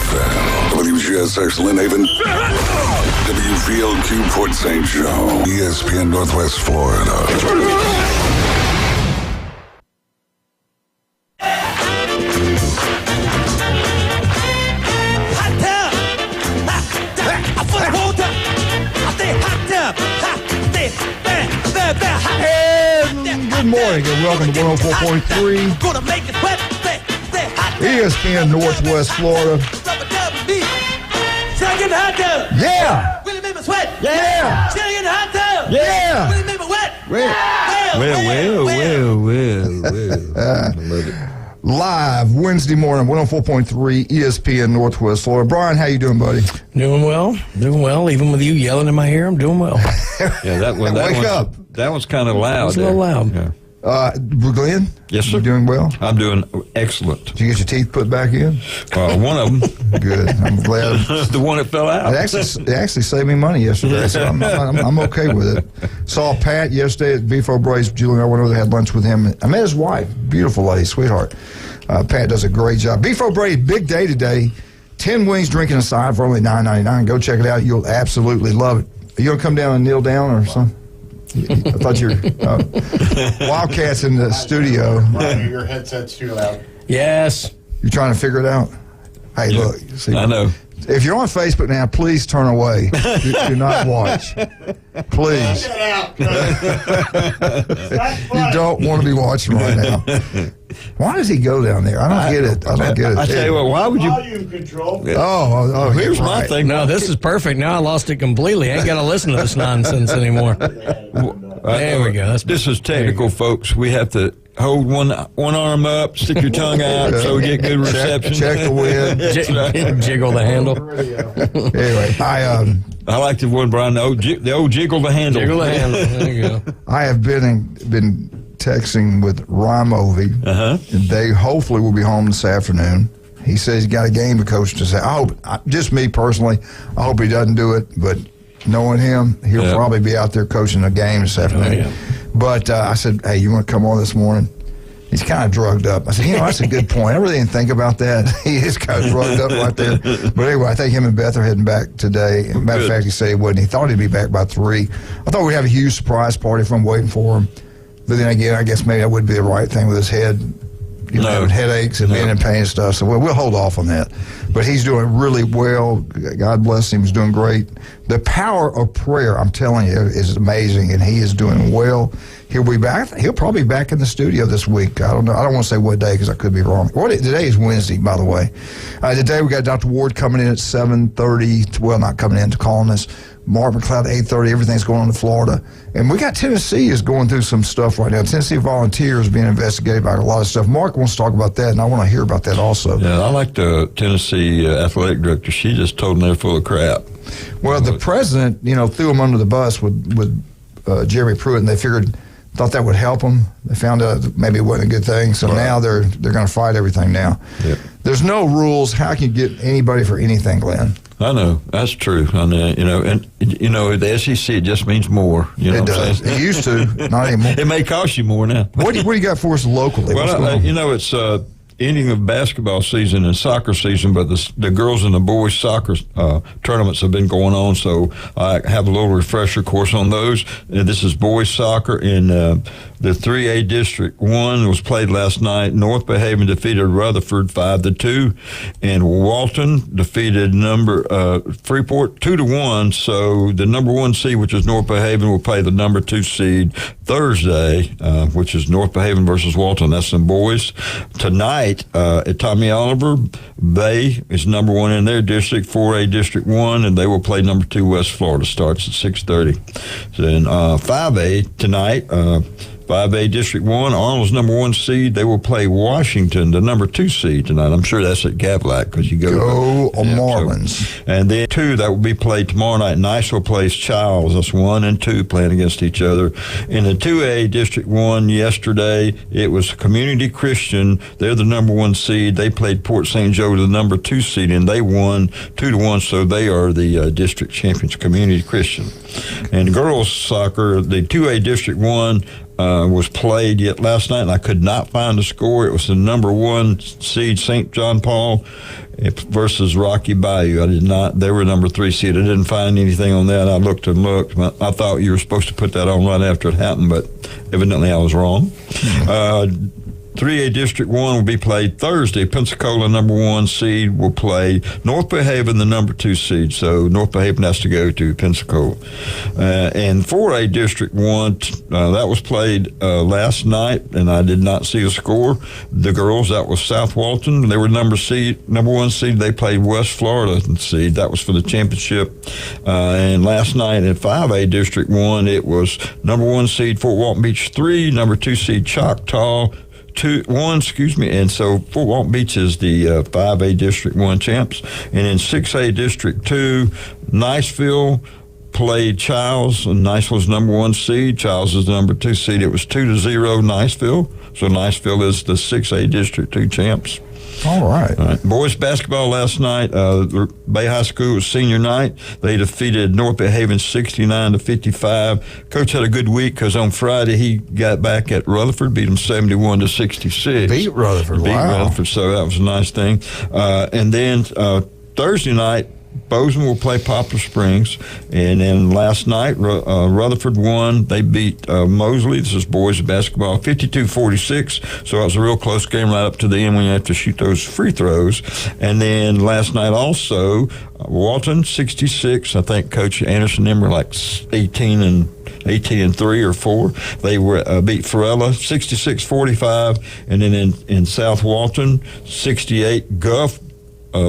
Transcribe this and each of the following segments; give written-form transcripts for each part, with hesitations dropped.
FM, WGSX Lynn Haven, WVLQ Port St. Joe, ESPN Northwest Florida. Good morning and welcome to 104.3 ESPN Northwest Florida. Yeah! Yeah! Well. Live Wednesday morning, 104.3 ESPN Northwest Florida. Brian, how you doing, buddy? Doing well. Even with you yelling in my ear, I'm doing well. Yeah, Wake up. That was kind of loud. It's a little loud. Yeah. Glenn? Yes, sir. You doing well? I'm doing excellent. Did you get your teeth put back in? One of them. Good. I'm glad. The one that fell out. It actually saved me money yesterday, so I'm okay with it. Saw Pat yesterday at Beef O'Brady's. Julie and I went over there, had lunch with him. I met his wife. Beautiful lady, sweetheart. Pat does a great job. Beef O'Brady, big day today. 10 wings, drinking a side for only $9.99. Go check it out. You'll absolutely love it. Are you going to come down and kneel down or something? I thought you were Wildcats in the studio. Your headset's too loud. Yes. You're trying to figure it out? Hey, look. See, I know. If you're on Facebook now, please turn away. Do not watch. Please. Get out. You don't want to be watching right now. Why does he go down there? I don't get it. I tell you what, why would you? Volume control. Oh, Here's my right. thing. No, this is perfect. Now I lost it completely. I ain't got to listen to this nonsense anymore. There we go. This is technical, folks. We have to hold one arm up, stick your tongue out, so we get good reception. Check the wind. Jiggle the handle. Anyway, I like the one, Brian. The old jiggle the handle. Jiggle the handle. There you go. I have been texting with Ryan Movey, and they hopefully will be home this afternoon. He says he's got a game to coach to say. I hope, just me personally, I hope he doesn't do it, but knowing him, he'll probably be out there coaching a game this afternoon. Oh, yeah. But I said, hey, you want to come on this morning? He's kind of drugged up. I said, that's a good point. I really didn't think about that. He is kind of drugged up right there. But anyway, I think him and Beth are heading back today. Matter of fact, he said he wouldn't. He thought he'd be back by 3. I thought we'd have a huge surprise party from waiting for him. But then again, I guess maybe that would be the right thing with his head, having headaches and being in pain and stuff. So we'll hold off on that. But he's doing really well. God bless him. He's doing great. The power of prayer, I'm telling you, is amazing, and he is doing well. He'll be back. He'll probably be back in the studio this week. I don't know. I don't want to say what day because I could be wrong. Today is Wednesday, by the way. Today we got Dr. Ward coming in at 7:30. Well, not coming in, to calling us. Mark McLeod at 8:30. Everything's going on in Florida. And we got Tennessee is going through some stuff right now. Tennessee Volunteers being investigated by a lot of stuff. Mark wants to talk about that, and I want to hear about that also. Yeah, I like the Tennessee athletic director. She just told them they're full of crap. Well, the president, threw them under the bus with Jeremy Pruitt, and they thought that would help them. They found out maybe it wasn't a good thing, so now they're going to fight everything now. Yep. There's no rules. How can you get anybody for anything, Glenn? I know, that's true. And the SEC, it just means more. It does. It used to, not anymore. It may cost you more now. What do you got for us locally? Well, it's ending of basketball season and soccer season, but the girls and the boys soccer tournaments have been going on, so I have a little refresher course on those. This is boys soccer in the 3A District 1 was played last night. North Behaven defeated Rutherford 5-2, and Walton defeated Freeport 2-1. So the number 1 seed, which is North Behaven, will play the number 2 seed Thursday, which is North Behaven versus Walton. That's some boys. Tonight at Tommy Oliver, Bay is number 1 in their district, 4A District 1, and they will play number 2 West Florida. Starts at 6:30. Then 5A tonight. 5A District 1, Arnold's number 1 seed. They will play Washington, the number 2 seed tonight. I'm sure that's at Gavlac because you go Marlins. So, and then 2, that will be played tomorrow night. Niceville plays Childs. That's 1 and 2 playing against each other. In the 2A District 1 yesterday, it was Community Christian. They're the number 1 seed. They played Port St. Joe, the number 2 seed, and they won 2-1, so they are the district champions, Community Christian. And girls soccer, the 2A District 1, was played yet last night, and I could not find the score. It was the number 1 seed St. John Paul versus Rocky Bayou. I did not. They were number 3 seed. I didn't find anything on that. I looked and looked. I thought you were supposed to put that on right after it happened, but evidently I was wrong. 3A District 1 will be played Thursday. Pensacola, number 1 seed, will play North Bay Haven, the number 2 seed. So North Bay Haven has to go to Pensacola. And 4A District 1, that was played last night, and I did not see the score. The girls, that was South Walton. They were number 1 seed. They played West Florida seed. That was for the championship. And last night at 5A District 1, it was number 1 seed Fort Walton Beach 3, number 2 seed Choctaw, 1, and so Fort Walton Beach is the 5A District 1 champs. And in 6A District 2, Niceville played Childs, and Niceville's number 1 seed. Childs is the number 2 seed. It was 2-0 Niceville. So Niceville is the 6A District 2 champs. All right. Boys basketball last night. Bay High School was senior night. They defeated North Bay Haven 69-55. Coach had a good week because on Friday he got back at Rutherford, beat them 71-66. Beat Rutherford. Rutherford, so that was a nice thing. And then Thursday night, Bozeman will play Poplar Springs. And then last night, Rutherford won. They beat Mosley. This is boys basketball, 52-46. So it was a real close game right up to the end when you have to shoot those free throws. And then last night also, Walton, 66. I think Coach Anderson and them were like 18 and 3 or 4. They were beat Farella 66-45. And then in South Walton, 68. Guff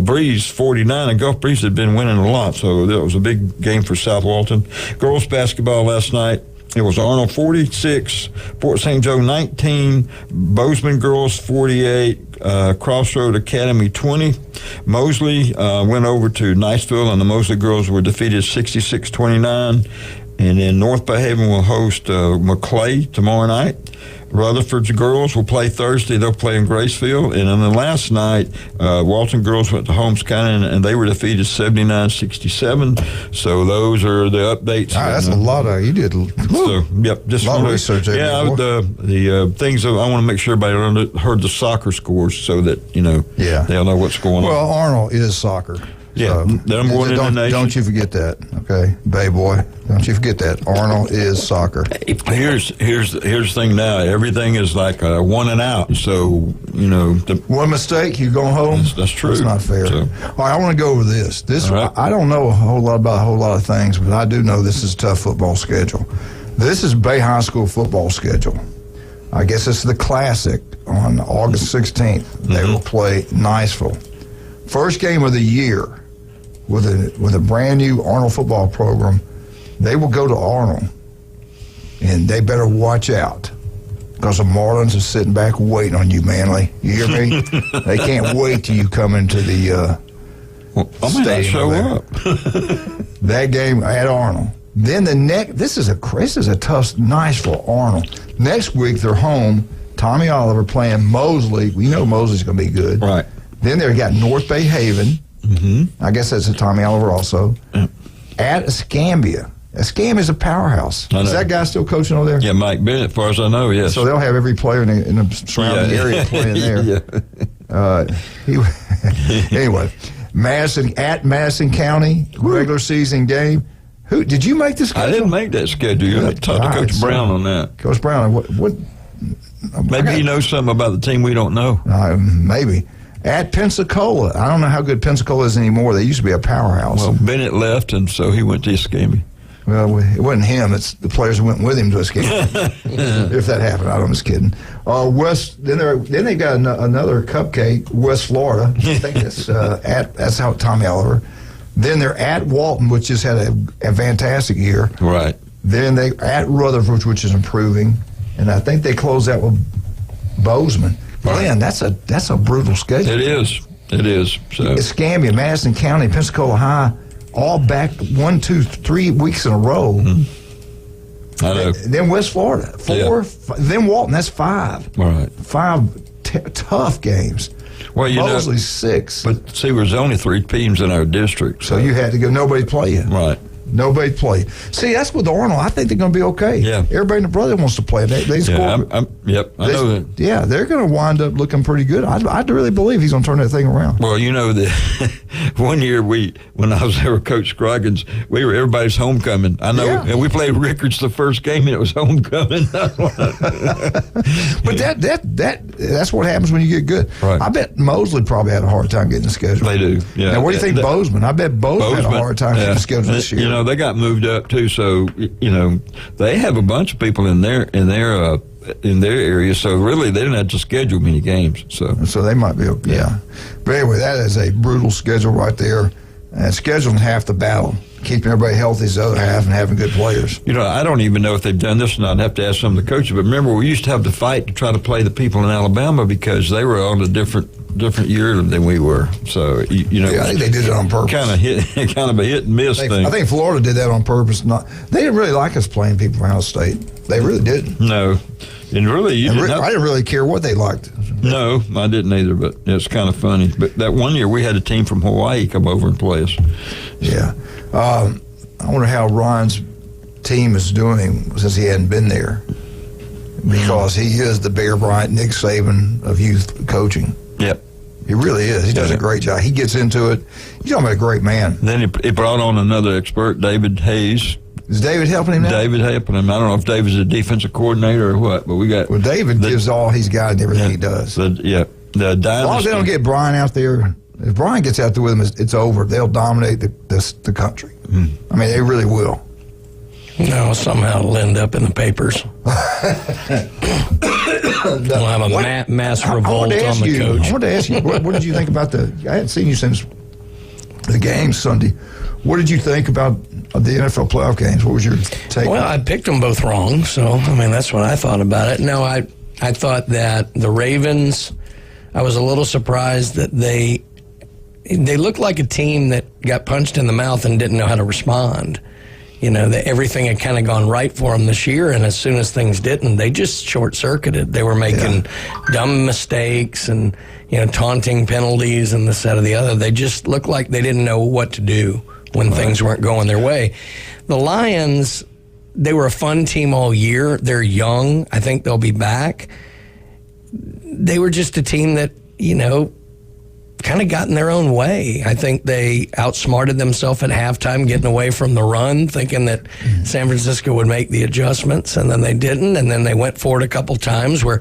Breeze 49, and Gulf Breeze had been winning a lot, so that was a big game for South Walton. Girls basketball last night, it was Arnold 46, Fort St. Joe 19, Bozeman girls 48, Crossroad Academy 20. Mosley went over to Niceville, and the Mosley girls were defeated 66-29. And then North Bay Haven will host McClay tomorrow night. Rutherford's girls will play Thursday. They'll play in Graceville. And then last night, Walton girls went to Holmes County, and they were defeated 79-67. So those are the updates. That's a lot of, you did. So, yep. Just a lot of research there. Yeah, the things that I want to make sure everybody heard the soccer scores so that, they'll know what's going on. Well, Arnold is soccer. Yeah, number 1 in the nation. Don't you forget that, okay, Bay Boy? Don't you forget that. Arnold is soccer. Here's the thing now. Everything is like a 1 and out. So one mistake, you go home. That's true. That's not fair. So, all right, I want to go over this. Right. I don't know a whole lot about a whole lot of things, but I do know this is a tough football schedule. This is Bay High School football schedule. I guess it's the Classic on August 16th. They will play Niceville. First game of the year with a brand new Arnold football program. They will go to Arnold, and they better watch out because the Marlins are sitting back waiting on you, Manly. You hear me? They can't wait till you come into the stadium. Show up. That game at Arnold. Then this is a tough, nice for Arnold. Next week they're home. Tommy Oliver playing Mosley. We know Mosley's going to be good. Right. Then they've got North Bay Haven. Mm-hmm. I guess that's a Tommy Oliver also. Yeah. At Escambia. Escambia's a powerhouse. Is that guy still coaching over there? Yeah, Mike Bennett, as far as I know, yes. So they'll have every player in the surrounding area playing there. Anyway, Madison County, regular season game. Who did you make this schedule? I didn't make that schedule. You have to talk to Coach Brown on that. Coach Brown, what maybe he knows something about the team we don't know. Maybe. At Pensacola. I don't know how good Pensacola is anymore. They used to be a powerhouse. Well, Bennett left, and so he went to Escambia. Well, it wasn't him. It's the players who went with him to Escambia. If that happened, I'm just kidding. Then they got another cupcake, West Florida. I think that's how Tommy Oliver. Then they're at Walton, which just had a fantastic year. Right. Then they at Rutherford, which is improving, and I think they close out with Bozeman. Man, that's a brutal schedule. It is. So. Escambia, Madison County, Pensacola High, all back 1, 2, 3 weeks in a row. Mm-hmm. I know. Then West Florida, 4. Then Walton, that's 5. All right. 5 tough games. Well, Mosley's 6. But see, there's only 3 teams in our district. So you had to go. Nobody play you. Right. Nobody play. See, that's with Arnold. I think they're going to be okay. Yeah. Everybody and the brother wants to play. They score. I know that. Yeah, they're going to wind up looking pretty good. I really believe he's going to turn that thing around. Well, you know that one year when I was there with Coach Scroggins, we were everybody's homecoming. I know, Yeah. and we played Rickards the first game, and it was homecoming. But that's what happens when you get good. Right. I bet Mosley probably had a hard time getting the schedule. They do. Yeah. Now, what do you think, Bozeman? I bet Bozeman had a hard time getting the schedule this year. You know, they got moved up too, so you know they have a bunch of people in their area. So really, they didn't have to schedule many games. So they might be okay. Yeah. But anyway, that is a brutal schedule right there. And scheduling half the battle. Keeping everybody healthy is the other half, and having good players. You know, I don't even know if they've done this or not. I'd have to ask some of the coaches. But remember, we used to have to fight to try to play the people in Alabama because they were on a different year than we were. So you know, I think they did it on purpose. Kind of a hit and miss thing. I think Florida did that on purpose. They didn't really like us playing people from out of state. They really didn't. No, and really, I didn't really care what they liked. No, I didn't either. But it's kind of funny. But that one year, we had a team from Hawaii come over and play us. Yeah. I wonder how Ron's team is doing since he hadn't been there, because he is the Bear Bryant, Nick Saban of youth coaching. Yep. He really is. He does a great job. He gets into it. You're talking about a great man. Then he brought on another expert, David Hayes. Is David helping him now? David helping him. I don't know if David's a defensive coordinator or what, but we got. Well, David gives all he's got and everything he does. The dynasty. As long as they don't get Brian out there, if Brian gets out there with them, it's over. They'll dominate the country. I mean, they really will. No, somehow it'll end up in the papers. We'll have a mass revolt on the coach. I wanted to ask you, what did you think about I hadn't seen you since the game Sunday. What did you think about the NFL playoff games? What was your take? Well, I picked them both wrong, so, I mean, that's what I thought about it. No, I thought that the Ravens, I was a little surprised that they looked like a team that got punched in the mouth and didn't know how to respond. You know, everything had kind of gone right for them this year, and as soon as things didn't, they just short-circuited. They were making dumb mistakes and, you know, taunting penalties and this, that, or the other. They just looked like they didn't know what to do when things weren't going their way. The Lions, they were a fun team all year. They're young. I think they'll be back. They were just a team that, you know, kind of got in their own way. I think they outsmarted themselves at halftime, getting away from the run, thinking that San Francisco would make the adjustments, and then they didn't, and then they went for it a couple times where,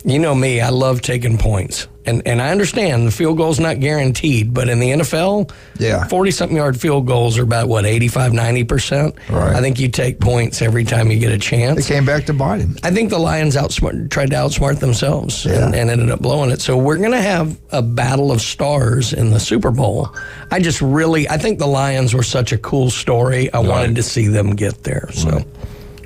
you know me, I love taking points. And I understand the field goal's not guaranteed, but in the NFL, 40-something yard field goals are about, 85, 90%? Right. I think you take points every time you get a chance. They came back to bite him. I think the Lions tried to outsmart themselves and ended up blowing it. So we're going to have a battle of stars in the Super Bowl. I think the Lions were such a cool story. I wanted to see them get there. So.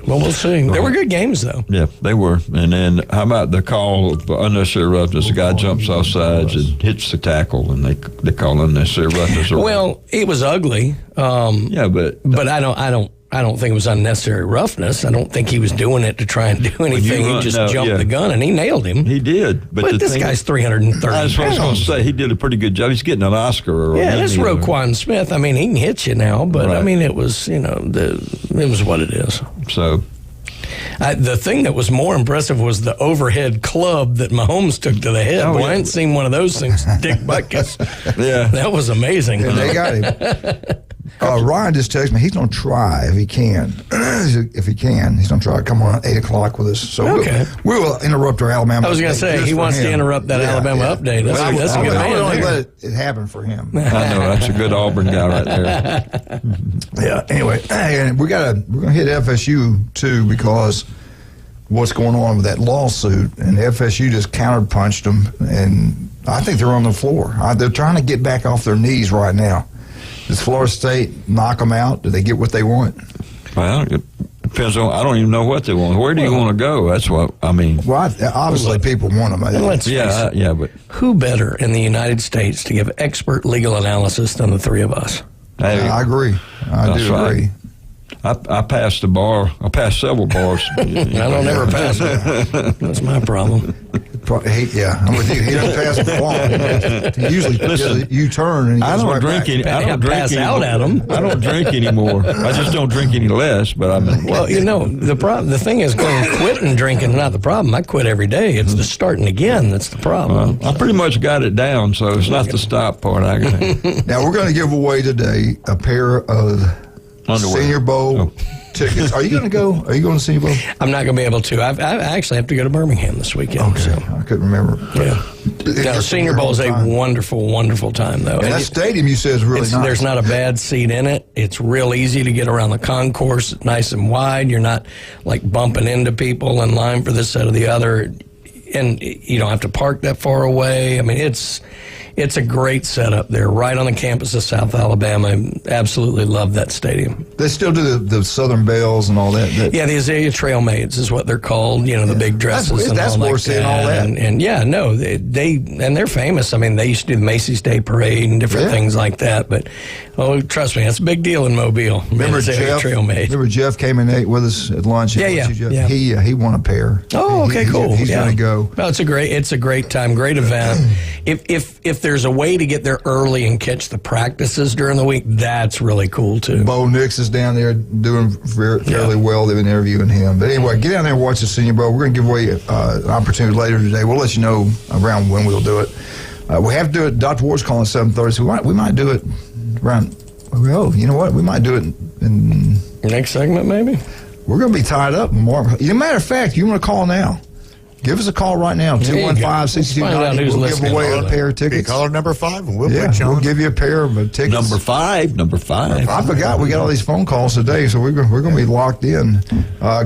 Well, we'll see. They were good games, though. Yeah, they were. And then how about the call of unnecessary roughness? The guy jumps off sides and hits the tackle, and they call unnecessary roughness. Well, it was ugly. But I don't think it was unnecessary roughness. I don't think he was doing it to try and do anything. He just jumped the gun, and he nailed him. He did. But this guy's 330 That's what I was going to say. He did a pretty good job. He's getting an Oscar. That's Roquan Smith. I mean, he can hit you now, but, I mean, it was, it was what it is. So... the thing that was more impressive was the overhead club that Mahomes took to the head. I hadn't seen one of those things. Dick Butkus. That was amazing. Yeah, they got him. Ryan just texted me. He's going to try if he can. He's going to try to come on at 8 o'clock with us. So we will interrupt our Alabama. I was going to say he wants to interrupt that Alabama update. That's a good man. I only let it happen for him. I know that's a good Auburn guy right there. Yeah. Anyway, we're going to hit FSU too, because what's going on with that lawsuit, and FSU just counterpunched them, and I think they're on the floor. They're trying to get back off their knees right now. Does Florida State knock them out? Do they get what they want? Well, it depends on. I don't even know what they want. Where do you want to go? That's what I mean. Well, obviously people want them. But who better in the United States to give expert legal analysis than the three of us? I agree. I do agree. I passed the bar. I passed several bars. I don't ever pass it. That's my problem. I'm with you. He doesn't pass the ball. He usually does a U-turn. And he I goes don't right drink back. any. I don't drink Pass anymore. out at 'em. I don't drink anymore. I just don't drink any less. But I mean, Well, the thing is quitting drinking is not the problem. I quit every day. It's the starting again that's the problem. I pretty much got it down, so it's not the stop part. Now, we're going to give away today a pair of Underwear. Senior Bowl tickets. Are you going to go? Are you going to Senior Bowl? I'm not going to be able to. I actually have to go to Birmingham this weekend. Okay. So. I couldn't remember. Yeah. No, Senior Bowl is a time. wonderful, wonderful time, though. And that stadium, you said, is really nice. There's not a bad seat in it. It's real easy to get around the concourse. It's nice and wide. You're not like bumping into people in line for this side or the other. And you don't have to park that far away. I mean, it's a great setup there, right on the campus of South Alabama. I absolutely love that stadium. They still do the Southern Bells and all that. Yeah, the Azalea Trail Maids is what they're called. The big dresses That's and all worth like seeing all that. And yeah, no, they're famous. I mean, they used to do the Macy's Day Parade and different things like that. But trust me, that's a big deal in Mobile. Remember Azalea Jeff? Trail Maid. Remember Jeff came and ate with us at lunch? Yeah. He won a pair. Oh, okay, cool. He's going to go. Well, it's a great time, great event. If there's a way to get there early and catch the practices during the week, that's really cool too. Bo Nix is down there doing fairly well. They've been interviewing him. But anyway, get down there and watch the Senior Bowl. We're going to give away an opportunity later today. We'll let you know around when we'll do it. We have to do it. Dr. Ward's calling 7:30, so we might do it around. Oh, you know what? We might do it in Next segment, maybe. We're going to be tied up more. As a matter of fact, you want to call now? Give us a call right now, 215-6290. who's We'll give listening. away a pair of Be tickets. caller number 5, and we'll Yeah, put you we'll on. give you a pair of tickets. number five. I forgot we got all these phone calls today, so we're going to be locked in.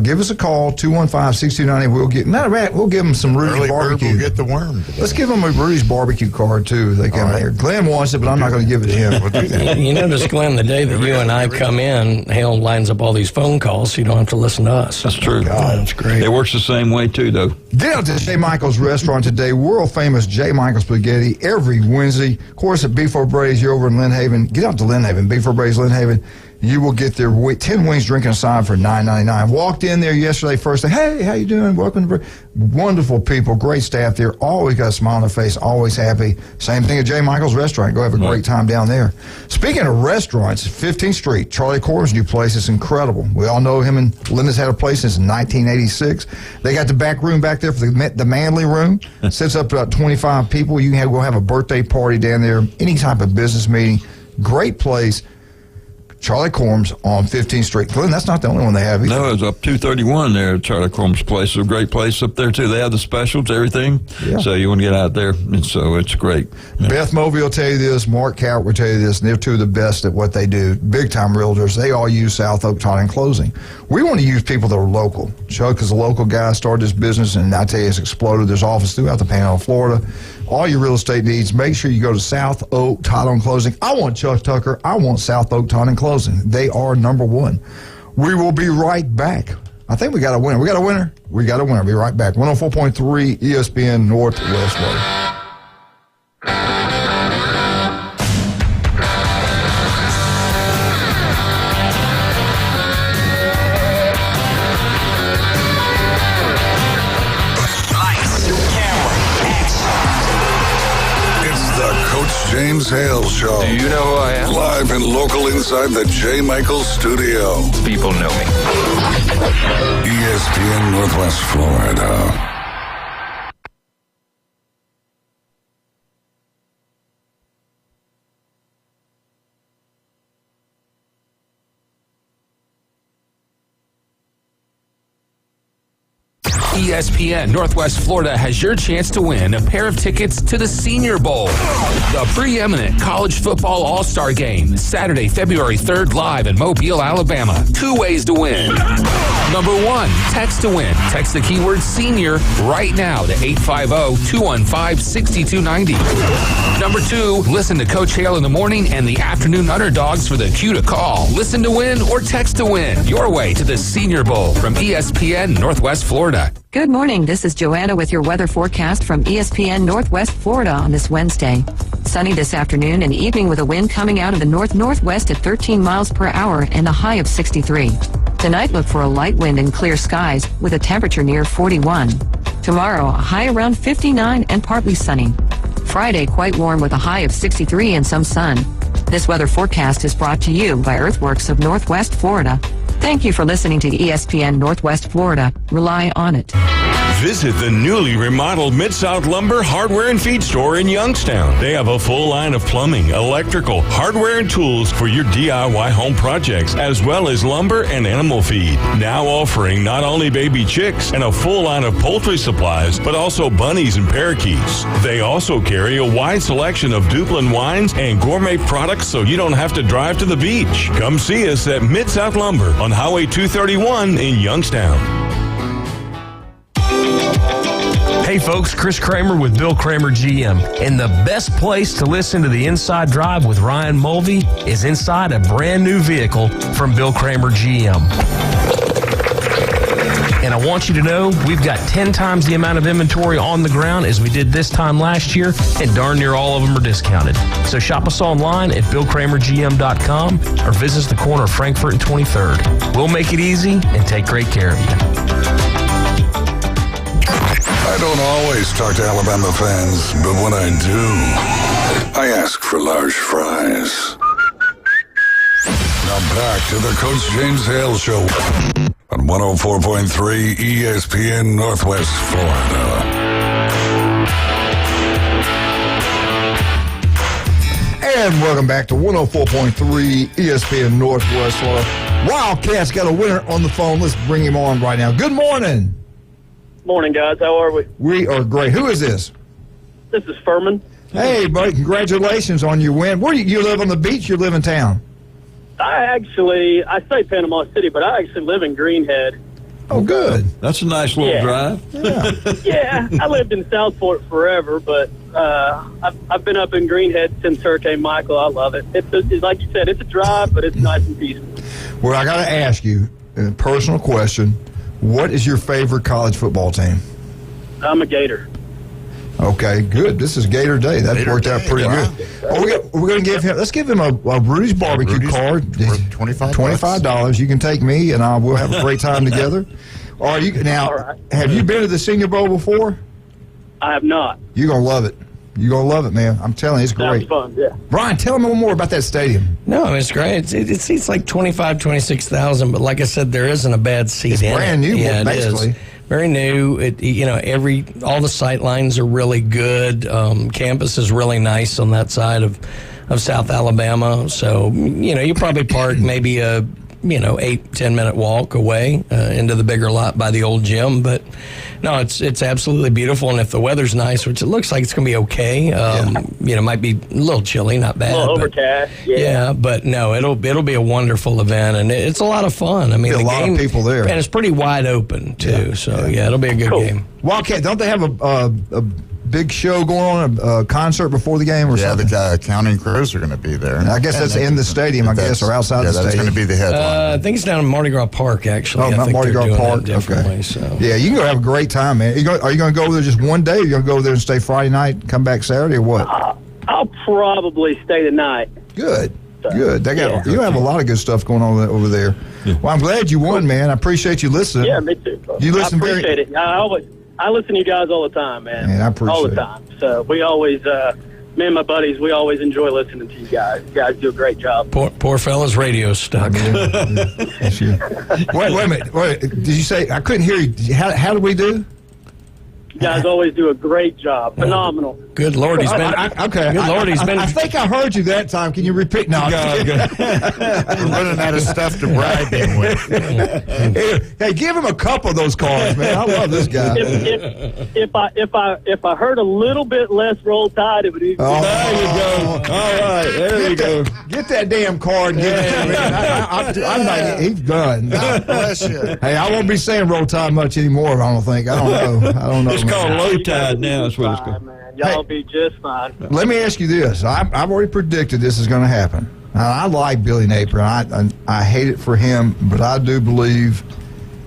Give us a call, 215-6290. Matter of fact, we'll give them some Rudy's Early bird barbecue. will get the worm today. Let's give them a Rudy's barbecue card too. If they come here. Glenn wants it, but I'm not going to give it to him. We'll do that. You notice, Glenn, the day that you and I come in, Hale lines up all these phone calls, so you don't have to listen to us. That's true. That's great. It works the same way too, though. Get out to J. Michael's restaurant today, world famous J. Michael's Spaghetti, every Wednesday. Of course, at Beef O'Brady's, you're over in Lynn Haven. Get out to Lynn Haven, Beef O'Brady's, Lynn Haven. You will get their 10 wings, drink, and a side for $9.99. Walked in there yesterday, first day. Hey, how you doing? Welcome to wonderful people, great staff there. Always got a smile on their face, always happy. Same thing at J. Michael's restaurant. Go have a great time down there. Speaking of restaurants, 15th Street, Charlie Corbin's new place is incredible. We all know him and Linda's had a place since 1986. They got the back room back there for the Manley room. Sits up to about 25 people. You can go have a birthday party down there, any type of business meeting. Great place. Charlie Corm's on 15th Street. Glenn, that's not the only one they have either. No, it's up 231 there at Charlie Crom's place. It's a great place up there, too. They have the specials, everything. Yeah. So you want to get out there, and so it's great. Yeah. Beth Movie will tell you this. Mark Cowart will tell you this. And they're two of the best at what they do. Big-time realtors. They all use South Oak Title and Closing. We want to use people that are local. Chuck is a local guy, started this business, and I tell you, it's exploded. There's office throughout the Panhandle of Florida. All your real estate needs, make sure you go to South Oak Title and Closing. I want Chuck Tucker. I want South Oak Title and Closing. They are number one. We will be right back. I think we got a winner. We got a winner. We got a winner. Be right back. 104.3 ESPN Northwest Florida. James Hale Show. Do you know who I am? Live and local inside the J. Michaels studio. People know me. ESPN Northwest Florida. ESPN Northwest Florida has your chance to win a pair of tickets to the Senior Bowl, the preeminent college football all-star game, Saturday, February 3rd, live in Mobile, Alabama. 2 ways to win. Number 1, text to win. Text the keyword senior right now to 850-215-6290. Number 2, listen to Coach Hale in the morning and the afternoon underdogs for the cue to call. Listen to win or text to win. Your way to the Senior Bowl from ESPN Northwest Florida. Good morning. This is Joanna with your weather forecast from ESPN Northwest Florida on this Wednesday. Sunny this afternoon and evening with a wind coming out of the north-northwest at 13 miles per hour and a high of 63. Tonight, look for a light wind and clear skies with a temperature near 41. Tomorrow, a high around 59 and partly sunny. Friday, quite warm with a high of 63 and some sun. This weather forecast is brought to you by Earthworks of Northwest Florida. Thank you for listening to ESPN Northwest Florida. Rely on it. Visit the newly remodeled Mid-South Lumber Hardware and Feed Store in Youngstown. They have a full line of plumbing, electrical, hardware, and tools for your DIY home projects, as well as lumber and animal feed. Now offering not only baby chicks and a full line of poultry supplies, but also bunnies and parakeets. They also carry a wide selection of Duplin wines and gourmet products so you don't have to drive to the beach. Come see us at Mid-South Lumber on Highway 231 in Youngstown. Hey folks, Chris Kramer with Bill Kramer GM. And the best place to listen to the Inside Drive with Ryan Mulvey is inside a brand new vehicle from Bill Kramer GM. And I want you to know we've got 10 times the amount of inventory on the ground as we did this time last year, and darn near all of them are discounted. So shop us online at BillKramerGM.com or visit us the corner of Frankfurt and 23rd. We'll make it easy and take great care of you. I don't always talk to Alabama fans, but when I do, I ask for large fries. Now back to the Coach James Hale Show on 104.3 ESPN Northwest Florida. And welcome back to 104.3 ESPN Northwest Florida. Wildcats got a winner on the phone. Let's bring him on right now. Good morning. Morning, guys. How are we? We are great. Who is this? This is Furman. Hey, buddy. Congratulations on your win. Where do you live on the beach? You live in town? I say Panama City, but I actually live in Greenhead. Oh, good. That's a nice little drive. Yeah. Yeah, I lived in Southport forever, but I've been up in Greenhead since Hurricane Michael. I love it. It's like you said, it's a drive, but it's nice and peaceful. Well, I got to ask you a personal question. What is your favorite college football team? I'm a Gator. Okay, good. This is Gator Day. That worked out pretty good. Oh, we're going to give him. Let's give him a Rudy's barbecue card. $25. You can take me, and we'll have a great time together. Are you now? Right. Have you been to the Senior Bowl before? I have not. You're gonna love it. You're gonna love it, man. I'm telling you, it's great. Sounds fun. Yeah. Brian, tell me more about that stadium. No, it's great. It seats like 26,000, but like I said, there isn't a bad seat it's in brand it. new, Yeah, basically. It is. Very new. All the sight lines are really good. Campus is really nice on that side of South Alabama. So, you probably park maybe a 8-10 minute walk away into the bigger lot by the old gym. But no, it's absolutely beautiful. And if the weather's nice, which it looks like it's going to be okay, might be a little chilly, not bad. A little overcast. Yeah, but no, it'll be a wonderful event, and it's a lot of fun. I mean, a lot of people there, and it's pretty wide open too. Yeah. So it'll be a good game. Wildcat, don't they have a big show going on, a concert before the game or something? Yeah, the Counting Crows are going to be there. I guess that's in the stadium, or outside the stadium. That's going to be the headline. I think it's down in Mardi Gras Park, actually. Oh, not Mardi Gras Park. Okay. So. Yeah, you can go have a great time, man. Are you going to go there just one day? Or are you going to go there and stay Friday night and come back Saturday, or what? I'll probably stay the night. Good. Good. You have a lot of good stuff going on over there. Yeah. Well, I'm glad you won, man. I appreciate you listening. Yeah, me too. You listen I appreciate it. I listen to you guys all the time, man. Man, I appreciate all the time. So we always, me and my buddies, we always enjoy listening to you guys. You guys do a great job. Poor fella's radio stuck. Wait a minute. Did you say, I couldn't hear you. How did we do? You guys always do a great job. Phenomenal. Good Lord, he's been. Okay. Good Lord, he's been. I think I heard you that time. Can you repeat? No. We're running out of stuff to bribe him with. Hey, give him a couple of those cards, man. I love this guy. If I heard a little bit less Roll Tide, it would be. Oh, there you go. All right, there you go. Get that damn card. And give it to me. I'm not. He's done. Bless you. Hey, I won't be saying Roll Tide much anymore. I don't think. I don't know. It's called Low Tide now. That's what it's called. Y'all be just fine. Let me ask you this. I've already predicted this is going to happen. Now, I like Billy Napier. I hate it for him, but I do believe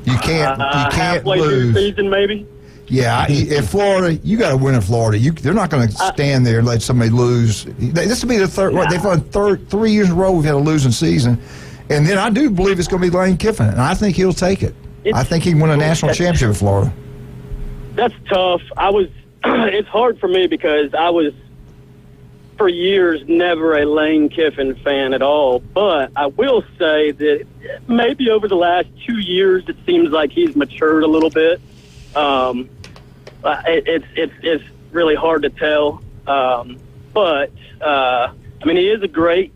you can't halfway lose. Through the season, maybe. Yeah, in Florida, you got to win in Florida. They're not going to stand there and let somebody lose. This will be the third. They've won 3 years in a row. We've had a losing season, and then I do believe it's going to be Lane Kiffin, and I think he'll take it. I think he can win a national championship in Florida. That's tough. It's hard for me because I was, for years, never a Lane Kiffin fan at all. But I will say that maybe over the last 2 years, it seems like he's matured a little bit. It's really hard to tell. But he is a great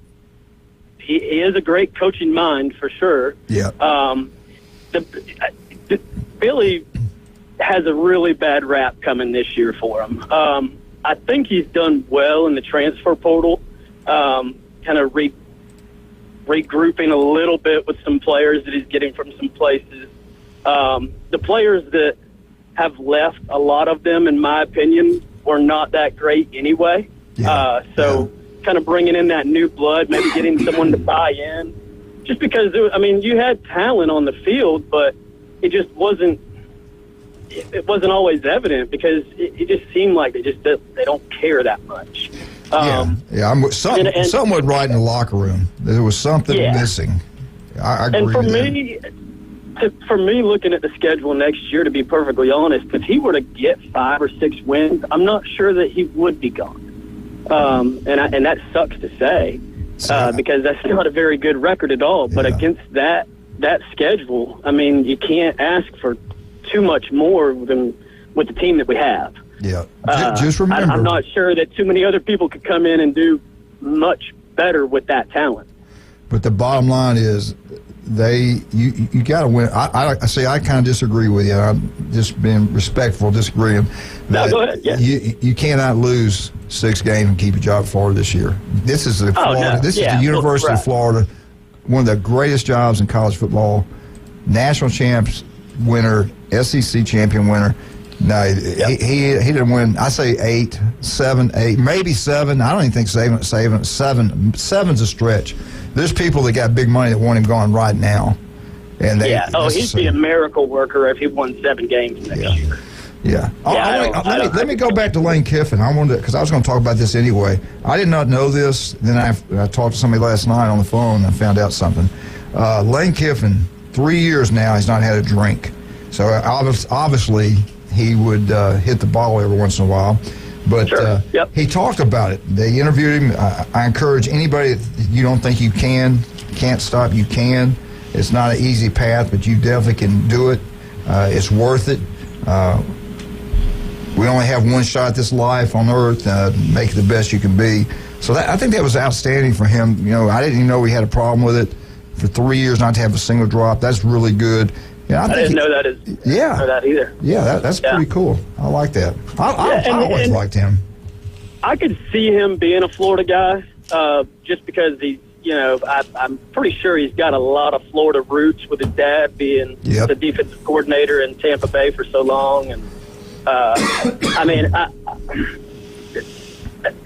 coaching mind for sure. Yeah. Billy has a really bad rap coming this year for him. I think he's done well in the transfer portal, kind of regrouping a little bit with some players that he's getting from some places. The players that have left, a lot of them, in my opinion, were not that great anyway. Kind of bringing in that new blood, maybe getting someone to buy in. Just because, you had talent on the field, but it just wasn't. It wasn't always evident because it just seemed like they don't care that much. I'm somewhat right in the locker room. There was something missing. I agree. And for me, looking at the schedule next year, to be perfectly honest, if he were to get 5 or 6 wins, I'm not sure that he would be gone. And that sucks to say because that's not a very good record at all. But against that schedule, you can't ask for too much more than with the team that we have. Yeah. Just remember, I'm not sure that too many other people could come in and do much better with that talent. But the bottom line is, you got to win. I kind of disagree with you. I'm just being respectful, disagreeing. No, go ahead. Yeah. You cannot lose 6 games and keep your job at Florida this year. This is the University of Florida, one of the greatest jobs in college football. National champs winner, SEC champion winner. No, he didn't win. I say 8, 7, 8, maybe 7. I don't even think 7. 7's a stretch. There's people that got big money that want him gone right now. And he'd be a miracle worker if he won 7 games next year. Yeah. Let me go back to Lane Kiffin. I wanted because I was going to talk about this anyway. I did not know this. Then I talked to somebody last night on the phone and found out something. Lane Kiffin, 3 years now, he's not had a drink. So obviously he would hit the ball every once in a while. But he talked about it. They interviewed him. I encourage anybody that you don't think you can't stop, you can. It's not an easy path, but you definitely can do it. It's worth it. We only have one shot at this life on earth. Make it the best you can be. So I think that was outstanding for him. I didn't even know he had a problem with it. For 3 years not to have a single drop, that's really good. I didn't know that either. Yeah, that's pretty cool. I like that. I always liked him. I could see him being a Florida guy just because I'm pretty sure he's got a lot of Florida roots with his dad being the defensive coordinator in Tampa Bay for so long. And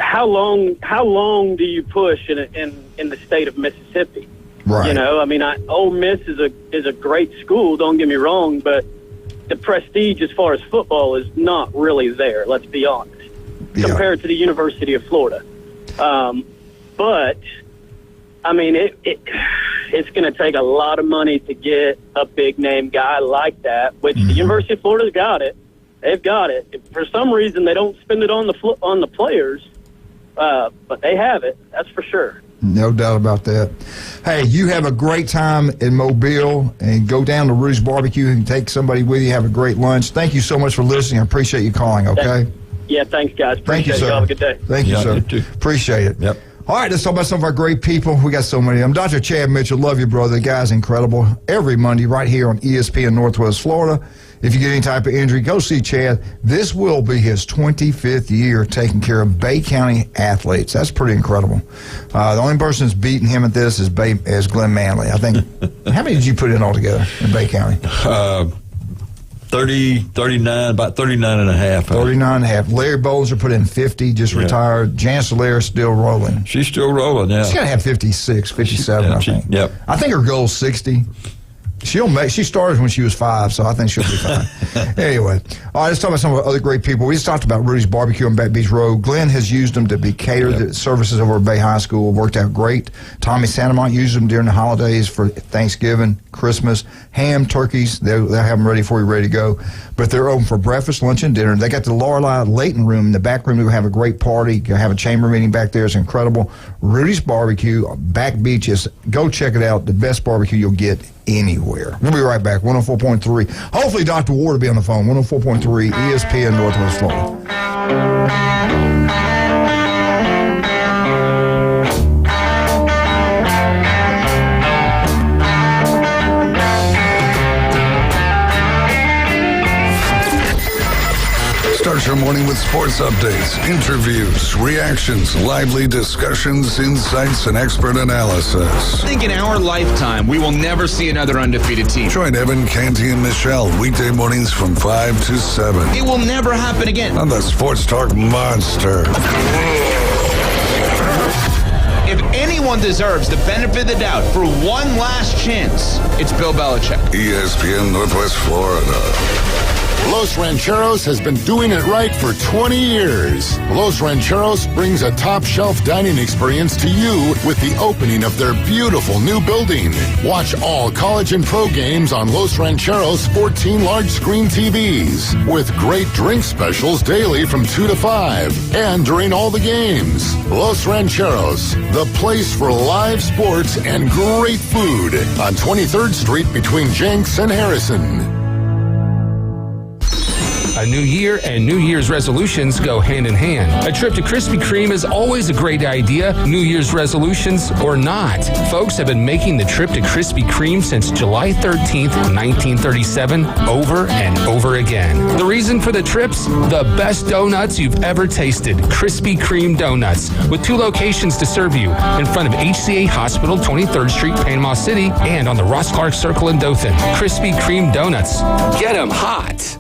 how long do you push in the state of Mississippi? Right. Ole Miss is a great school, don't get me wrong, but the prestige as far as football is not really there, let's be honest, compared to the University of Florida. But, it's going to take a lot of money to get a big-name guy like that, which the University of Florida's got it. They've got it. If for some reason they don't spend it on the players, but they have it, that's for sure. No doubt about that. Hey, you have a great time in Mobile and go down to Rudy's Barbecue and take somebody with you. Have a great lunch. Thank you so much for listening. I appreciate you calling, okay? Thanks, guys. Thank you, it. sir. Y'all have a good day. Thank you, sir. You too. Appreciate it. Yep. All right, let's talk about some of our great people. We got so many of them. Dr. Chad Mitchell, love you, brother. The guy's incredible. Every Monday right here on ESPN Northwest Florida. If you get any type of injury, go see Chad. This will be his 25th year taking care of Bay County athletes. That's pretty incredible. The only person that's beaten him at this is Glenn Manley. I think. How many did you put in altogether in Bay County? 39, about 39 and a half. 39 and a half. Larry Bolger put in 50, just retired. Janice Allaire still rolling. She's still rolling, yeah. She's got to have 56, 57, I think. Yep. I think her goal is 60. She started when she was 5, so I think she'll be fine. Anyway, all right, let's talk about some of the other great people. We just talked about Rudy's Barbecue on Back Beach Road. Glenn has used them to be catered. The services over at Bay High School worked out great. Tommy Santamont used them during the holidays for Thanksgiving, Christmas. Ham, turkeys, they'll have them ready for you, ready to go. But they're open for breakfast, lunch, and dinner. They got the Lorelei Layton room in the back room. We'll have a great party. You'll have a chamber meeting back there. It's incredible. Rudy's Barbecue, Back Beaches. Go check it out. The best barbecue you'll get anywhere. We'll be right back. 104.3. Hopefully Dr. Ward will be on the phone. 104.3 ESPN Northwest Florida. Start your morning with sports updates, interviews, reactions, lively discussions, insights, and expert analysis. I think in our lifetime, we will never see another undefeated team. Join Evan, Canty, and Michelle weekday mornings from 5 to 7. It will never happen again. On the Sports Talk Monster. If anyone deserves the benefit of the doubt for one last chance, it's Bill Belichick. ESPN Northwest Florida. Los Rancheros has been doing it right for 20 years. Los Rancheros brings a top-shelf dining experience to you with the opening of their beautiful new building. Watch all college and pro games on Los Rancheros' 14 large-screen TVs with great drink specials daily from 2 to 5 and during all the games. Los Rancheros, the place for live sports and great food on 23rd Street between Jenks and Harrison. A new year and New Year's resolutions go hand in hand. A trip to Krispy Kreme is always a great idea, New Year's resolutions or not. Folks have been making the trip to Krispy Kreme since July 13th, 1937, over and over again. The reason for the trips? The best donuts you've ever tasted. Krispy Kreme Donuts, with 2 locations to serve you, in front of HCA Hospital, 23rd Street, Panama City, and on the Ross Clark Circle in Dothan. Krispy Kreme Donuts. Get 'em hot.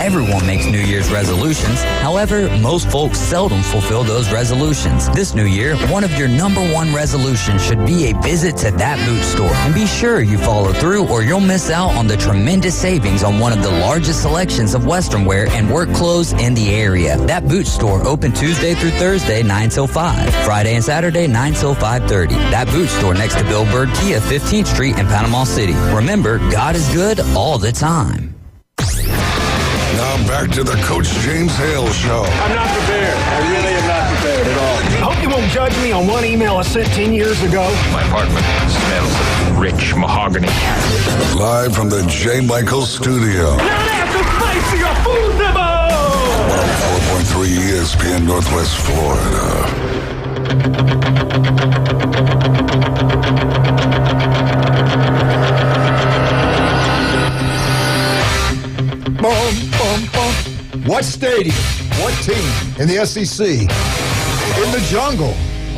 Everyone makes New Year's resolutions. However, most folks seldom fulfill those resolutions. This new year, one of your number 1 resolutions should be a visit to that boot store. And be sure you follow through or you'll miss out on the tremendous savings on one of the largest selections of Western wear and work clothes in the area. That boot store open Tuesday through Thursday, 9 till 5. Friday and Saturday, 9 till 5:30. That boot store next to Bill Bird Kia, 15th Street in Panama City. Remember, God is good all the time. Now back to the Coach James Hale Show. I'm not prepared. I really am not prepared at all. I hope you won't judge me on one email I sent 10 years ago. My apartment smells of rich mahogany. Live from the J. Michael Studio. Now that's the spicier food demo! 104.3 ESPN Northwest Florida. What stadium? What team in the SEC? In the jungle?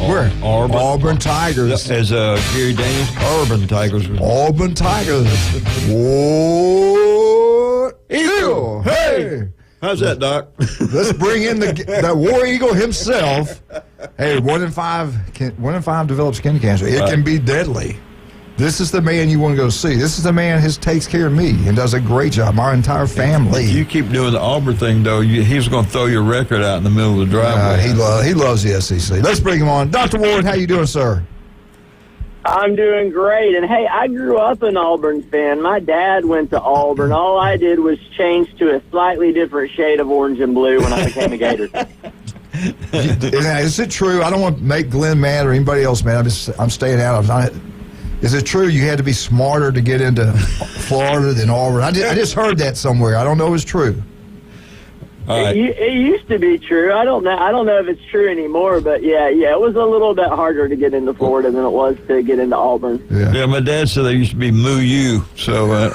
Where? Auburn Tigers. As Gary Daniels, Auburn Tigers. Auburn Tigers. Whoa! Eagle! Hey! How's that, Doc? Let's bring in the War Eagle himself. Hey, 1 in 5 develops skin cancer. It can be deadly. This is the man you want to go see. This is the man who takes care of me and does a great job. Our entire family. You keep doing the Auburn thing, though. He's going to throw your record out in the middle of the driveway. He loves the SEC. Let's bring him on. Dr. Ward, how you doing, sir? I'm doing great. And, hey, I grew up an Auburn fan. My dad went to Auburn. All I did was change to a slightly different shade of orange and blue when I became a Gator. Is it true? I don't want to make Glenn mad or anybody else mad. I'm staying out. Is it true you had to be smarter to get into Florida than Auburn? I just heard that somewhere. I don't know if it's true. It used to be true. I don't know if it's true anymore, but yeah, it was a little bit harder to get into Florida than it was to get into Auburn. Yeah, my dad said they used to be Moo U, so the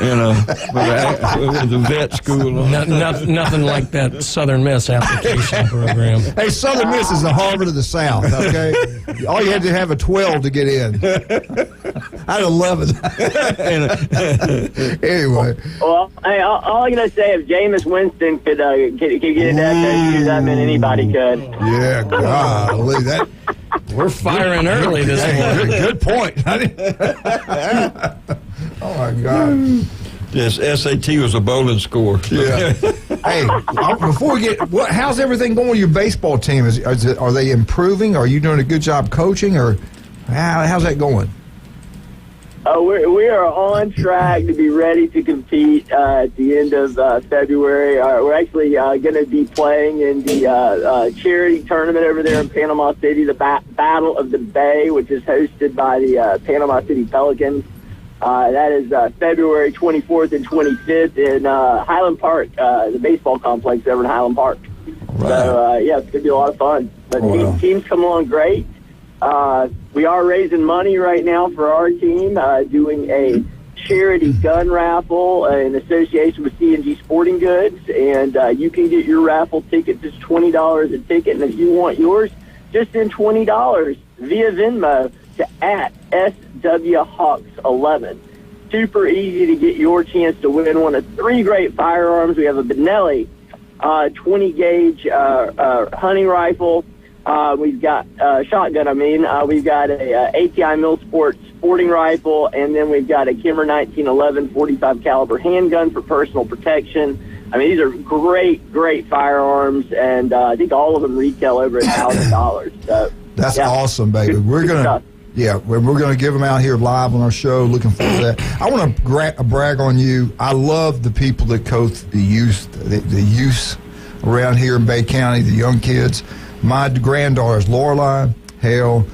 vet school. Nothing like that Southern Miss application program. Hey, Southern Miss is the Harvard of the South. Okay, all you had to have a 12 to get in. I had 11. Anyway, well, hey, all I'm gonna say, if Jameis Winston could get into FSU, that meant anybody could. Yeah, golly, We're firing early this morning. Good point. Oh, my God. Yes, SAT was a bowling score. Yeah. Hey, before we get, how's everything going with your baseball team? Are they improving? Are you doing a good job coaching, or how's that going? We are on track to be ready to compete at the end of February. We're actually going to be playing in the charity tournament over there in Panama City, the Battle of the Bay, which is hosted by the Panama City Pelicans. That is February 24th and 25th in Highland Park, the baseball complex over in Highland Park. Right. So, it's going to be a lot of fun. But teams come along great. We are raising money right now for our team, doing a charity gun raffle in association with C&G Sporting Goods. And you can get your raffle ticket, just $20 a ticket. And if you want yours, just send $20 via Venmo to @SWHawks11. Super easy to get your chance to win one of 3 great firearms. We have a Benelli 20-gauge hunting rifle. We've got shotgun. We've got a ATI Millsport sporting rifle, and then we've got a Kimmer 1911 45 caliber handgun for personal protection. These are great firearms, and I think all of them retail over $1,000. So that's awesome, baby. We're gonna give them out here live on our show. Looking forward to that. I want to brag on you. I love the people that coach the youth around here in Bay County, the young kids. My granddaughters, Lorelei, Hale,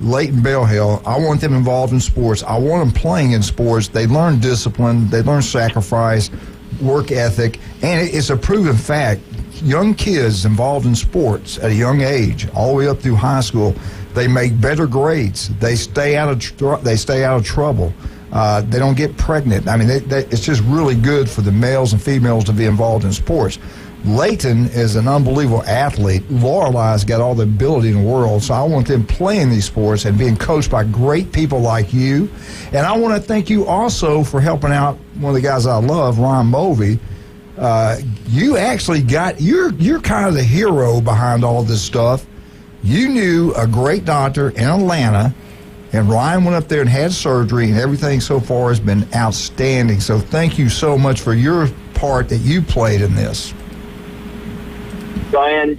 Leighton Bell Hale, I want them involved in sports. I want them playing in sports. They learn discipline. They learn sacrifice, work ethic, and it's a proven fact. Young kids involved in sports at a young age, all the way up through high school, they make better grades. They stay out of trouble. They don't get pregnant. It's just really good for the males and females to be involved in sports. Leighton is an unbelievable athlete. Lorelei's got all the ability in the world, so I want them playing these sports and being coached by great people like you. And I want to thank you also for helping out one of the guys I love, Ron Mulvey. You actually you're kind of the hero behind all this stuff. You knew a great doctor in Atlanta, and Ryan went up there and had surgery, and everything so far has been outstanding. So thank you so much for your part that you played in this. Brian,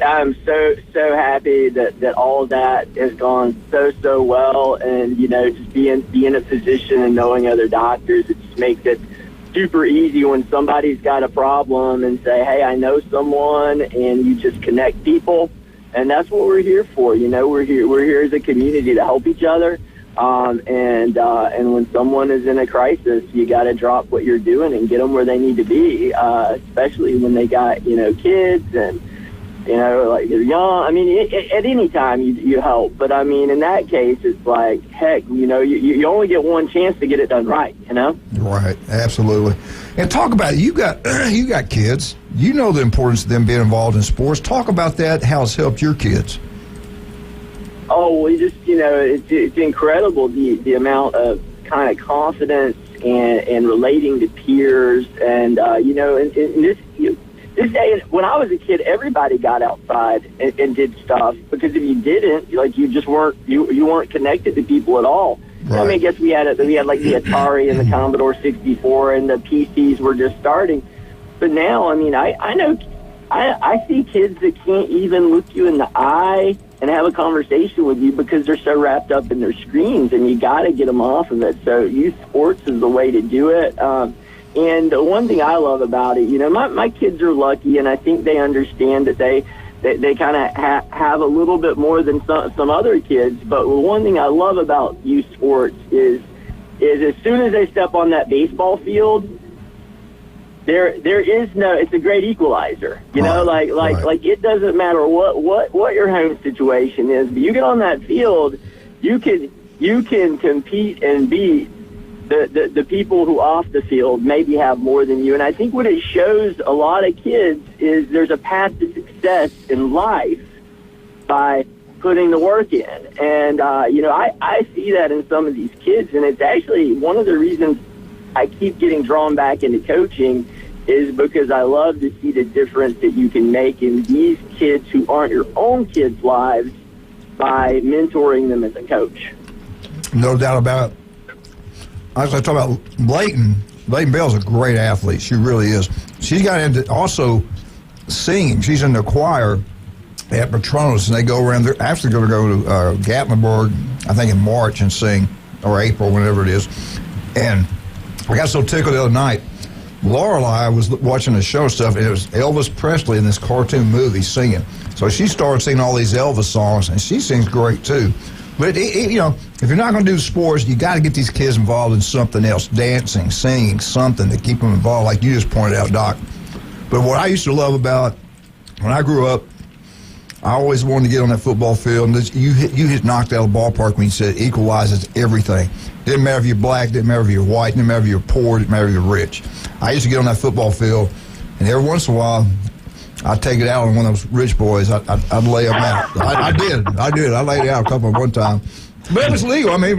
I'm so happy that all of that has gone so well, and just being in a position and knowing other doctors, it just makes it super easy when somebody's got a problem and say, hey, I know someone, and you just connect people, and that's what we're here for. We're here as a community to help each other. And when someone is in a crisis, you got to drop what you're doing and get them where they need to be, especially when they got, kids and, like they're young. At any time you help. But, in that case, it's like, heck, you only get one chance to get it done right, Right, absolutely. And talk about it. You got kids. You know the importance of them being involved in sports. Talk about that, how it's helped your kids. Oh, it's incredible the amount of kind of confidence and relating to peers, and in this day, when I was a kid, everybody got outside and did stuff, because if you didn't, you just weren't you weren't connected to people at all. Right. I guess we had like the Atari and the Commodore 64, and the PCs were just starting, but now I know I see kids that can't even look you in the eye and have a conversation with you because they're so wrapped up in their screens, and you got to get them off of it. So youth sports is the way to do it. And the one thing I love about it, my kids are lucky, and I think they understand that they kind of have a little bit more than some other kids. But one thing I love about youth sports is as soon as they step on that baseball field, there is no. It's a great equalizer, like it doesn't matter what your home situation is, but you get on that field, you can compete and beat the people who off the field maybe have more than you. And I think what it shows a lot of kids is there's a path to success in life by putting the work in, and I see that in some of these kids, and it's actually one of the reasons I keep getting drawn back into coaching, is because I love to see the difference that you can make in these kids who aren't your own kids' lives, by mentoring them as a coach. No doubt about it. I was going to talk about Blayton. Blayton Bell's a great athlete. She really is. She's got into also singing. She's in the choir at Petronas, and they go around. They're actually going to go to Gatlinburg, I think in March, and sing, or April, whenever it is. And I got so tickled the other night. Lorelei was watching the show stuff, and it was Elvis Presley in this cartoon movie singing. So she started singing all these Elvis songs, and she sings great too. But you know, if you're not going to do sports, you got to get these kids involved in something else, dancing, singing, something to keep them involved, like you just pointed out, Doc. But what I used to love about when I grew up, I always wanted to get on that football field, and you hit knocked out of the ballpark when you said equalizes everything. Didn't matter if you're black, didn't matter if you're white, didn't matter if you're poor, didn't matter if you're rich. I used to get on that football field, and every once in a while, I'd take it out on one of those rich boys. I'd lay them out. I did. I laid it out a couple one time. But it was legal. I mean,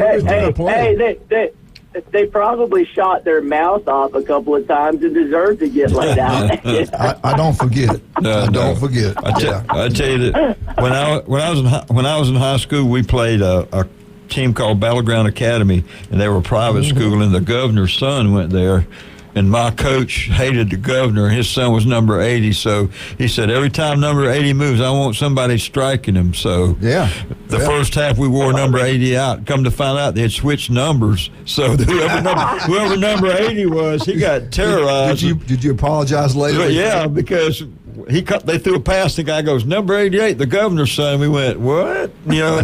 They probably shot their mouth off a couple of times and deserve to get let out. I don't forget it. I don't forget it. I tell you that when I was in high school, we played a team called Battleground Academy, and they were a private school, and the governor's son went there. And my coach hated the governor. His son was number 80, so he said, every time number 80 moves, I want somebody striking him. So the first half we wore number 80 out. Come to find out, they had switched numbers. So whoever number 80 was, he got terrorized. Did you apologize later? But yeah, because they threw a pass. The guy goes, number 88, the governor's son. We went, what? You know,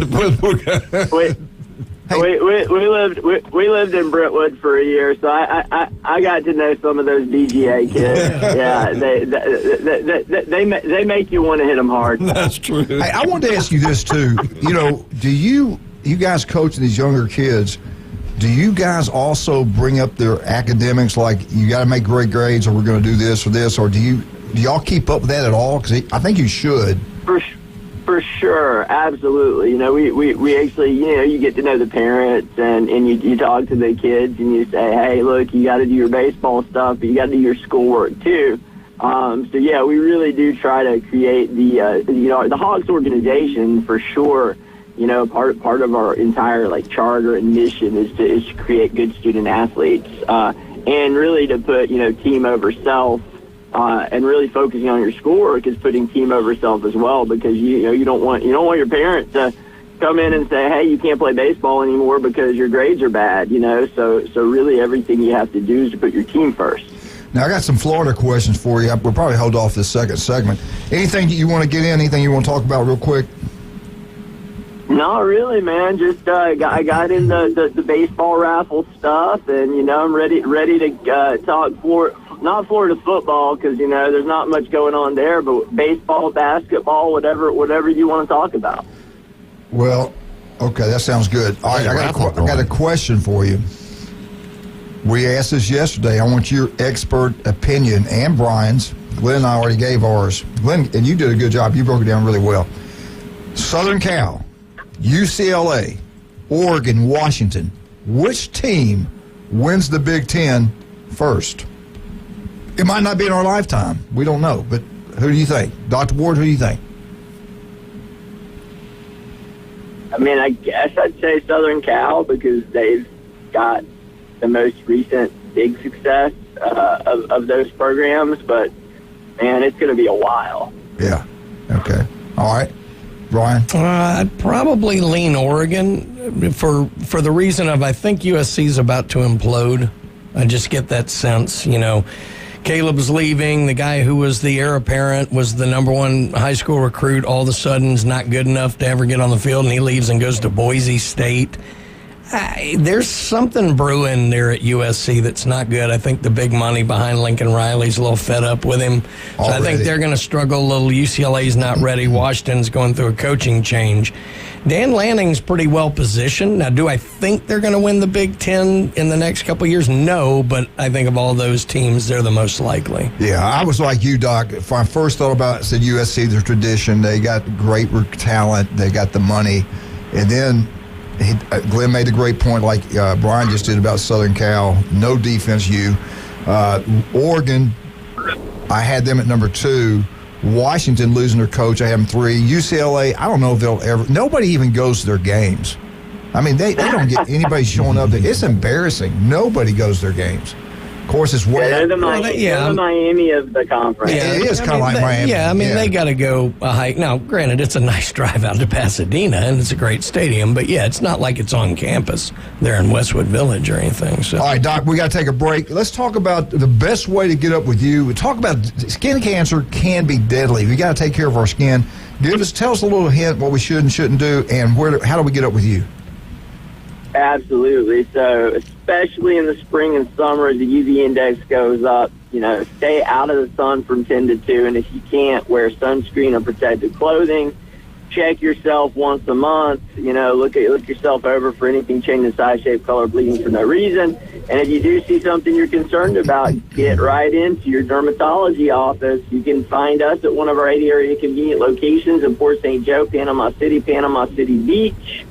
We lived in Brentwood for a year, so I got to know some of those BGA kids. Yeah, they make you want to hit them hard. That's true. Hey, I wanted to ask you this too. You know, do you guys coaching these younger kids? Do you guys also bring up their academics, like you got to make great grades, or we're going to do this or this, or do y'all keep up with that at all? Because I think you should. For sure, absolutely. You know, we actually, you know, you get to know the parents and you talk to the kids and you say, hey, look, you got to do your baseball stuff, but you got to do your schoolwork too. So yeah, we really do try to create the Hogs organization for sure. You know, part of our entire like charter and mission is to create good student athletes and really to put team over self. And really focusing on your schoolwork is putting team over self as well, because you don't want your parents to come in and say, hey, you can't play baseball anymore because your grades are bad. So really everything you have to do is to put your team first. Now I got some Florida questions for you. We'll probably hold off this second segment. Anything you want to get in? Anything you want to talk about real quick? Not really, man. Just I got in the baseball raffle stuff, and I'm ready to talk not Florida football, because there's not much going on there, but baseball, basketball, whatever you want to talk about. Well, okay, that sounds good. All right, I got a question for you. We asked this yesterday. I want your expert opinion and Brian's. Glenn and I already gave ours. Glenn, and you did a good job. You broke it down really well. Southern Cal, UCLA, Oregon, Washington. Which team wins the Big Ten first? It might not be in our lifetime. We don't know. But who do you think? Dr. Ward, who do you think? I mean, I guess I'd say Southern Cal, because they've got the most recent big success of those programs. But, man, it's going to be a while. Yeah. Okay. All right. Brian? I'd probably lean Oregon for the reason of I think USC's about to implode. I just get that sense, Caleb's leaving. The guy who was the heir apparent was the number one high school recruit. All of a sudden is not good enough to ever get on the field, and he leaves and goes to Boise State. There's something brewing there at USC that's not good. I think the big money behind Lincoln Riley's a little fed up with him. So I think they're going to struggle a little. UCLA's not ready. Washington's going through a coaching change. Dan Lanning's pretty well positioned. Now, do I think they're going to win the Big Ten in the next couple of years? No, but I think of all those teams, they're the most likely. Yeah, I was like you, Doc. If I first thought about it, said USC, their tradition, they got great talent, they got the money. And then Glenn made a great point, like Brian just did about Southern Cal. No defense, Oregon, I had them at number 2. Washington losing their coach. I have them 3. UCLA, I don't know if they'll ever. Nobody even goes to their games. I mean, they don't get anybody showing up there. It's embarrassing. Nobody goes to their games. Of course, it's way. They're the Miami of the conference. Yeah, it is kind of like Miami. Yeah, I mean, they got to go a hike. Now, granted, it's a nice drive out to Pasadena, and it's a great stadium, but yeah, it's not like it's on campus there in Westwood Village or anything. So. All right, Doc, we got to take a break. Let's talk about the best way to get up with you. Talk about skin cancer can be deadly. We got to take care of our skin. Tell us a little hint what we should and shouldn't do, and how do we get up with you? Absolutely. So, especially in the spring and summer, the UV index goes up. Stay out of the sun from 10 to 2, and if you can't, wear sunscreen or protective clothing. Check yourself once a month. Look yourself over for anything changing size, shape, color, bleeding for no reason. And if you do see something you're concerned about, get right into your dermatology office. You can find us at one of our 8 area convenient locations in Port St. Joe, Panama City Beach,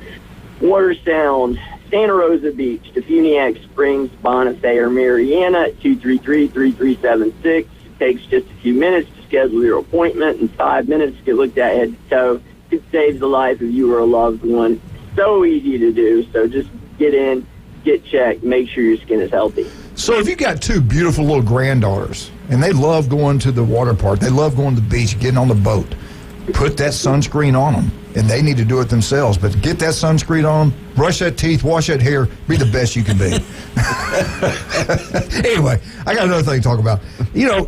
Water Sound, Santa Rosa Beach, Defuniak Springs, Bonifay, or Mariana at 233-3376. Takes just a few minutes to schedule your appointment and 5 minutes to get looked at head to toe. It saves the life of you or a loved one. So easy to do. So just get in, get checked, make sure your skin is healthy. So if you got 2 beautiful little granddaughters and they love going to the water park, they love going to the beach, getting on the boat, put that sunscreen on them. And they need to do it themselves. But get that sunscreen on, brush that teeth, wash that hair, be the best you can be. Anyway, I got another thing to talk about.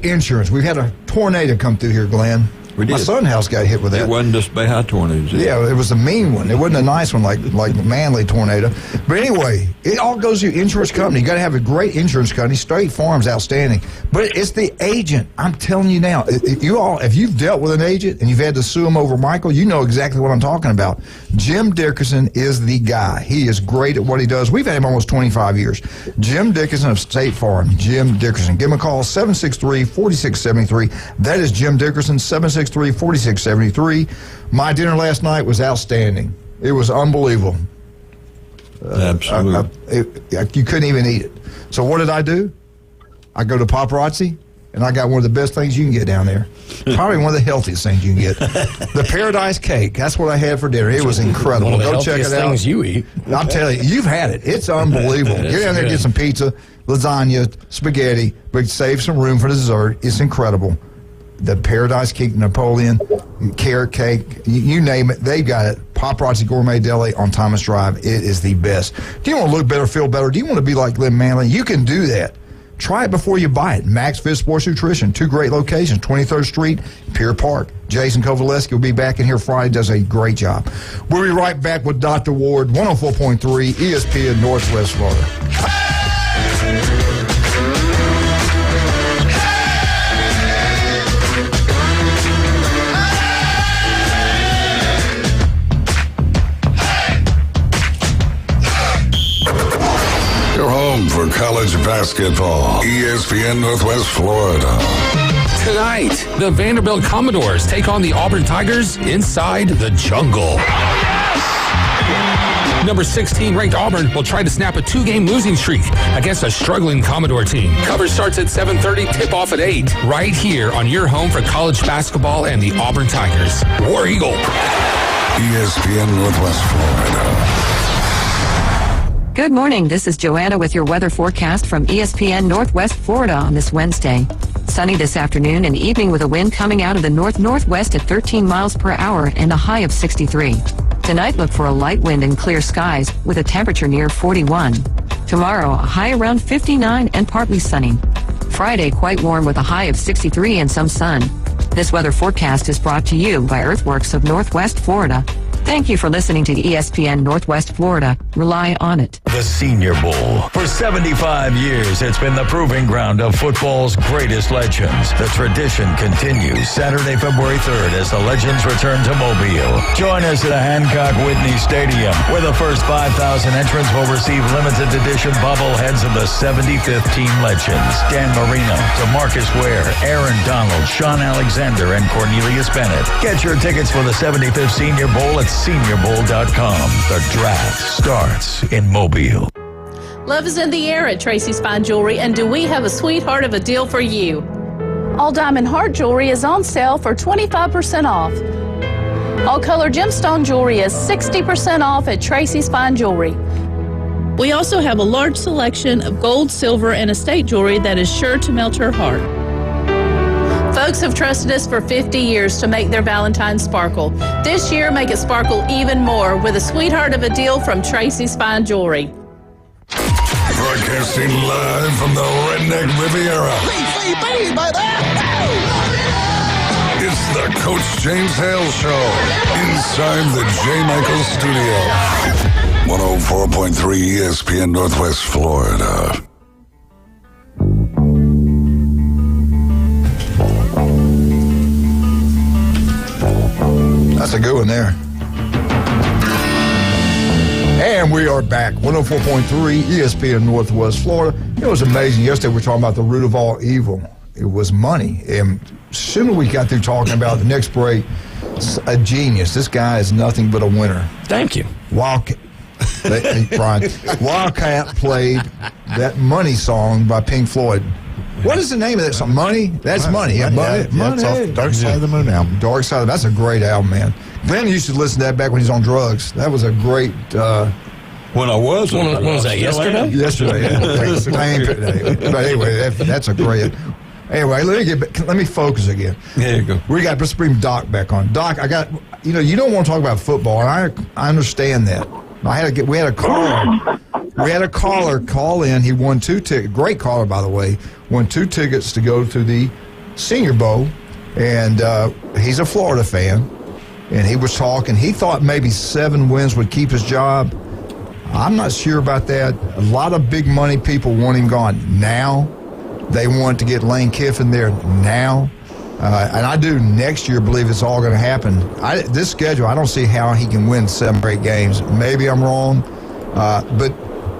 Insurance. We've had a tornado come through here, Glenn. We did. My son's house got hit with that. It wasn't just Bay-High tornadoes. Yeah, it was a mean one. It wasn't a nice one like the Manly tornado. But anyway, it all goes to your insurance company. You got to have a great insurance company. State Farm's outstanding. But it's the agent. I'm telling you now, if you've dealt with an agent and you've had to sue him over Michael, you know exactly what I'm talking about. Jim Dickerson is the guy. He is great at what he does. We've had him almost 25 years. Jim Dickerson of State Farm. Jim Dickerson. Give him a call, 763-4673. That is Jim Dickerson, 763-4673. My dinner last night was outstanding. It was unbelievable. Absolutely. You couldn't even eat it. So what did I do? I go to Paparazzi, and I got one of the best things you can get down there. Probably one of the healthiest things you can get. The Paradise Cake. That's what I had for dinner. It was incredible. One of the Go check it out. things you eat. I'll tell you, you've had it. It's unbelievable. Get down there and get some pizza, lasagna, spaghetti, but save some room for dessert. It's incredible. The Paradise Cake, Napoleon, carrot cake, you name it, they got it. Paparazzi Gourmet Deli on Thomas Drive. It is the best. Do you want to look better, feel better? Do you want to be like Lynn Manley? You can do that. Try it before you buy it. Max Fit Sports Nutrition, 2 great locations, 23rd Street, Pier Park. Jason Kovaleski will be back in here Friday, does a great job. We'll be right back with Dr. Ward, 104.3 ESPN Northwest Florida. Your home for college basketball. ESPN Northwest Florida. Tonight, the Vanderbilt Commodores take on the Auburn Tigers inside the jungle. Number 16 ranked Auburn will try to snap a 2-game losing streak against a struggling Commodore team. Coverage starts at 7:30, tip-off at 8, right here on your home for college basketball and the Auburn Tigers. War Eagle. ESPN Northwest Florida. Good morning. This is Joanna with your weather forecast from ESPN Northwest Florida on this Wednesday. Sunny this afternoon and evening with a wind coming out of the north-northwest at 13 miles per hour and a high of 63. Tonight, look for a light wind and clear skies with a temperature near 41. Tomorrow, a high around 59 and partly sunny. Friday, quite warm with a high of 63 and some sun. This weather forecast is brought to you by Earthworks of Northwest Florida. Thank you for listening to ESPN Northwest Florida. Rely on it. The Senior Bowl. For 75 years, it's been the proving ground of football's greatest legends. The tradition continues Saturday, February 3rd as the legends return to Mobile. Join us at the Hancock Whitney Stadium, where the first 5,000 entrants will receive limited edition bobbleheads of the 75th team legends. Dan Marino, DeMarcus Ware, Aaron Donald, Sean Alexander, and Cornelius Bennett. Get your tickets for the 75th Senior Bowl at SeniorBowl.com. The draft starts in Mobile. Love is in the air at Tracy's Fine Jewelry, and do we have a sweetheart of a deal for you? All diamond heart jewelry is on sale for 25% off. All color gemstone jewelry is 60% off at Tracy's Fine Jewelry. We also have a large selection of gold, silver, and estate jewelry that is sure to melt your heart. Folks have trusted us for 50 years to make their Valentine's sparkle. This year, make it sparkle even more with a sweetheart of a deal from Tracy's Fine Jewelry. Broadcasting live from the Redneck Riviera. It's the Coach James Hale Show inside the J. Michael Studio. 104.3 ESPN Northwest Florida. That's a good one there. And we are back. 104.3 ESPN Northwest Florida. It was amazing. Yesterday we were talking about the root of all evil. It was money. And as soon as we got through talking about the next break, a genius. This guy is nothing but a winner. Thank you. Wildcat played that Money song by Pink Floyd. What is the name of that song? Money? That's Money. Yeah, Money. It's off Dark Side of the Moon album. Dark Side. That's a great album, man. Glenn used to listen to that back when he was on drugs. That was a great. When I was on when was that? Yesterday. Yesterday. Yeah. But anyway, that's a great. Anyway, let me focus again. There you go. Let's bring Doc back on. Doc, you don't want to talk about football, and I understand that. We had a caller call in. He won 2 tickets. Great caller, by the way. Won 2 tickets to go to the Senior Bowl, and he's a Florida fan. And he was talking. He thought maybe 7 wins would keep his job. I'm not sure about that. A lot of big money people want him gone now. They want to get Lane Kiffin there now. And I do next year believe it's all going to happen. This schedule, I don't see how he can win 7 or 8 games. Maybe I'm wrong. But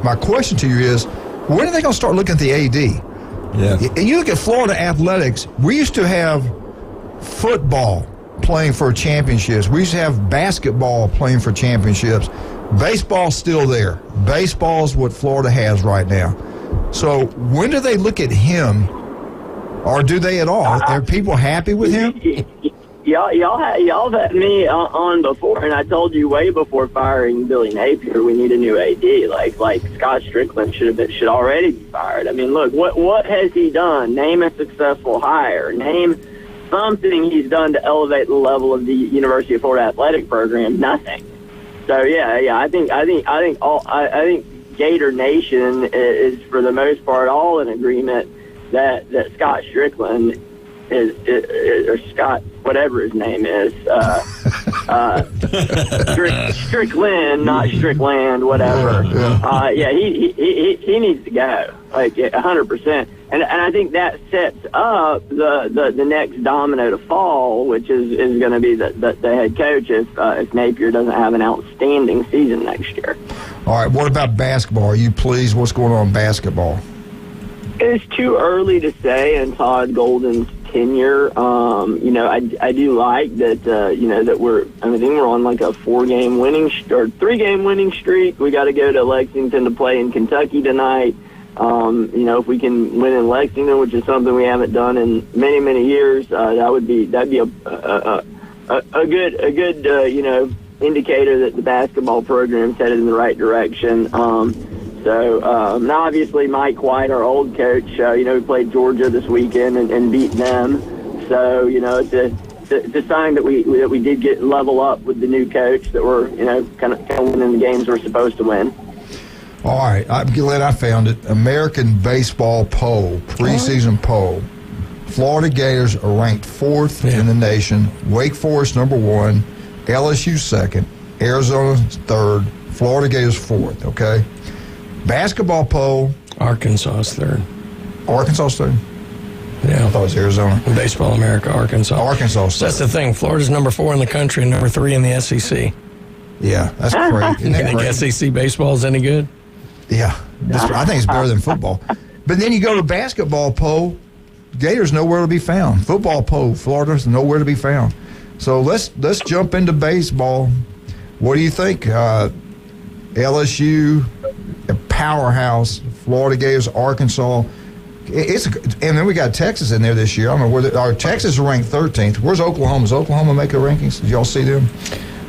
my question to you is, when are they going to start looking at the AD? Yeah. And you look at Florida athletics, we used to have football playing for championships. We used to have basketball playing for championships. Baseball's still there. Baseball's what Florida has right now. So when do they look at him, or do they at all? Are people happy with him? Y'all had me on before, and I told you way before firing Billy Napier, we need a new AD. Like Scott Strickland should already be fired. I mean, look, what has he done? Name a successful hire. Name something he's done to elevate the level of the University of Florida athletic program. Nothing. So I think Gator Nation is for the most part all in agreement that Scott Strickland or Scott, whatever his name is, Strickland, not Strickland, whatever. He needs to go, like 100%. And I think that sets up the next domino to fall, which is going to be the head coach if Napier doesn't have an outstanding season next year. All right, what about basketball? Are you pleased? What's going on in basketball? It's too early to say in Todd Golden's tenure. I do like that. That I think we're on like a 3-game winning streak. We got to go to Lexington to play in Kentucky tonight. If we can win in Lexington, which is something we haven't done in many, many years, that'd be a good indicator that the basketball program's headed in the right direction. Now obviously Mike White, our old coach, we played Georgia this weekend and beat them. So, it's a sign that we did get level up with the new coach, that we're, kind of winning the games we're supposed to win. All right. I'm glad I found it. American Baseball poll, preseason poll. Florida Gators are ranked 4th in the nation. Wake Forest number 1. LSU 2nd. Arizona 3rd. Florida Gators 4th, okay? Basketball poll. Arkansas's 3rd. Arkansas's 3rd? Yeah. I thought it was Arizona. Baseball America, Arkansas. Arkansas's 3rd. That's the thing. Florida's number 4 in the country and number 3 in the SEC. Yeah, that's great. You think SEC baseball is any good? Yeah. I think it's better than football. But then you go to basketball poll, Gators nowhere to be found. Football poll, Florida's nowhere to be found. So let's jump into baseball. What do you think? LSU, a powerhouse, Florida Gators, Arkansas. And then we got Texas in there this year. I don't know where Texas is ranked 13th. Where's Oklahoma? Does Oklahoma make the rankings? Did y'all see them?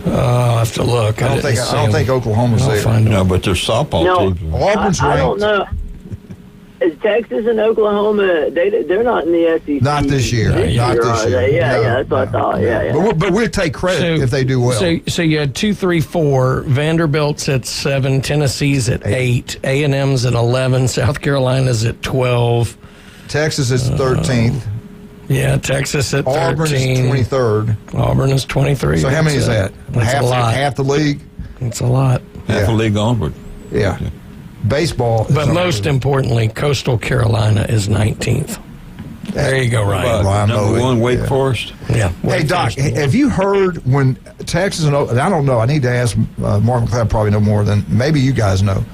I'll have to look. I don't think Oklahoma's there. No, but their softball teams. Auburn's I ranked. don't know. Is Texas and Oklahoma? They're not in the SEC. Not this year. Not this year. Yeah, that's what I thought. Yeah. But we'll take credit if they do well. So you had 2, 3, 4. Vanderbilt's at 7. Tennessee's at 8. A&M's at 11. South Carolina's at 12. Texas is 13th. Yeah, Texas at 13. Auburn is 23rd. Auburn is 23. So how many is that? That's a lot. Half the league? That's a lot. Half the league onward. Yeah. Baseball. But most importantly, Coastal Carolina is 19th. There you go, Ryan. Number one, Wake Forest. Yeah. Hey, Doc, have you heard when Texas and I don't know, I need to ask Mark McLeod, probably know more than maybe you guys know.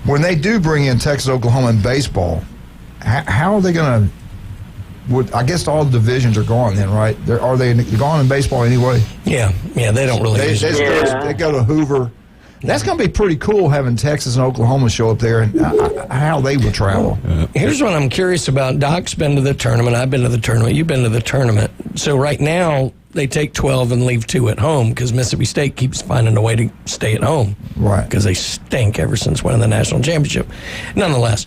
When they do bring in Texas, Oklahoma in baseball, how are they going to, I guess all the divisions are gone then, right? Are they gone in baseball anyway? Yeah, they don't really use it. They go to Hoover. That's going to be pretty cool having Texas and Oklahoma show up there and how they would travel. Here's what I'm curious about. Doc's been to the tournament. I've been to the tournament. You've been to the tournament. So right now, they take 12 and leave 2 at home because Mississippi State keeps finding a way to stay at home. Right. Because they stink ever since winning the national championship. Nonetheless,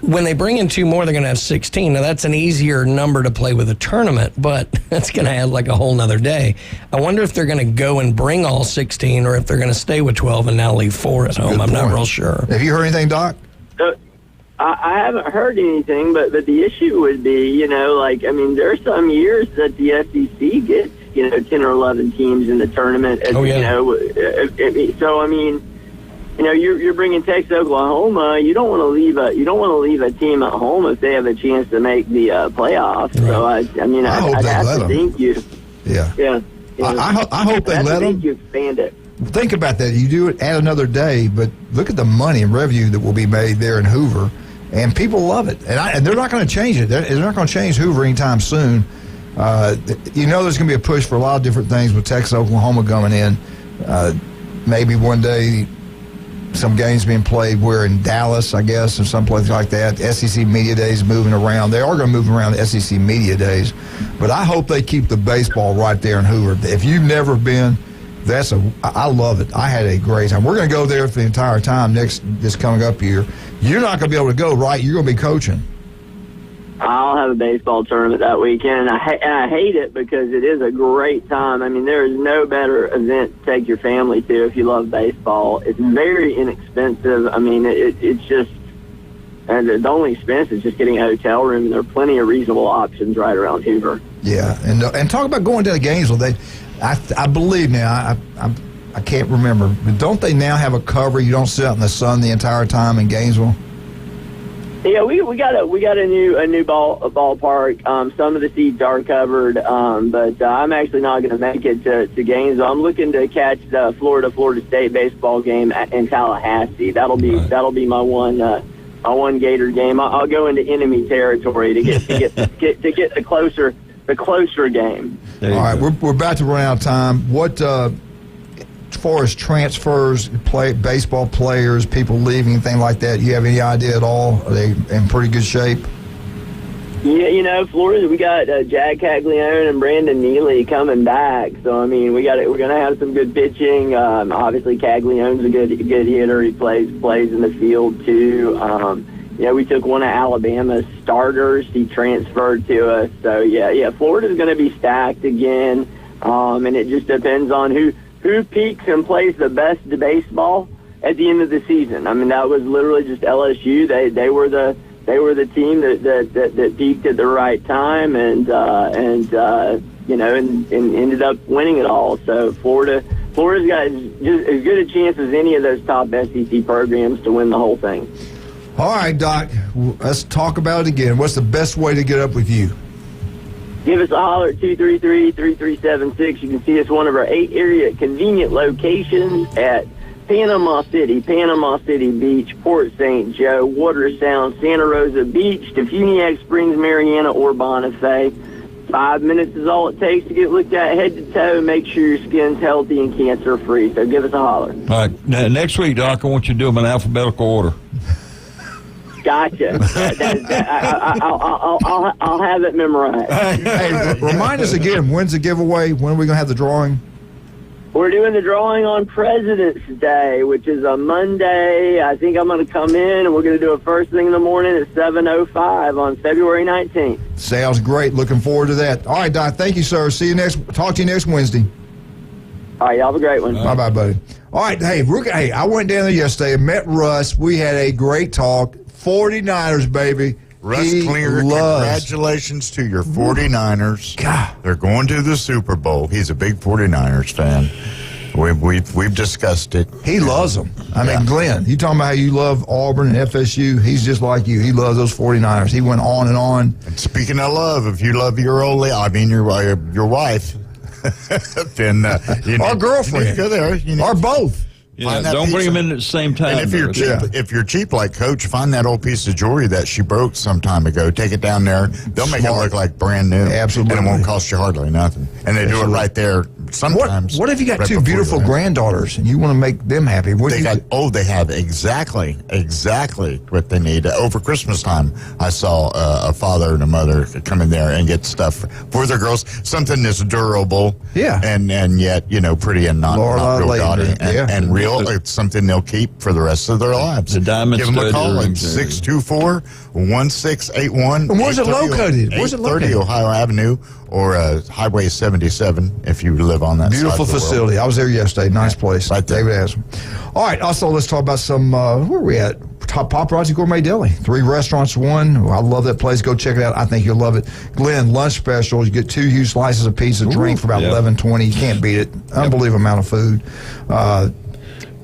when they bring in 2 more, they're going to have 16. Now, that's an easier number to play with a tournament, but that's going to add like a whole nother day. I wonder if they're going to go and bring all 16 or if they're going to stay with 12 and now leave 4 at home. I'm not real sure. Have you heard anything, Doc? I haven't heard anything, but the issue would be, there are some years that the SEC gets, 10 or 11 teams in the tournament. You're bringing Texas, Oklahoma. You don't want to leave a team at home if they have a chance to make the playoffs. Right. So I'd have to think you. Yeah. Yeah. I hope they let them. You expand it. Think about that. You do it, add another day, but look at the money and revenue that will be made there in Hoover, and people love it. And they're not going to change it. They're not going to change Hoover anytime soon. There's going to be a push for a lot of different things with Texas, Oklahoma coming in. Maybe one day some games being played where in Dallas, I guess, or someplace like that. SEC Media Days moving around. They are going to move around the SEC Media Days. But I hope they keep the baseball right there in Hoover. If you've never been, I love it. I had a great time. We're going to go there for the entire time this coming up year. You're not going to be able to go, right? You're going to be coaching. I'll have a baseball tournament that weekend, and I hate it because it is a great time. There is no better event to take your family to if you love baseball. It's very inexpensive. It's just, and the only expense is just getting a hotel room, and there are plenty of reasonable options right around Hoover. Yeah, and talk about going down to Gainesville. I believe now, I can't remember, but don't they now have a cover? You don't sit out in the sun the entire time in Gainesville? Yeah, we got a new ballpark. Some of the seats are covered, but I'm actually not going to make it to Gainesville. I'm looking to catch the Florida State baseball game in Tallahassee. That'll be my one Gator game. I'll go into enemy territory to get the closer game. All right, we're about to run out of time. What as far as transfers, baseball players, people leaving, thing like that, you have any idea at all? Are they in pretty good shape? Yeah, Florida, we got Jack Caglione and Brandon Neely coming back. So we're going to have some good pitching. Obviously, Caglione's a good hitter. He plays in the field too. We took one of Alabama's starters. He transferred to us. So Florida's going to be stacked again. And it just depends on who peaks and plays the best baseball at the end of the season. That was literally just LSU. They were the team that peaked at the right time and ended up winning it all. So Florida's got just as good a chance as any of those top SEC programs to win the whole thing. All right, Doc, let's talk about it again. What's the best way to get up with you? Give us a holler at 233-3376. You can see us one of our 8 area convenient locations at Panama City Beach, Port St. Joe, Watersound, Santa Rosa Beach, Defuniak Springs, Mariana, or Bonifay. 5 minutes is all it takes to get looked at head to toe and make sure your skin's healthy and cancer-free. So give us a holler. All right. Next week, Doc, I want you to do them in alphabetical order. Gotcha. I'll have it memorized. Hey, remind us again, when's the giveaway? When are we going to have the drawing? We're doing the drawing on President's Day, which is a Monday. I think I'm going to come in, and we're going to do it first thing in the morning at 7:05 on February 19th. Sounds great. Looking forward to that. All right, Doc. Thank you, sir. Talk to you next Wednesday. All right, y'all have a great one. Bye-bye, buddy. All right, hey, I went down there yesterday and met Russ. We had a great talk. 49ers, baby. Russ Klinger, congratulations to your 49ers. God. They're going to the Super Bowl. He's a big 49ers fan. We've discussed it. He loves them. I mean, Glenn, you talking about how you love Auburn and FSU. He's just like you. He loves those 49ers. He went on and on. And speaking of love, if you love your your wife, then our girlfriend, you go there, or both. Yeah, don't bring them in at the same time. And if you're cheap like Coach, find that old piece of jewelry that she broke some time ago. Take it down there. They'll make it look like brand new. Absolutely. And it won't cost you hardly nothing. And they do it right there sometimes. What if you got right two beautiful granddaughters and you want to make them happy? They have exactly what they need. Over Christmas time, I saw a father and a mother come in there and get stuff for their girls, something that's durable. Yeah. And yet, pretty and not real gaudy. And real. It's something they'll keep for the rest of their lives. The diamond Give them a call at earrings. 624-1681. And where's it located? 830 Ohio Avenue or Highway 77 if you live on that beautiful side of the facility. world. I was there yesterday. Nice place. Right there. David asked me. All right. Also, let's talk about some. Where are we at? Paparazzi Gourmet Deli. 3 restaurants, 1. I love that place. Go check it out. I think you'll love it. Glenn, lunch specials. You get 2 huge slices of pizza, drink for about $11.20. You can't beat it. Unbelievable amount of food.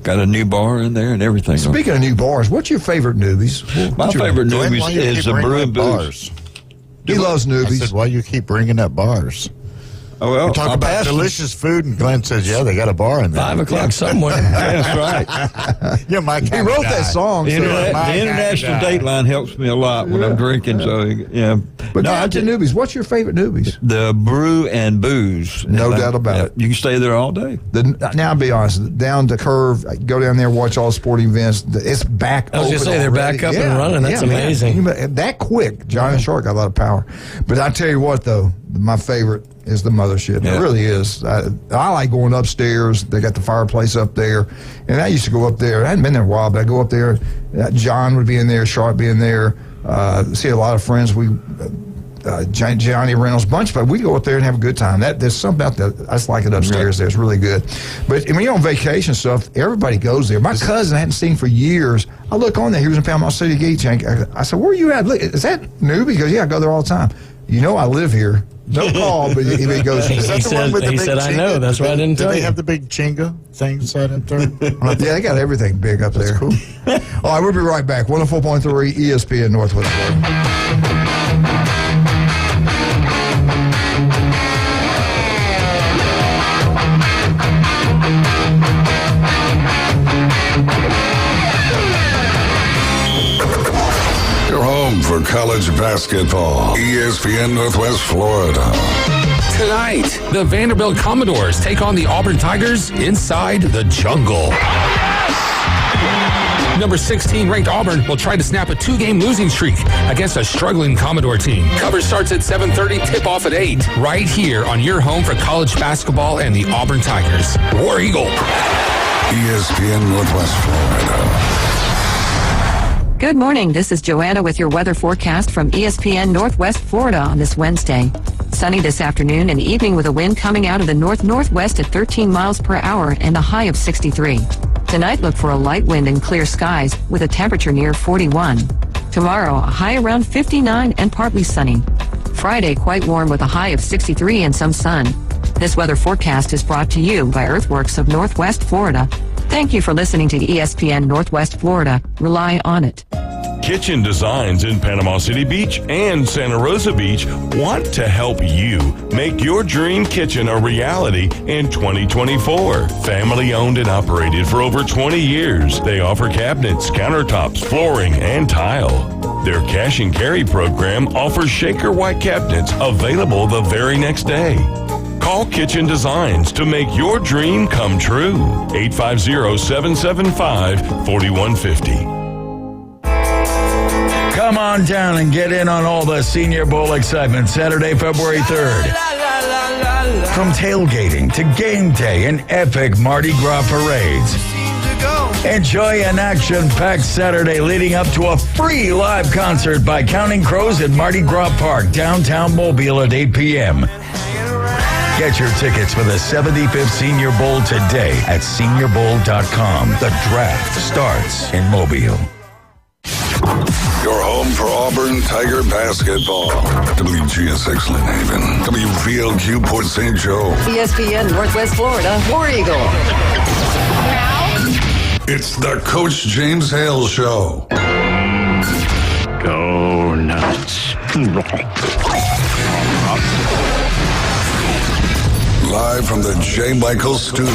Got a new bar in there and everything. Speaking of new bars, what's your favorite newbies? My favorite newbies is the Brew and Booze. He loves newbies. I said, why you keep bringing up bars? Oh, well, we talk about delicious food, and Glenn says, yeah, they got a bar in there. 5 o'clock somewhere. That's right. Yeah, my he wrote that song. The international date line helps me a lot when I'm drinking. So, yeah. But down to newbies, what's your favorite newbies? The Brew and Booze. No doubt about it. You can stay there all day. Now, I'll be honest, down the curve, go down there, watch all the sporting events. It's back open. I was going to say, they're back up and running. That's amazing. That quick. Giant Shark got a lot of power. But I tell you what, though, my favorite is the mothership. It really is. I like going upstairs. They got the fireplace up there. And I used to go up there. I hadn't been there in a while, but I go up there. John would be in there, Sharp be in there. See a lot of friends. Johnny Reynolds, bunch, but we go up there and have a good time. There's something about that. I just like it upstairs there. It's really good. But when you're on vacation stuff, everybody goes there. My cousin I hadn't seen for years. I look on there. He was in Panama City Gate. I said, where are you at? Look, is that new? Because, I go there all the time. I live here. No call, but he goes. He said, I know. That's why I didn't tell you. Do they have the big chinga thing set up there? Yeah, they got everything big up there. Cool. All right, we'll be right back. 104.3 ESPN Northwest Florida. For college basketball, ESPN Northwest Florida. Tonight, the Vanderbilt Commodores take on the Auburn Tigers inside the jungle. Number 16 ranked Auburn will try to snap a 2-game losing streak against a struggling Commodore team. Coverage starts at 7:30, tip-off at 8, right here on your home for college basketball and the Auburn Tigers. War Eagle. ESPN Northwest Florida. Good morning. This is Joanna with your weather forecast from ESPN Northwest Florida on this Wednesday. Sunny this afternoon and evening with a wind coming out of the north-northwest at 13 miles per hour and a high of 63. Tonight, look for a light wind and clear skies with a temperature near 41. Tomorrow, a high around 59 and partly sunny. Friday, quite warm with a high of 63 and some sun. This weather forecast is brought to you by Earthworks of Northwest Florida. Thank you for listening to ESPN Northwest Florida. Rely on it. Kitchen Designs in Panama City Beach and Santa Rosa Beach want to help you make your dream kitchen a reality in 2024. Family owned and operated for over 20 years, they offer cabinets, countertops, flooring, and tile. Their cash and carry program offers Shaker White cabinets available the very next day. Call Kitchen Designs to make your dream come true. 850-775-4150. Come on down and get in on all the Senior Bowl excitement Saturday, February 3rd. From tailgating to game day and epic Mardi Gras parades. Enjoy an action-packed Saturday leading up to a free live concert by Counting Crows at Mardi Gras Park, downtown Mobile at 8 p.m. Get your tickets for the 75th Senior Bowl today at seniorbowl.com. The draft starts in Mobile. Your home for Auburn Tiger basketball. WGSX Lynn Haven. WVLQ Port St. Joe. ESPN Northwest Florida, War Eagle. It's the Coach James Hale Show. Go nuts. Live from the J. Michael Studio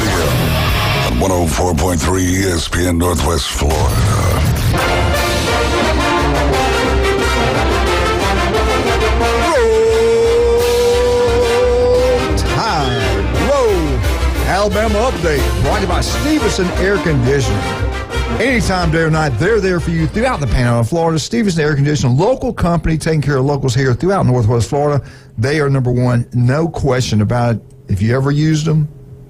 on 104.3 ESPN Northwest Florida. Alabama Update, brought to you by Stevenson Air Conditioning. Anytime, day or night, they're there for you throughout the Panhandle of Florida. Stevenson Air Conditioning, local company taking care of locals here throughout Northwest Florida. They are number one, no question about it. If you ever used them,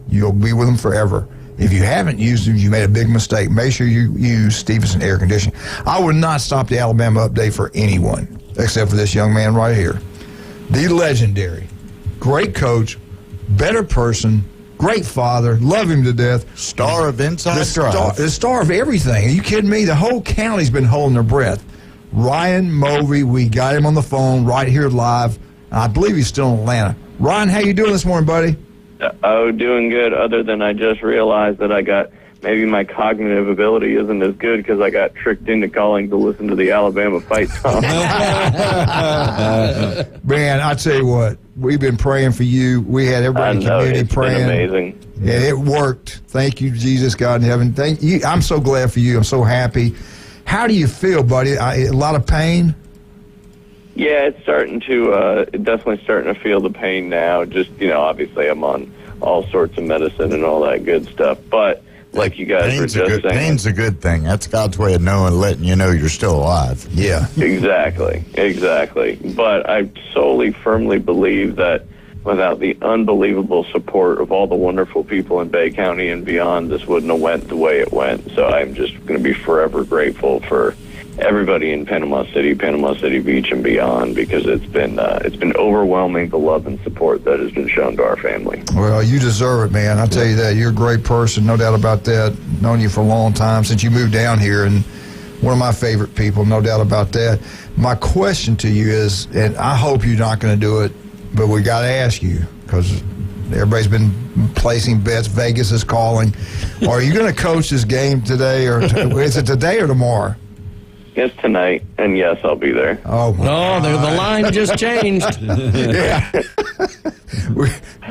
you'll be with them forever. If you haven't used them, you made a big mistake. Make sure you use Stevenson Air Conditioning. I would not stop the Alabama Update for anyone, except for this young man right here. The legendary, great coach, better person, great father, love him to death. Star of Inside Drive. The star of everything. Are you kidding me? The whole county's been holding their breath. Ryan Movey, we got him on the phone right here live. I believe he's still in Atlanta. Ryan, how you doing this morning, buddy? Oh, doing good, other than I just realized that maybe my cognitive ability isn't as good because I got tricked into calling to listen to the Alabama fight song. Man, I tell you what, we've been praying for you. We had everybody in the community praying. Been amazing. Yeah, it worked. Thank you, Jesus, God in heaven. Thank you. I'm so glad for you. I'm so happy. How do you feel, buddy? A lot of pain? Yeah, it's definitely starting to feel the pain now. Just, obviously I'm on all sorts of medicine and all that good stuff. But like you guys were just saying. Pain's a good thing. That's God's way of letting you know you're still alive. Yeah. Exactly. But I solely, firmly believe that without the unbelievable support of all the wonderful people in Bay County and beyond, this wouldn't have went the way it went. So I'm just going to be forever grateful for everybody in Panama City Beach, and beyond, because it's been overwhelming, the love and support that has been shown to our family. Well, you deserve it, man. I tell you that. You're a great person, no doubt about that. Known you for a long time since you moved down here, and one of my favorite people, no doubt about that. My question to you is, and I hope you're not going to do it, but we got to ask you because everybody's been placing bets. Vegas is calling. Are you going to coach this game today, or is it today or tomorrow? Yes, tonight, and yes, I'll be there. Oh, no, the line just changed. Yeah.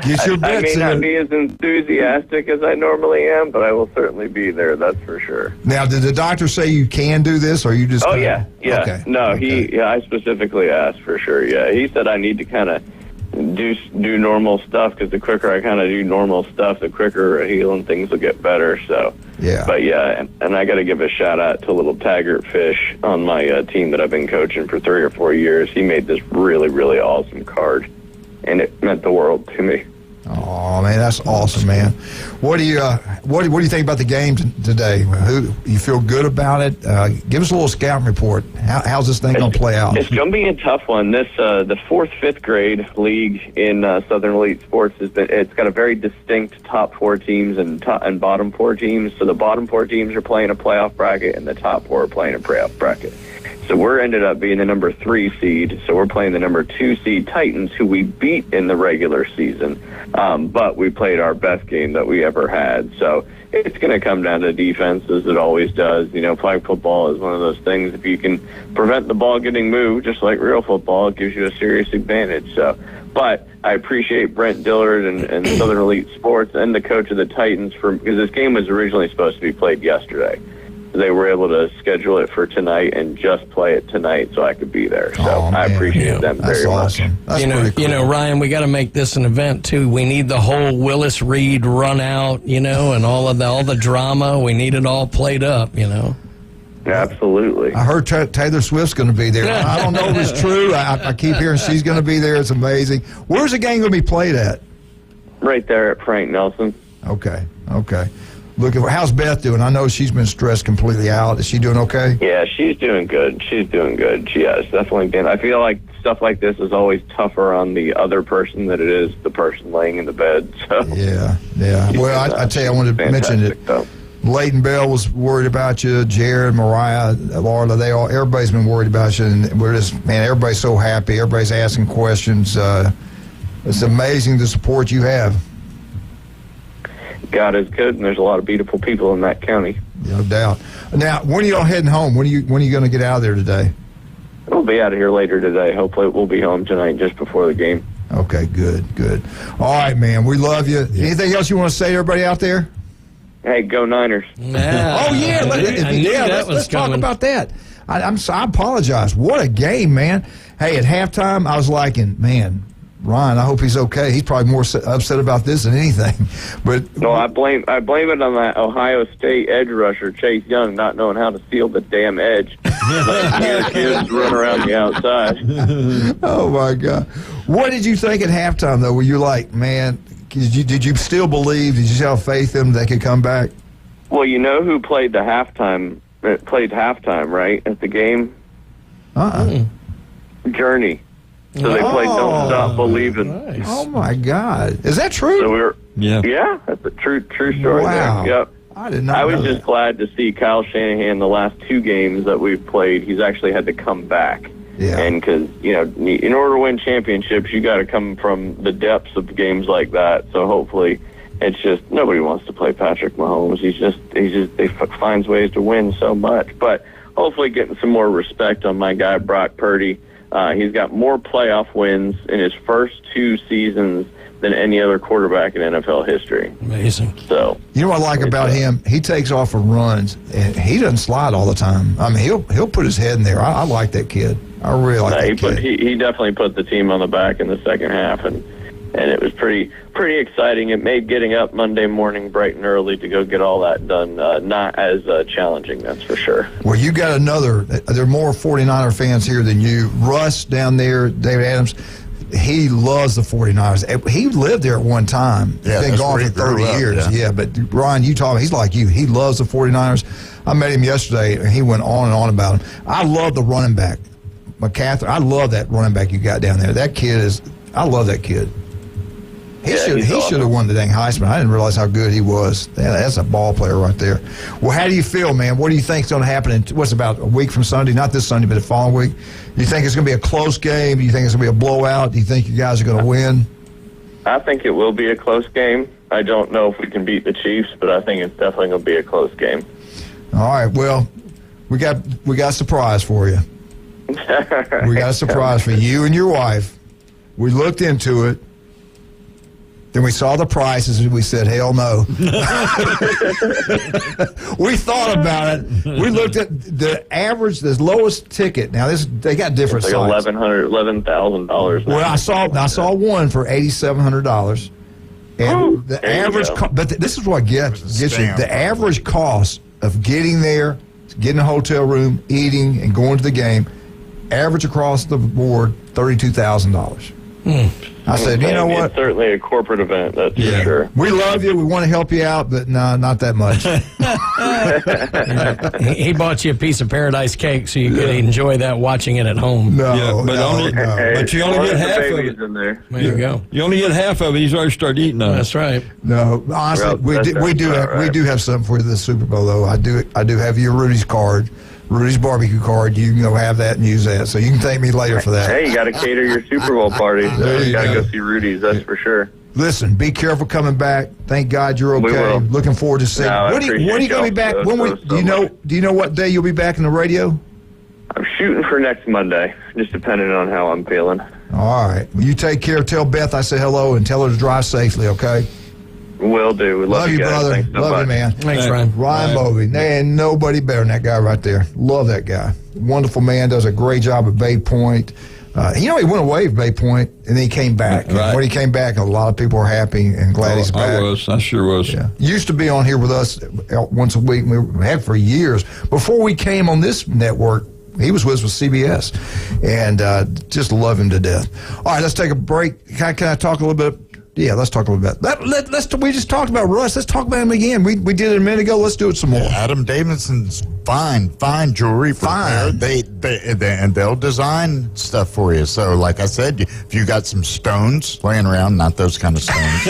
Get your bets I may not in. be as enthusiastic as I normally am, but I will certainly be there, that's for sure. Now, did the doctor say you can do this, or you just... Yeah. Okay. No, I specifically asked for sure, yeah. He said I need to kind of do normal stuff, because the quicker I kind of do normal stuff, the quicker healing things will get better, so... Yeah. But yeah, and I got to give a shout out to little Taggart Fish on my team that I've been coaching for 3 or 4 years. He made this really, really awesome card, and it meant the world to me. Oh man, that's awesome, man. What do you think about the game today? Who you feel good about it? Give us a little scouting report. How's this thing going to play out? It's going to be a tough one. This the 4th, 5th grade league in Southern Elite Sports it's got a very distinct top 4 teams and bottom 4 teams. So the bottom 4 teams are playing a playoff bracket, and the top 4 are playing a playoff bracket. So we're ended up being the number 3 seed. So we're playing the number 2 seed Titans, who we beat in the regular season. But we played our best game that we ever had. So it's going to come down to defense, as it always does. Flag football is one of those things. If you can prevent the ball getting moved, just like real football, it gives you a serious advantage. So, but I appreciate Brent Dillard and Southern Elite Sports and the coach of the Titans because this game was originally supposed to be played yesterday. They were able to schedule it for tonight and just play it tonight so I could be there. So I appreciate them very much. That's you know, Ryan, we got to make this an event too. We need the whole Willis Reed run out, and all the drama. We need it all played up, Absolutely. I heard Taylor Swift's going to be there. I don't know if it's true. I keep hearing she's going to be there. It's amazing. Where's the game going to be played at? Right there at Frank Nelson. Okay. How's Beth doing? I know she's been stressed completely out. Is she doing okay? Yeah, she's doing good. She has definitely been. I feel like stuff like this is always tougher on the other person than it is the person laying in the bed. So Yeah. Well, I tell you, I wanted to mention that Leighton Bell was worried about you, Jared, Mariah, Laura, everybody's been worried about you, and everybody's so happy. Everybody's asking questions. It's amazing the support you have. God is good, and there's a lot of beautiful people in that county. No doubt. Now, when are y'all heading home? When are you going to get out of there today? We'll be out of here later today. Hopefully, we'll be home tonight just before the game. Okay, good. All right, man. We love you. Anything else you want to say to everybody out there? Hey, go Niners. Yeah. Oh, yeah. Let's talk about that. I apologize. What a game, man. Hey, at halftime, I was liking, man, Ryan, I hope he's okay. He's probably more upset about this than anything. But no, I blame it on that Ohio State edge rusher Chase Young not knowing how to seal the damn edge. Kids run around the outside. Oh my God! What did you think at halftime though? Were you like, man? Did you still believe? Did you have faith in them they could come back? Well, you know who played halftime right at the game? Journey. So they played Don't Stop Believing. Nice. Oh, my God. Is that true? So yeah, that's a true story. Wow. There. Yep. I did not I was know just glad to see Kyle Shanahan the last 2 games that we've played. He's actually had to come back. Yeah. And because, in order to win championships, you got to come from the depths of games like that. So hopefully it's just nobody wants to play Patrick Mahomes. He finds ways to win so much. But hopefully getting some more respect on my guy, Brock Purdy. He's got more playoff wins in his first 2 seasons than any other quarterback in NFL history. Amazing. So you know what I like about him? He takes off and runs, and he doesn't slide all the time. I mean, he'll put his head in there. I like that kid. I really like that kid. He definitely put the team on the back in the second half, and it was pretty exciting. It made getting up Monday morning bright and early to go get all that done not as challenging, that's for sure. Well, you got there are more 49er fans here than you. Russ down there, David Adams, he loves the 49ers. He lived there at one time. Yeah, He's been gone for 30 years. Yeah, but Ryan, you talk, he's like you. He loves the 49ers. I met him yesterday, and he went on and on about him. I love the running back, McCaffrey. I love that running back you got down there. That kid I love that kid. He should have won the dang Heisman. I didn't realize how good he was. That's a ball player right there. Well, how do you feel, man? What do you think is going to happen in what's about a week from Sunday? Not this Sunday, but the following week. Do you think it's going to be a close game? Do you think it's going to be a blowout? Do you think you guys are going to win? I think it will be a close game. I don't know if we can beat the Chiefs, but I think it's definitely going to be a close game. All right. Well, we got a surprise for you. We got a surprise for you and your wife. We looked into it. Then we saw the prices and we said, hell no. We thought about it. We looked at the average, the lowest ticket. Now they got different it's like sites. $11,000. Well, I saw one for $8,700. And the average, this is what gets you. The average cost of getting there, getting a hotel room, eating, and going to the game, average across the board, $32,000. I said, you know what? It's certainly a corporate event, that's for sure. We love you. We want to help you out, but no, not that much. He bought you a piece of paradise cake so you could enjoy that watching it at home. No, but you only get half of it. In there. There you go. You only get half of it. He's already started eating on it. That's right. No, honestly, we do have something for you this Super Bowl, though. I do have your Rudy's card. Rudy's barbecue card. You can go have that and use that. So you can thank me later for that. Hey, you got to cater your Super Bowl party. So you got to go see Rudy's, that's for sure. Listen, be careful coming back. Thank God you're okay. We will. Looking forward to seeing. No, when are you going to be back? Do you know what day you'll be back in the radio? I'm shooting for next Monday, just depending on how I'm feeling. All right. Well, you take care. Tell Beth I say hello and tell her to drive safely, okay? Will do. We love you guys. Brother. Thanks so love much. you, man. Thanks, Ryan. Ryan Bovey. There ain't nobody better than that guy right there. Love that guy. Wonderful man. Does a great job at Bay Point. He went away at Bay Point, and then he came back. Right. And when he came back, a lot of people were happy and glad he's back. I sure was. Yeah. Used to be on here with us once a week. We had for years. Before we came on this network, he was with us with CBS, and just love him to death. All right, let's take a break. Can I talk a little bit? Yeah, let's talk a little bit. We just talked about Russ. Let's talk about him again. We did it a minute ago. Let's do it some more. Adam Davidson's fine jewelry. Fine. And they'll design stuff for you. So, like I said, if you got some stones laying around, not those kind of stones.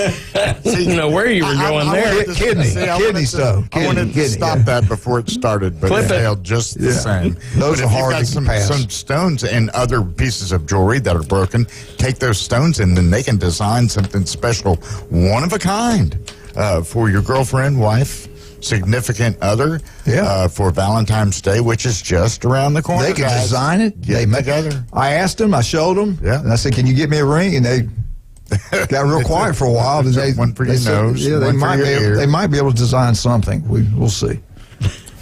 See, where you were going there. Kidney stone. I wanted to stop that before it started, but it failed just the same. Those are hard to pass. Some stones and other pieces of jewelry that are broken, take those stones and then they can design something special, one of a kind, for your girlfriend, wife, significant other, for Valentine's Day, which is just around the corner. They can design it. Get together. I asked them. I showed them. Yeah. And I said, "Can you get me a ring?" And they got real quiet for a while. And one for your nose. Yeah, they might be able to design something. We'll see.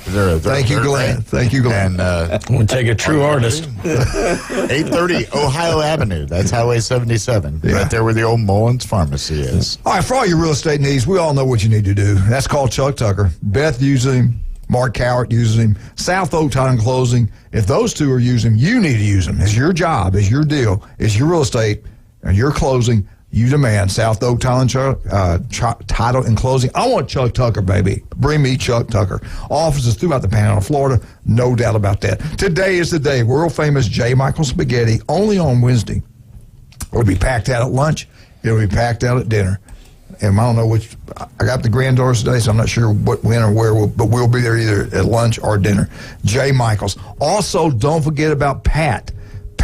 Thank you, Glenn. Thank you, Glenn. And we'll take a true artist. 830 Ohio Avenue. That's Highway 77. Right there where the old Mullins Pharmacy is. All right, for all your real estate needs, we all know what you need to do. That's called Chuck Tucker. Beth uses him. Mark Cowart uses him. South Oak Title and Closing. If those two are using him, you need to use him. It's your job. It's your deal. It's your real estate and your closing. You demand South Oak Title and Closing. I want Chuck Tucker, baby. Bring me Chuck Tucker. Offices throughout the Panhandle of Florida, no doubt about that. Today is the day. World famous J. Michael Spaghetti, only on Wednesday. It'll be packed out at lunch. It'll be packed out at dinner. And I don't know which. I got the granddaughters today, so I'm not sure when or where, but we'll be there either at lunch or dinner. J. Michael's. Also, don't forget about Pat's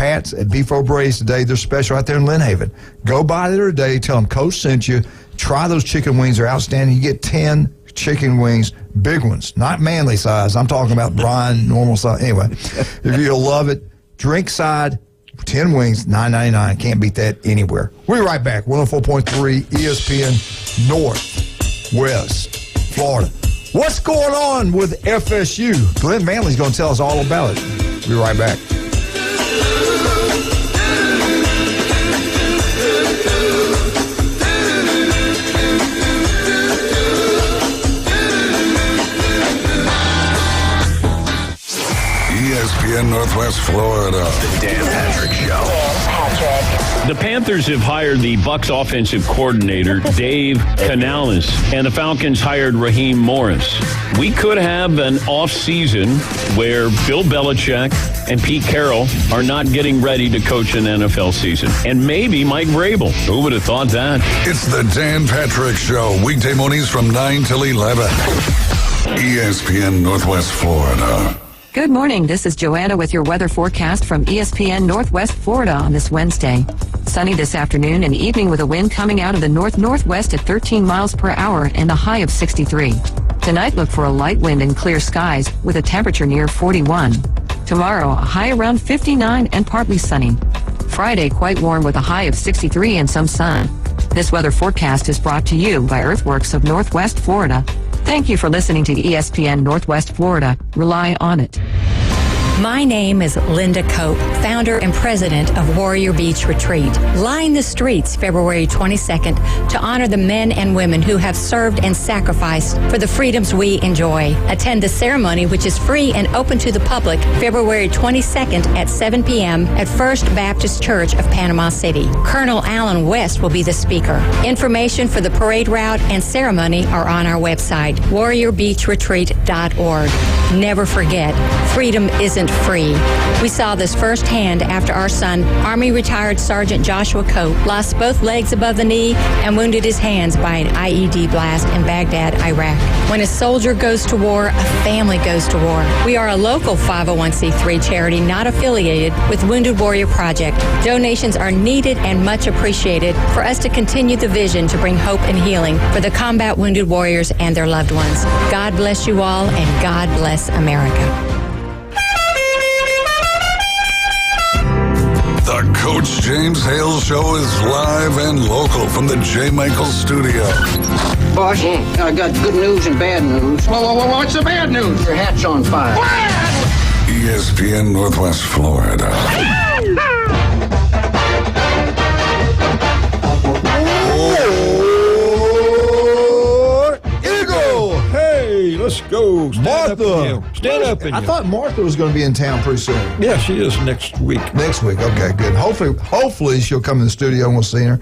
at Beef O'Brady's today. They're special out there in Lynn Haven. Go by there today. Tell them Coach sent you. Try those chicken wings. They're outstanding. You get 10 chicken wings, big ones, not manly size. I'm talking about Brian, normal size. Anyway, if you'll love it, drink side, 10 wings, $9.99. Can't beat that anywhere. We'll be right back. 104.3 ESPN Northwest Florida. What's going on with FSU? Glenn Manley's going to tell us all about it. We'll be right back. ESPN Northwest Florida. The Dan Patrick Show. The Panthers have hired the Bucs offensive coordinator, Dave Canales, and the Falcons hired Raheem Morris. We could have an off-season where Bill Belichick and Pete Carroll are not getting ready to coach an NFL season. And maybe Mike Vrabel. Who would have thought that? It's the Dan Patrick Show. Weekday mornings from 9 till 11. ESPN Northwest Florida. Good morning. This is Joanna with your weather forecast from ESPN Northwest Florida on this Wednesday. Sunny this afternoon and evening with a wind coming out of the north-northwest at 13 miles per hour and a high of 63. Tonight, look for a light wind and clear skies with a temperature near 41. Tomorrow, a high around 59 and partly sunny. Friday, quite warm with a high of 63 and some sun. This weather forecast is brought to you by Earthworks of Northwest Florida. Thank you for listening to ESPN Northwest Florida. Rely on it. My name is Linda Cope, founder and president of Warrior Beach Retreat. Line the streets February 22nd to honor the men and women who have served and sacrificed for the freedoms we enjoy. Attend the ceremony, which is free and open to the public, February 22nd at 7 p.m. at First Baptist Church of Panama City. Colonel Alan West will be the speaker. Information for the parade route and ceremony are on our website, warriorbeachretreat.org. Never forget, freedom isn't free. We saw this firsthand after our son, Army retired Sergeant Joshua Cope, lost both legs above the knee and wounded his hands by an IED blast in Baghdad, Iraq. When a soldier goes to war, a family goes to war. We are a local 501c3 charity not affiliated with Wounded Warrior Project. Donations are needed and much appreciated for us to continue the vision to bring hope and healing for the combat wounded warriors and their loved ones. God bless you all, and God bless America. The Coach James Hale Show is live and local from the J. Michael Studio. Boss, I got good news and bad news. Well, what's the bad news? Your hat's on fire. ESPN Northwest Florida. Let's go. Stand up, Martha. Hale. Stand up in I here. thought Martha was going to be in town pretty soon. Yeah, she is next week. Next week. Okay, good. Hopefully she'll come in the studio and we'll see her.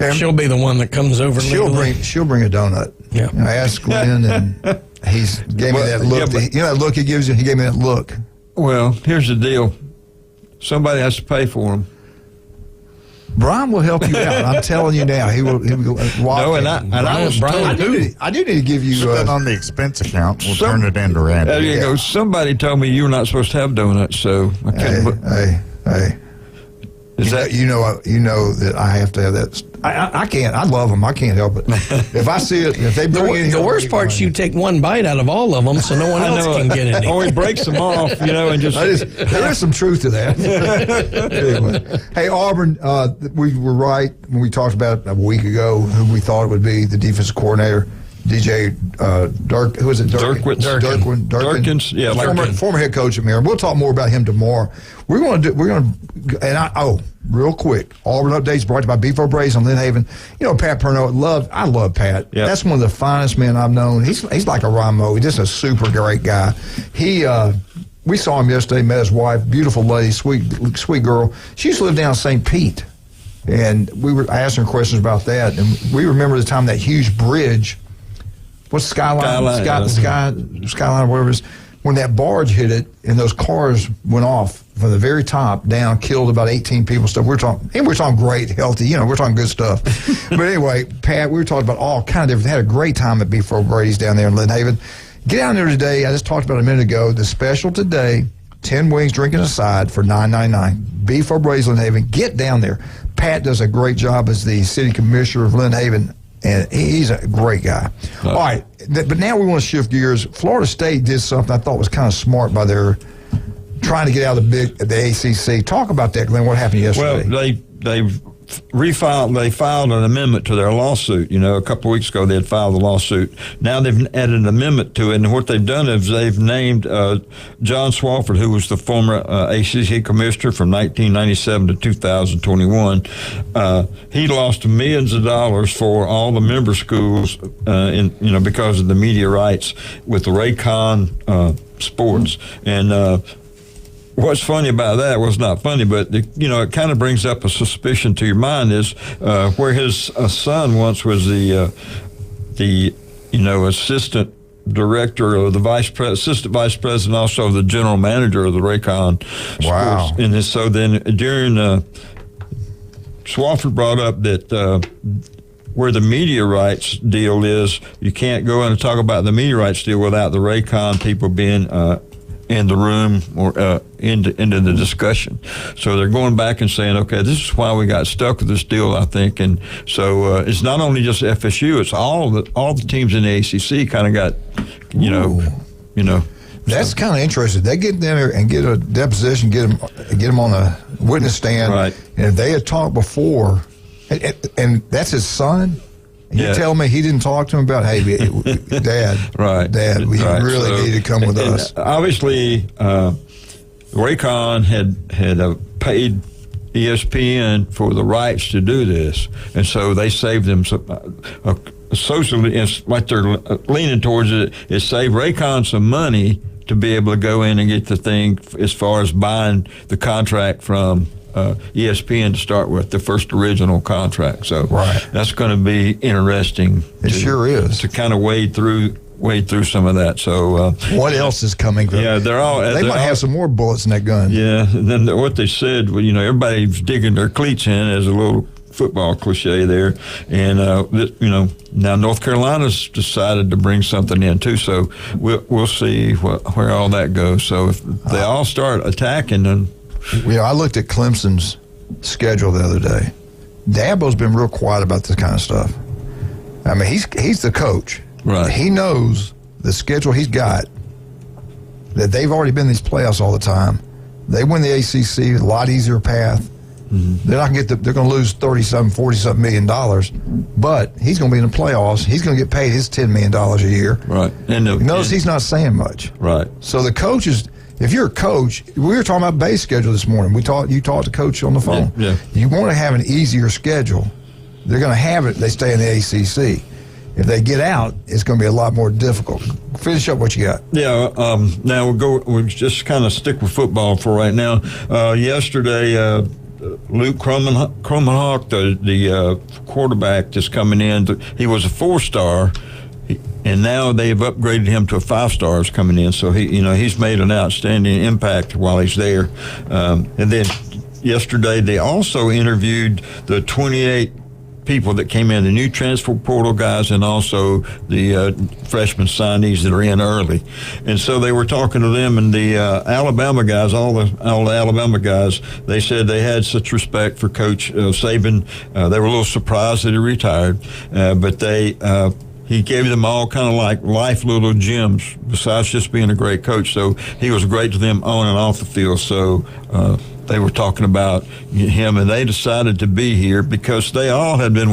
And She'll be the one that comes over. she'll bring a donut. Yeah. I asked Glenn, and he's gave me that look. You know that look he gives you? He gave me that look. Well, here's the deal. Somebody has to pay for them. Brian will help you out. I'm telling you now. He will walk. No, I was told I do need to give you Spend on the expense account. We'll turn it into Randy. There you go. Somebody told me you're not supposed to have donuts, so I couldn't. Hey. Is that you know that I have to have that? I can't. I love them. I can't help it. If I see it, if they bring it, the worst part is you take one bite out of all of them, so no one else can get any. Or he breaks them off, and just. There is some truth to that. Anyway. Hey, Auburn, we were right when we talked about it a week ago who we thought it would be the defensive coordinator. DJ Dirk, who is it? Durkins, yeah, former head coach at Maryland. We'll talk more about him tomorrow. We're going to, and real quick, Auburn Updates brought to you by Beef O'Brady's on Lynn Haven. Pat Pernod, I love Pat. Yep. That's one of the finest men I've known. He's like a Ramo. He's just a super great guy. We saw him yesterday, met his wife, beautiful lady, sweet girl. She used to live down St. Pete. And we were asking her questions about that. And we remember the time that huge bridge, what's Skyline, Skyline, whatever it is, when that barge hit it and those cars went off from the very top down, killed about 18 people. Stuff we're talking great, healthy, we're talking good stuff. But anyway, Pat, we were talking about all kind of different. Had a great time at Beef O'Brady's down there in Lynn Haven. Get down there today. I just talked about it a minute ago. The special today: 10 wings, drinking aside for $9.99. Beef O'Brady's Lynn Haven. Get down there. Pat does a great job as the city commissioner of Lynn Haven. And he's a great guy. All right, but now we want to shift gears. Florida State did something I thought was kind of smart by their trying to get out of the ACC. Talk about that, Glenn. What happened yesterday? Well, they refiled. They filed an amendment to their lawsuit. A couple of weeks ago they had filed the lawsuit. Now they've added an amendment to it, and what they've done is they've named John Swofford, who was the former ACC commissioner from 1997 to 2021. He lost millions of dollars for all the member schools, because of the media rights with the Raycon sports. And what's funny about that was not funny, but it kind of brings up a suspicion to your mind is where his son once was the assistant director or the assistant vice president, also the general manager of the Raycon sports. And so then during Swofford brought up that where the media rights deal is, you can't go in and talk about the media rights deal without the Raycon people being in the room or into the discussion. So they're going back and saying, okay, this is why we got stuck with this deal, I think. And so it's not only just FSU, it's all the teams in the ACC kind of got, That's kind of interesting. They get in there and get a deposition, get them on a witness stand. Right. And if they had talked before, and that's his son. You tell me he didn't talk to him about, hey, Dad, we really need to come with us. Obviously, Raycon had paid ESPN for the rights to do this, and so they saved them socially. What they're leaning towards is save Raycon some money to be able to go in and get the thing as far as buying the contract from ESPN to start with, the first original contract. So that's going to be interesting. It sure is. To kind of wade through some of that. So what else is coming? Yeah, they might have some more bullets in that gun. Yeah, and then what they said, everybody's digging their cleats in as a little football cliche there, and now North Carolina's decided to bring something in too. So we'll see where all that goes. So if they all start attacking, then. I looked at Clemson's schedule the other day. Dabo's been real quiet about this kind of stuff. I mean, he's the coach. Right. He knows the schedule he's got, that they've already been in these playoffs all the time. They win the ACC, a lot easier path. Mm-hmm. They're not going to they're going to lose $30-something, $40-something million, but he's going to be in the playoffs. He's going to get paid his $10 million a year. Right. And notice he's not saying much. Right. So the coaches. If you're a coach, we were talking about base schedule this morning. You talked to Coach on the phone. Yeah. You want to have an easier schedule. They're going to have it. They stay in the ACC. If they get out, it's going to be a lot more difficult. Finish up what you got. Yeah. Now we'll just kind of stick with football for right now. Yesterday, Luke Kromenhoek, the quarterback that's coming in, he was a 4-star. And now they've upgraded him to a 5-star coming in. So he's made an outstanding impact while he's there. And then yesterday they also interviewed the 28 people that came in, the new transfer portal guys, and also the freshman signees that are in early. And so they were talking to them, and the Alabama guys, all the Alabama guys, they said they had such respect for Coach Saban. They were a little surprised that he retired, but he gave them all kind of like life little gems besides just being a great coach. So he was great to them on and off the field. So they were talking about him, and they decided to be here because they all had been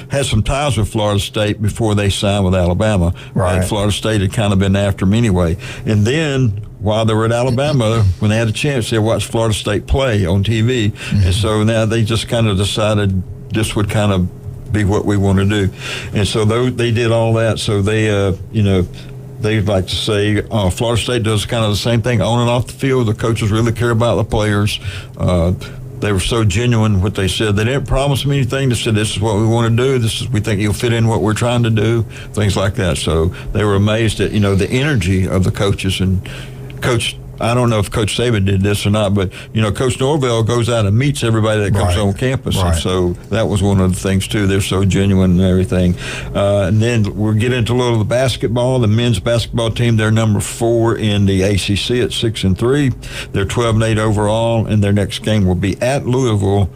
had some ties with Florida State before they signed with Alabama. Right. And Florida State had kind of been after them anyway. And then while they were at Alabama, when they had a chance, they watched Florida State play on TV. Mm-hmm. And so now they just kind of decided this would kind of be what we want to do. And so they did all that. So they'd like to say Florida State does kind of the same thing on and off the field. The coaches really care about the players. They were so genuine what they said. They didn't promise them anything. They said, this is what we want to do. We think you'll fit in what we're trying to do, things like that. So they were amazed at, the energy of the coaches. And Coach, I don't know if Coach Saban did this or not, but, Coach Norvell goes out and meets everybody that comes on campus. Right. And so that was one of the things, too. They're so genuine and everything. And then we'll get into a little of the basketball. The men's basketball team, they're number 4 in the ACC at 6-3. They're 12-8 overall, and their next game will be at Louisville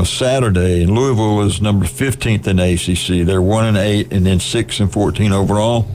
Saturday. And Louisville is number 15th in the ACC. They're 1-8 and then 6-14 overall.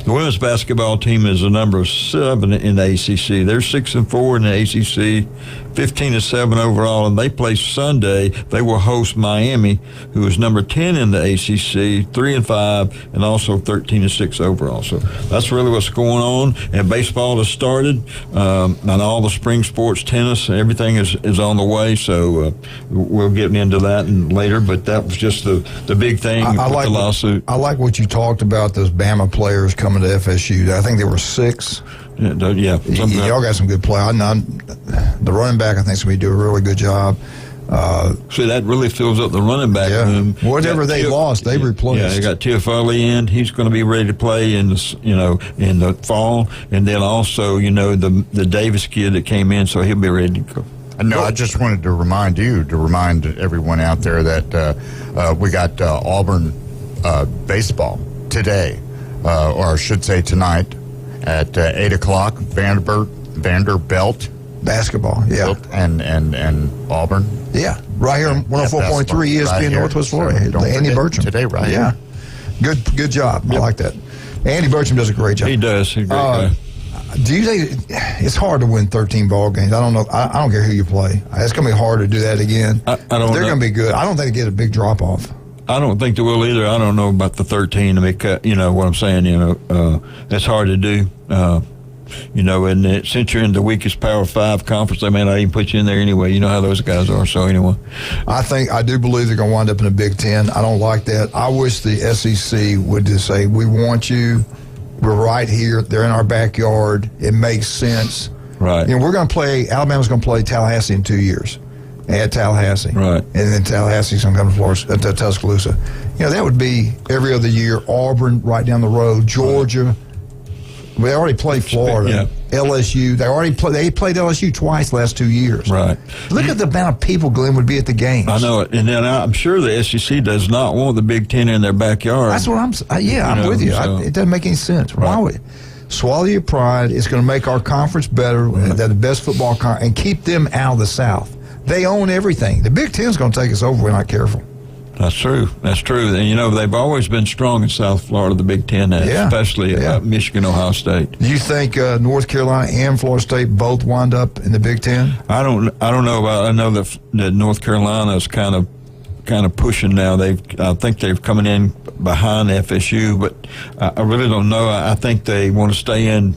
The women's basketball team is the number 7 in the ACC. They're 6-4 in the ACC, 15-7 overall, and they play Sunday. They will host Miami, who is number 10 in the ACC, 3-5, and also 13-6 overall. So that's really what's going on. And baseball has started, and all the spring sports, tennis, everything is on the way. So we'll get into that later. But that was just the big thing with the lawsuit. I like what you talked about. Those Bama players coming to FSU. I think there were 6. Yeah, y'all got some good play. The running back, I think, is going to do a really good job. See, that really fills up the running back room. Whatever they lost, they replaced. Yeah, they got Tiafale in. He's going to be ready to play in the fall, and then also the Davis kid that came in, so he'll be ready to go. No, I just wanted to remind everyone out there that we got Auburn baseball today, or I should say tonight. At 8 o'clock, Vanderbilt basketball, yeah, and Auburn, yeah, right here on 104.3 ESPN right Northwest Florida. So Andy Bertram today, right? Yeah, good job. Yep. I like that. Andy Bertram does a great job. He does. He's a great guy. Do you think it's hard to win 13 ball games? I don't know. I don't care who you play. It's going to be hard to do that again. I don't. They're going to be good. I don't think they get a big drop off. I don't think they will either. I don't know about the 13 to make cut. You know what I'm saying? That's hard to do. And since you're in the weakest Power 5 conference, they may not even put you in there anyway. You know how those guys are. So anyway, I do believe they're going to wind up in the Big Ten. I don't like that. I wish the SEC would just say, we want you. We're right here. They're in our backyard. It makes sense. Right. We're going to play. Alabama's going to play Tallahassee in 2 years. At Tallahassee. Right. And then Tallahassee's going to come to Florida, to Tuscaloosa. That would be every other year. Auburn right down the road. Georgia. They already played Florida. Yeah. LSU. They played LSU twice the last 2 years. Right. Look at the amount of people, Glenn, would be at the games. I know it. And then I'm sure the SEC does not want the Big Ten in their backyard. That's what I'm with you. So. It doesn't make any sense. Right. Why would swallow your pride? It's going to make our conference better. Right. They're the best football conference. And keep them out of the South. They own everything. The Big Ten's going to take us over if we're not careful. That's true. And, they've always been strong in South Florida, the Big Ten, especially Michigan, Ohio State. Do you think North Carolina and Florida State both wind up in the Big Ten? I don't know about. I know that North Carolina is kind of pushing now. I think they're coming in behind FSU, but I really don't know. I think they want to stay in.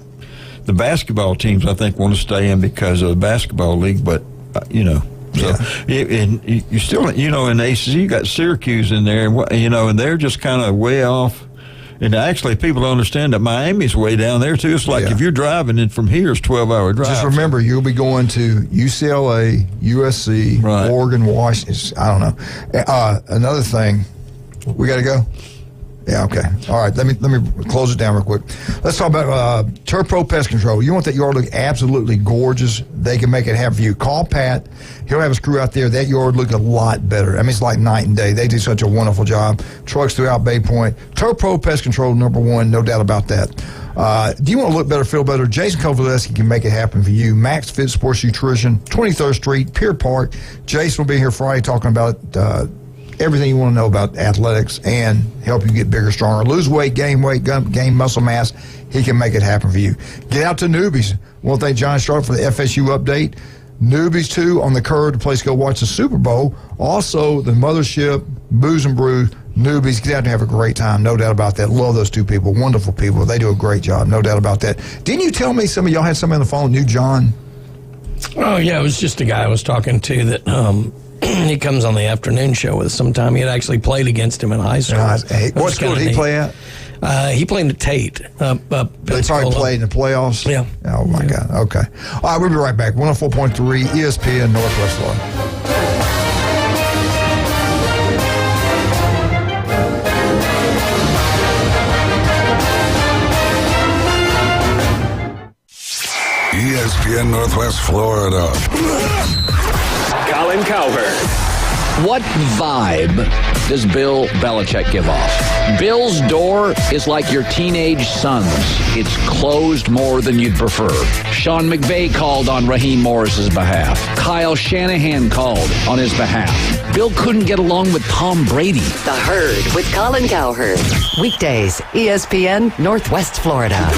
The basketball teams, I think, want to stay in because of the basketball league, but So, and you still, in the ACC, you got Syracuse in there, and they're just kind of way off. And actually, people don't understand that Miami's way down there, too. It's like if you're driving, and from here, it's 12-hour drive. Just remember, you'll be going to UCLA, USC, Oregon, Washington. I don't know. Another thing, we got to go? Yeah, okay. All right, let me close it down real quick. Let's talk about Turf Pro Pest Control. You want that yard to look absolutely gorgeous? They can make it happen for you. Call Pat. He'll have his crew out there. That yard look a lot better. I mean, it's like night and day. They do such a wonderful job. Trucks throughout Bay Point. Turf Pro Pest Control, #1, no doubt about that. Do you want to look better, feel better? Jason Kovaleski can make it happen for you. Max Fit Sports Nutrition, 23rd Street, Pier Park. Jason will be here Friday talking about everything you want to know about athletics and help you get bigger, stronger, lose weight, gain muscle mass. He can make it happen for you. Get out to Newbies. I want to thank John Sharp for the FSU update. Newbies, too, on the curve, the place to go watch the Super Bowl. Also, the Mothership, Booze and Brew, Newbies. Get out and have a great time. No doubt about that. Love those two people. Wonderful people. They do a great job. No doubt about that. Didn't you tell me some of y'all had somebody on the phone that knew John? Oh, yeah. It was just a guy I was talking to that he comes on the afternoon show with us sometime. He had actually played against him in high school. What school did he play at? He played at Tate. They probably played in the playoffs? Yeah. Oh, my God. Okay. All right, we'll be right back. 104.3 ESPN Northwest Florida. ESPN Northwest Florida. Colin Cowherd. What vibe does Bill Belichick give off? Bill's door is like your teenage son's. It's closed more than you'd prefer. Sean McVay called on Raheem Morris's behalf. Kyle Shanahan called on his behalf. Bill couldn't get along with Tom Brady. The Herd with Colin Cowherd. Weekdays, ESPN Northwest Florida.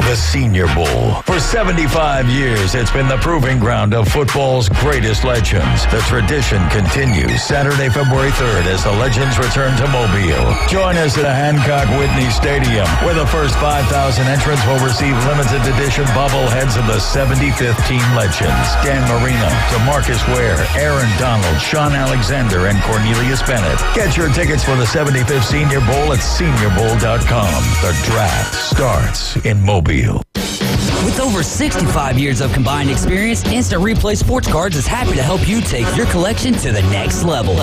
The Senior Bowl. For 75 years, it's been the proving ground of football's greatest legends. The tradition continues Saturday, February 3rd, as the legends return to Mobile. Join us at Hancock Whitney Stadium, where the first 5,000 entrants will receive limited edition bobbleheads of the 75th team legends. Dan Marino, DeMarcus Ware, Aaron Donald, Sean Alexander, and Cornelius Bennett. Get your tickets for the 75th Senior Bowl at seniorbowl.com. The draft starts in Mobile. With over 65 years of combined experience, Instant Replay Sports Cards is happy to help you take your collection to the next level.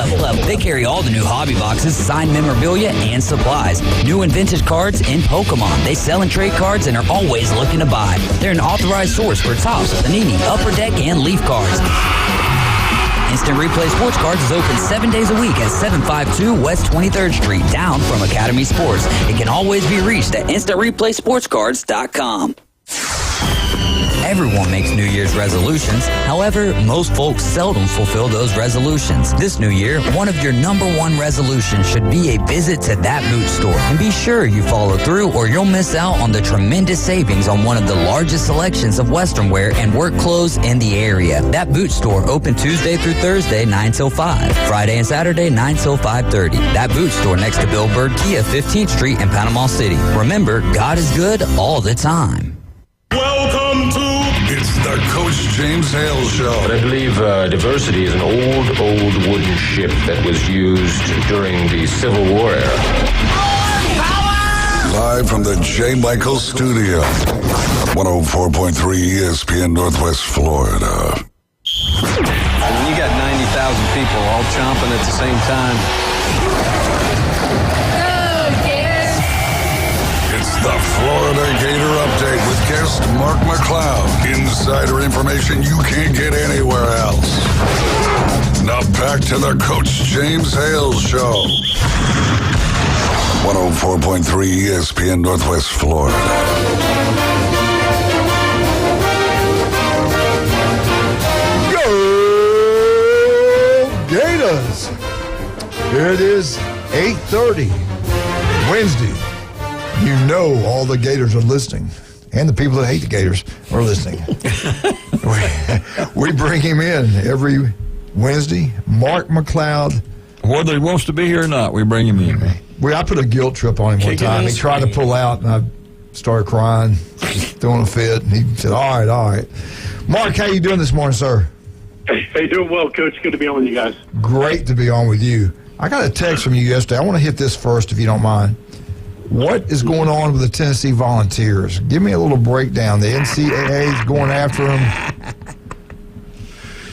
They carry all the new hobby boxes, signed memorabilia, and supplies. New and vintage cards in Pokemon. They sell and trade cards and are always looking to buy. They're an authorized source for Topps, Panini, Upper Deck, and Leaf cards. Instant Replay Sports Cards is open 7 days a week at 752 West 23rd Street, down from Academy Sports. It can always be reached at InstantReplaySportsCards.com. Everyone makes New Year's resolutions. However, most folks seldom fulfill those resolutions. This new year, one of your #1 resolutions should be a visit to that boot store. And be sure you follow through or you'll miss out on the tremendous savings on one of the largest selections of Western wear and work clothes in the area. That boot store open Tuesday through Thursday, 9 till 5. Friday and Saturday, 9 till 5:30. That boot store next to Bill Bird Kia, 15th Street in Panama City. Remember, God is good all the time. Welcome to It's the Coach James Hale Show. But I believe diversity is an old wooden ship that was used during the Civil War era. Live from the J. Michael Studio, 104.3 ESPN Northwest Florida. When you got 90,000 people all chomping at the same time. The Florida Gator Update with guest Mark McLeod. Insider information you can't get anywhere else. Now back to the Coach James Hale Show. 104.3 ESPN Northwest Florida. Go Gators! Here it is, 8:30, Wednesday. You know all the Gators are listening, and the people that hate the Gators are listening. We bring him in every Wednesday. Mark McLeod. Whether he wants to be here or not, we bring him in. I put a guilt trip on him one time. He tried to pull out, and I started crying, throwing a fit. And he said, all right. Mark, how you doing this morning, sir? Hey, doing well, Coach. Good to be on with you guys. Great to be on with you. I got a text from you yesterday. I want to hit this first, if you don't mind. What is going on with the Tennessee Volunteers? Give me a little breakdown. The NCAA is going after them.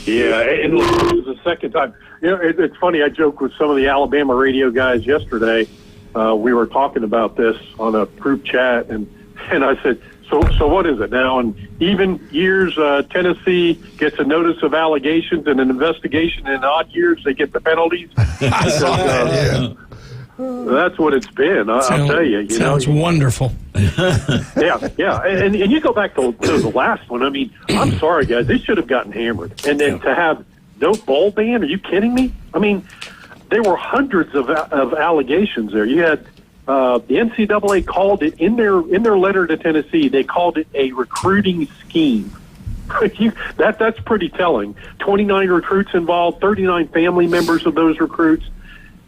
Yeah, and look, this is the second time. You know, it's funny. I joked with some of the Alabama radio guys yesterday. We were talking about this on a group chat, and I said, So what is it now? And even years, Tennessee gets a notice of allegations and an investigation. In odd years, they get the penalties. I saw that, That's what it's been. I'll tell you. Sounds wonderful. Yeah. And you go back to the last one. I mean, I'm sorry, guys. They should have gotten hammered. And then to have no bowl ban? Are you kidding me? I mean, there were hundreds of allegations there. You had the NCAA called it in their letter to Tennessee. They called it a recruiting scheme. That's pretty telling. 29 recruits involved, 39 family members of those recruits,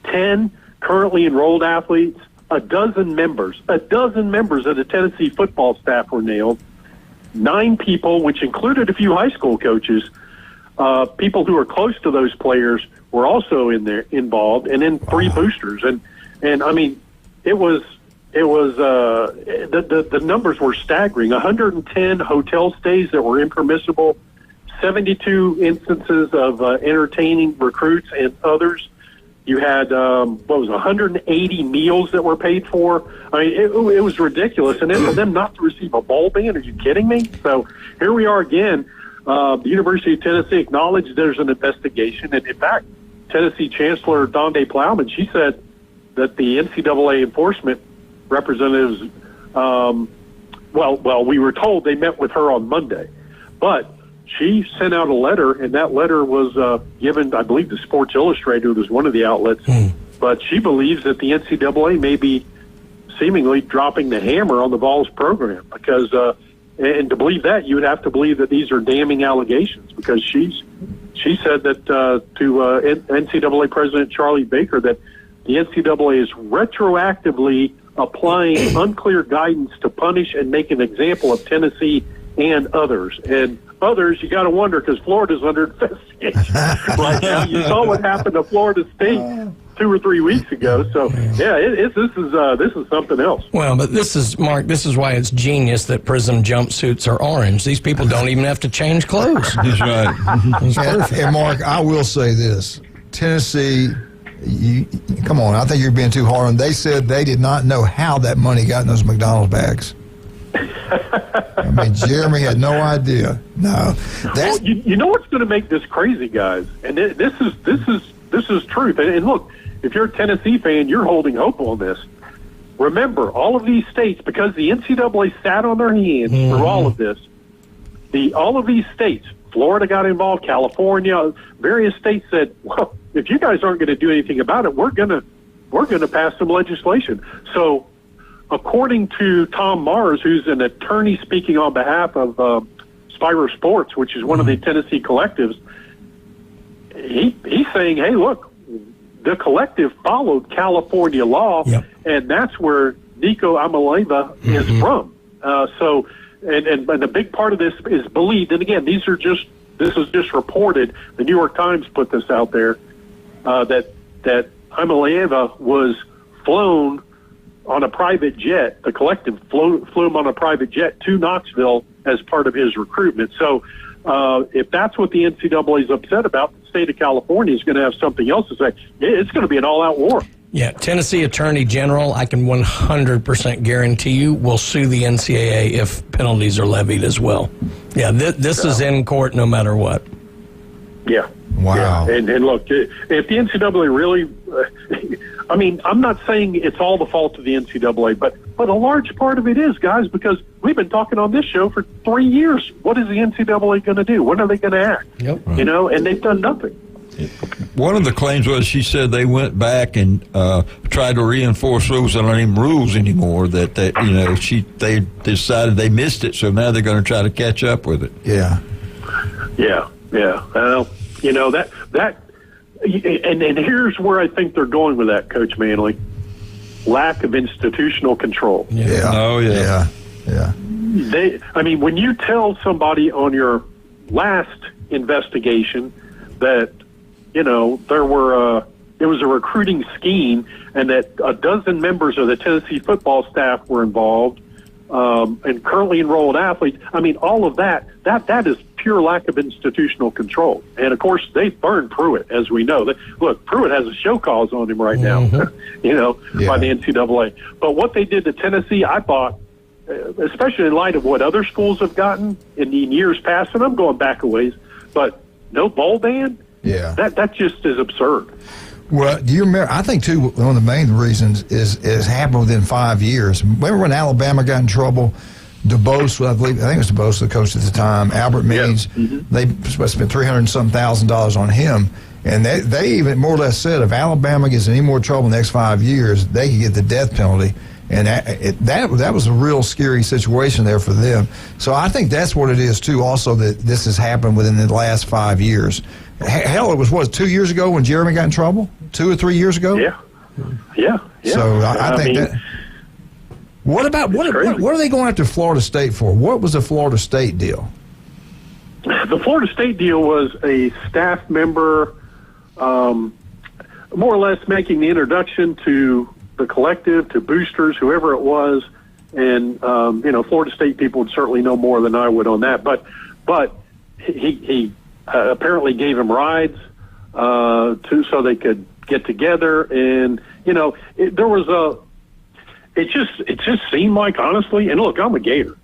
10 currently enrolled athletes, a dozen members of the Tennessee football staff were nailed, 9 people, which included a few high school coaches, people who are close to those players were also involved, and then 3 boosters. And I mean, it was the numbers were staggering. 110 hotel stays that were impermissible, 72 instances of entertaining recruits and others. You had 180 meals that were paid for. I mean, it was ridiculous. And then for them not to receive a bowl ban, are you kidding me? So here we are again. The University of Tennessee acknowledged there's an investigation, and in fact, Tennessee Chancellor Donde Plowman, she said that the NCAA enforcement representatives, we were told they met with her on Monday, but she sent out a letter, and that letter was given, I believe, to Sports Illustrated was one of the outlets, but she believes that the NCAA may be seemingly dropping the hammer on the Vols program because, and to believe that, you would have to believe that these are damning allegations because she said that to NCAA President Charlie Baker that the NCAA is retroactively applying unclear guidance to punish and make an example of Tennessee and others. And others, you got to wonder because Florida's under investigation right now. You saw what happened to Florida State 2 or 3 weeks ago. So yeah, this is something else. Well, but this is Mark. This is why it's genius that Prism jumpsuits are orange. These people don't even have to change clothes. That's right. And Mark, I will say this: Tennessee. Come on, I think you're being too hard on. They said they did not know how that money got in those McDonald's bags. I mean, Jeremy had no idea. No, well, you know what's going to make this crazy, guys, and this is truth. And look, if you're a Tennessee fan, you're holding hope on this. Remember, all of these states, because the NCAA sat on their hands through all of this. All of these states, Florida got involved, California, various states said, well, if you guys aren't going to do anything about it, we're going to pass some legislation. So, according to Tom Mars, who's an attorney speaking on behalf of Spiro Sports, which is one of the Tennessee collectives, he's saying, hey, look, the collective followed California law, and that's where Nico Amaleva is from. So, and a big part of this is believed, and again, this is just reported. The New York Times put this out there, that Amaleva was flown on a private jet. The collective flew him on a private jet to Knoxville as part of his recruitment. So if that's what the NCAA is upset about, the state of California is going to have something else to say. It's going to be an all-out war. Yeah, Tennessee Attorney General, I can 100% guarantee you, will sue the NCAA if penalties are levied as well. Yeah, this is in court no matter what. Yeah. Wow. Yeah. And look, if the NCAA really, I mean, I'm not saying it's all the fault of the NCAA, but a large part of it is, guys, because we've been talking on this show for 3 years. What is the NCAA going to do? When are they going to act? Yep. You know, and they've done nothing. One of the claims was she said they went back and tried to reinforce rules that aren't even rules anymore. That they decided they missed it, so now they're going to try to catch up with it. Yeah. Well, you know that, and here's where I think they're going with that, Coach Manley. Lack of institutional control. Yeah. Oh yeah. I mean, when you tell somebody on your last investigation that, you know, there were, it was a recruiting scheme, and that a dozen members of the Tennessee football staff were involved, and currently enrolled athletes. I mean, all of that is pure lack of institutional control. And of course, they burned Pruitt, as we know. Look, Pruitt has a show cause on him right now, by the NCAA. But what they did to Tennessee, I thought, especially in light of what other schools have gotten in years past, and I'm going back a ways, but no bowl ban? Yeah. That just is absurd. Well, do you remember? I think, too, one of the main reasons is it happened within 5 years. Remember when Alabama got in trouble? DeBose, I think it was DeBose, the coach at the time, Albert Means, they supposed to spend $300,000 on him. And they even more or less said if Alabama gets in any more trouble in the next 5 years, they could get the death penalty. And that was a real scary situation there for them. So I think that's what it is, too, also, that this has happened within the last 5 years. Hell, it was, 2 years ago when Jeremy got in trouble? 2 or 3 years ago? Yeah. So I think that... What are they going after Florida State for? What was the Florida State deal? The Florida State deal was a staff member more or less making the introduction to the collective, to boosters, whoever it was. And, Florida State people would certainly know more than I would on that. But he apparently gave him rides so they could get together. And, it just seemed like, honestly, and look, I'm a Gator,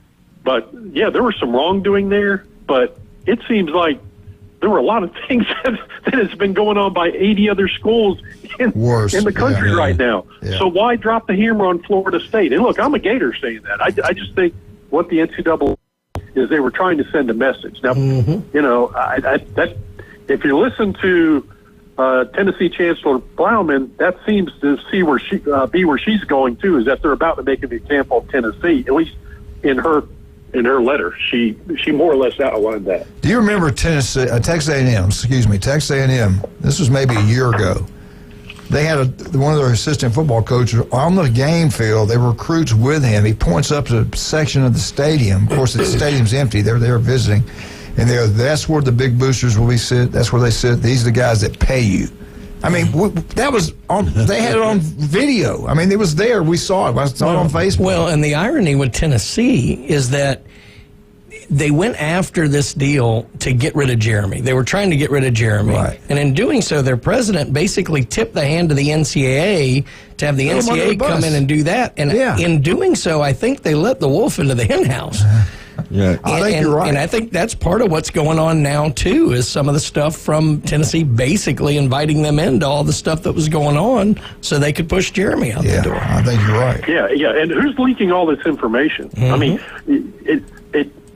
but yeah, there was some wrongdoing there, but it seems like there were a lot of things that has been going on by 80 other schools in the country right now. Yeah. So why drop the hammer on Florida State? And look, I'm a Gator saying that. I just think what the NCAA is, they were trying to send a message. Now, if you listen to Tennessee Chancellor Plowman, that seems to be where she's going too. Is that they're about to make an example of Tennessee? At least in her letter, she more or less outlined that. Do you remember Texas A&M? Texas A&M. This was maybe a year ago. They had one of their assistant football coaches on the game field. There were recruits with him. He points up to a section of the stadium. Of course, the stadium's empty. They're there visiting. And that's where the big boosters will sit. That's where they sit. These are the guys that pay you. I mean, that was on. They had it on video. I mean, it was there. We saw it. I saw it on Facebook. Well, and the irony with Tennessee is that they went after this deal to get rid of Jeremy. They were trying to get rid of Jeremy. Right. And in doing so, their president basically tipped the hand to the NCAA to have the NCAA come in and do that. And in doing so, I think they let the wolf into the hen house. Yeah, I think you're right. And I think that's part of what's going on now, too, is some of the stuff from Tennessee basically inviting them into all the stuff that was going on so they could push Jeremy out the door. I think you're right. Yeah. And who's leaking all this information? I mean,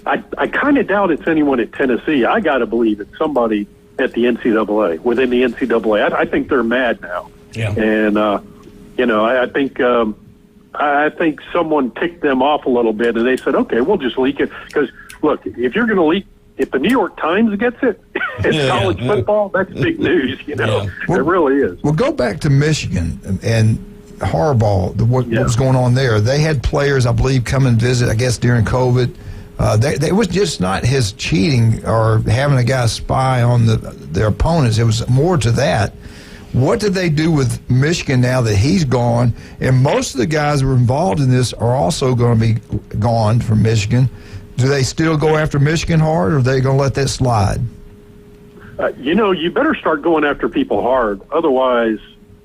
I kind of doubt it's anyone at Tennessee. I got to believe it's somebody at the NCAA, within the NCAA. I think they're mad now. Yeah. And, I think someone ticked them off a little bit, and they said, okay, we'll just leak it. Because, look, if you're going to leak, if the New York Times gets it, it's college football, that's big news, Well, it really is. Well, go back to Michigan and Harbaugh, what was going on there. They had players, I believe, come and visit, I guess, during COVID. It was just not his cheating or having a guy spy on their opponents. It was more to that. What did they do with Michigan now that he's gone? And most of the guys who were involved in this are also going to be gone from Michigan. Do they still go after Michigan hard, or are they going to let that slide? You better start going after people hard. Otherwise,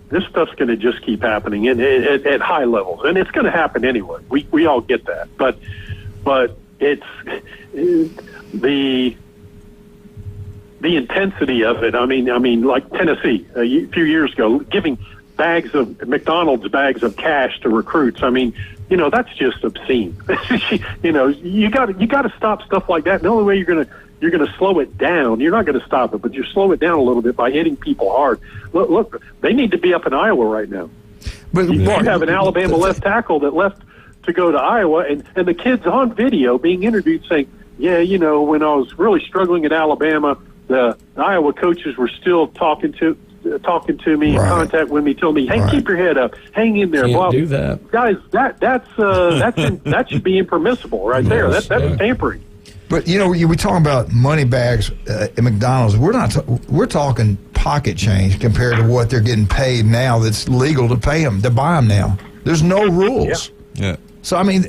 this stuff's going to just keep happening at high levels. And it's going to happen anyway. We all get that. But it's the intensity of it. I mean, like Tennessee a few years ago, giving McDonald's bags of cash to recruits. I mean, that's just obscene. You got to stop stuff like that. And the only way you're gonna slow it down. You're not going to stop it, but you slow it down a little bit by hitting people hard. Look, they need to be up in Iowa right now. But you have an Alabama left tackle that left to go to Iowa, and the kid's on video being interviewed saying, yeah, when I was really struggling at Alabama, the Iowa coaches were still talking to me, in contact with me, telling me, "Hey, keep your head up, hang in there." Can't do that, guys. That should be impermissible, right there. That's tampering. But we talk about money bags at McDonald's. We're talking pocket change compared to what they're getting paid now that's legal to pay them, to buy them now. There's no rules. Yeah. So, I mean,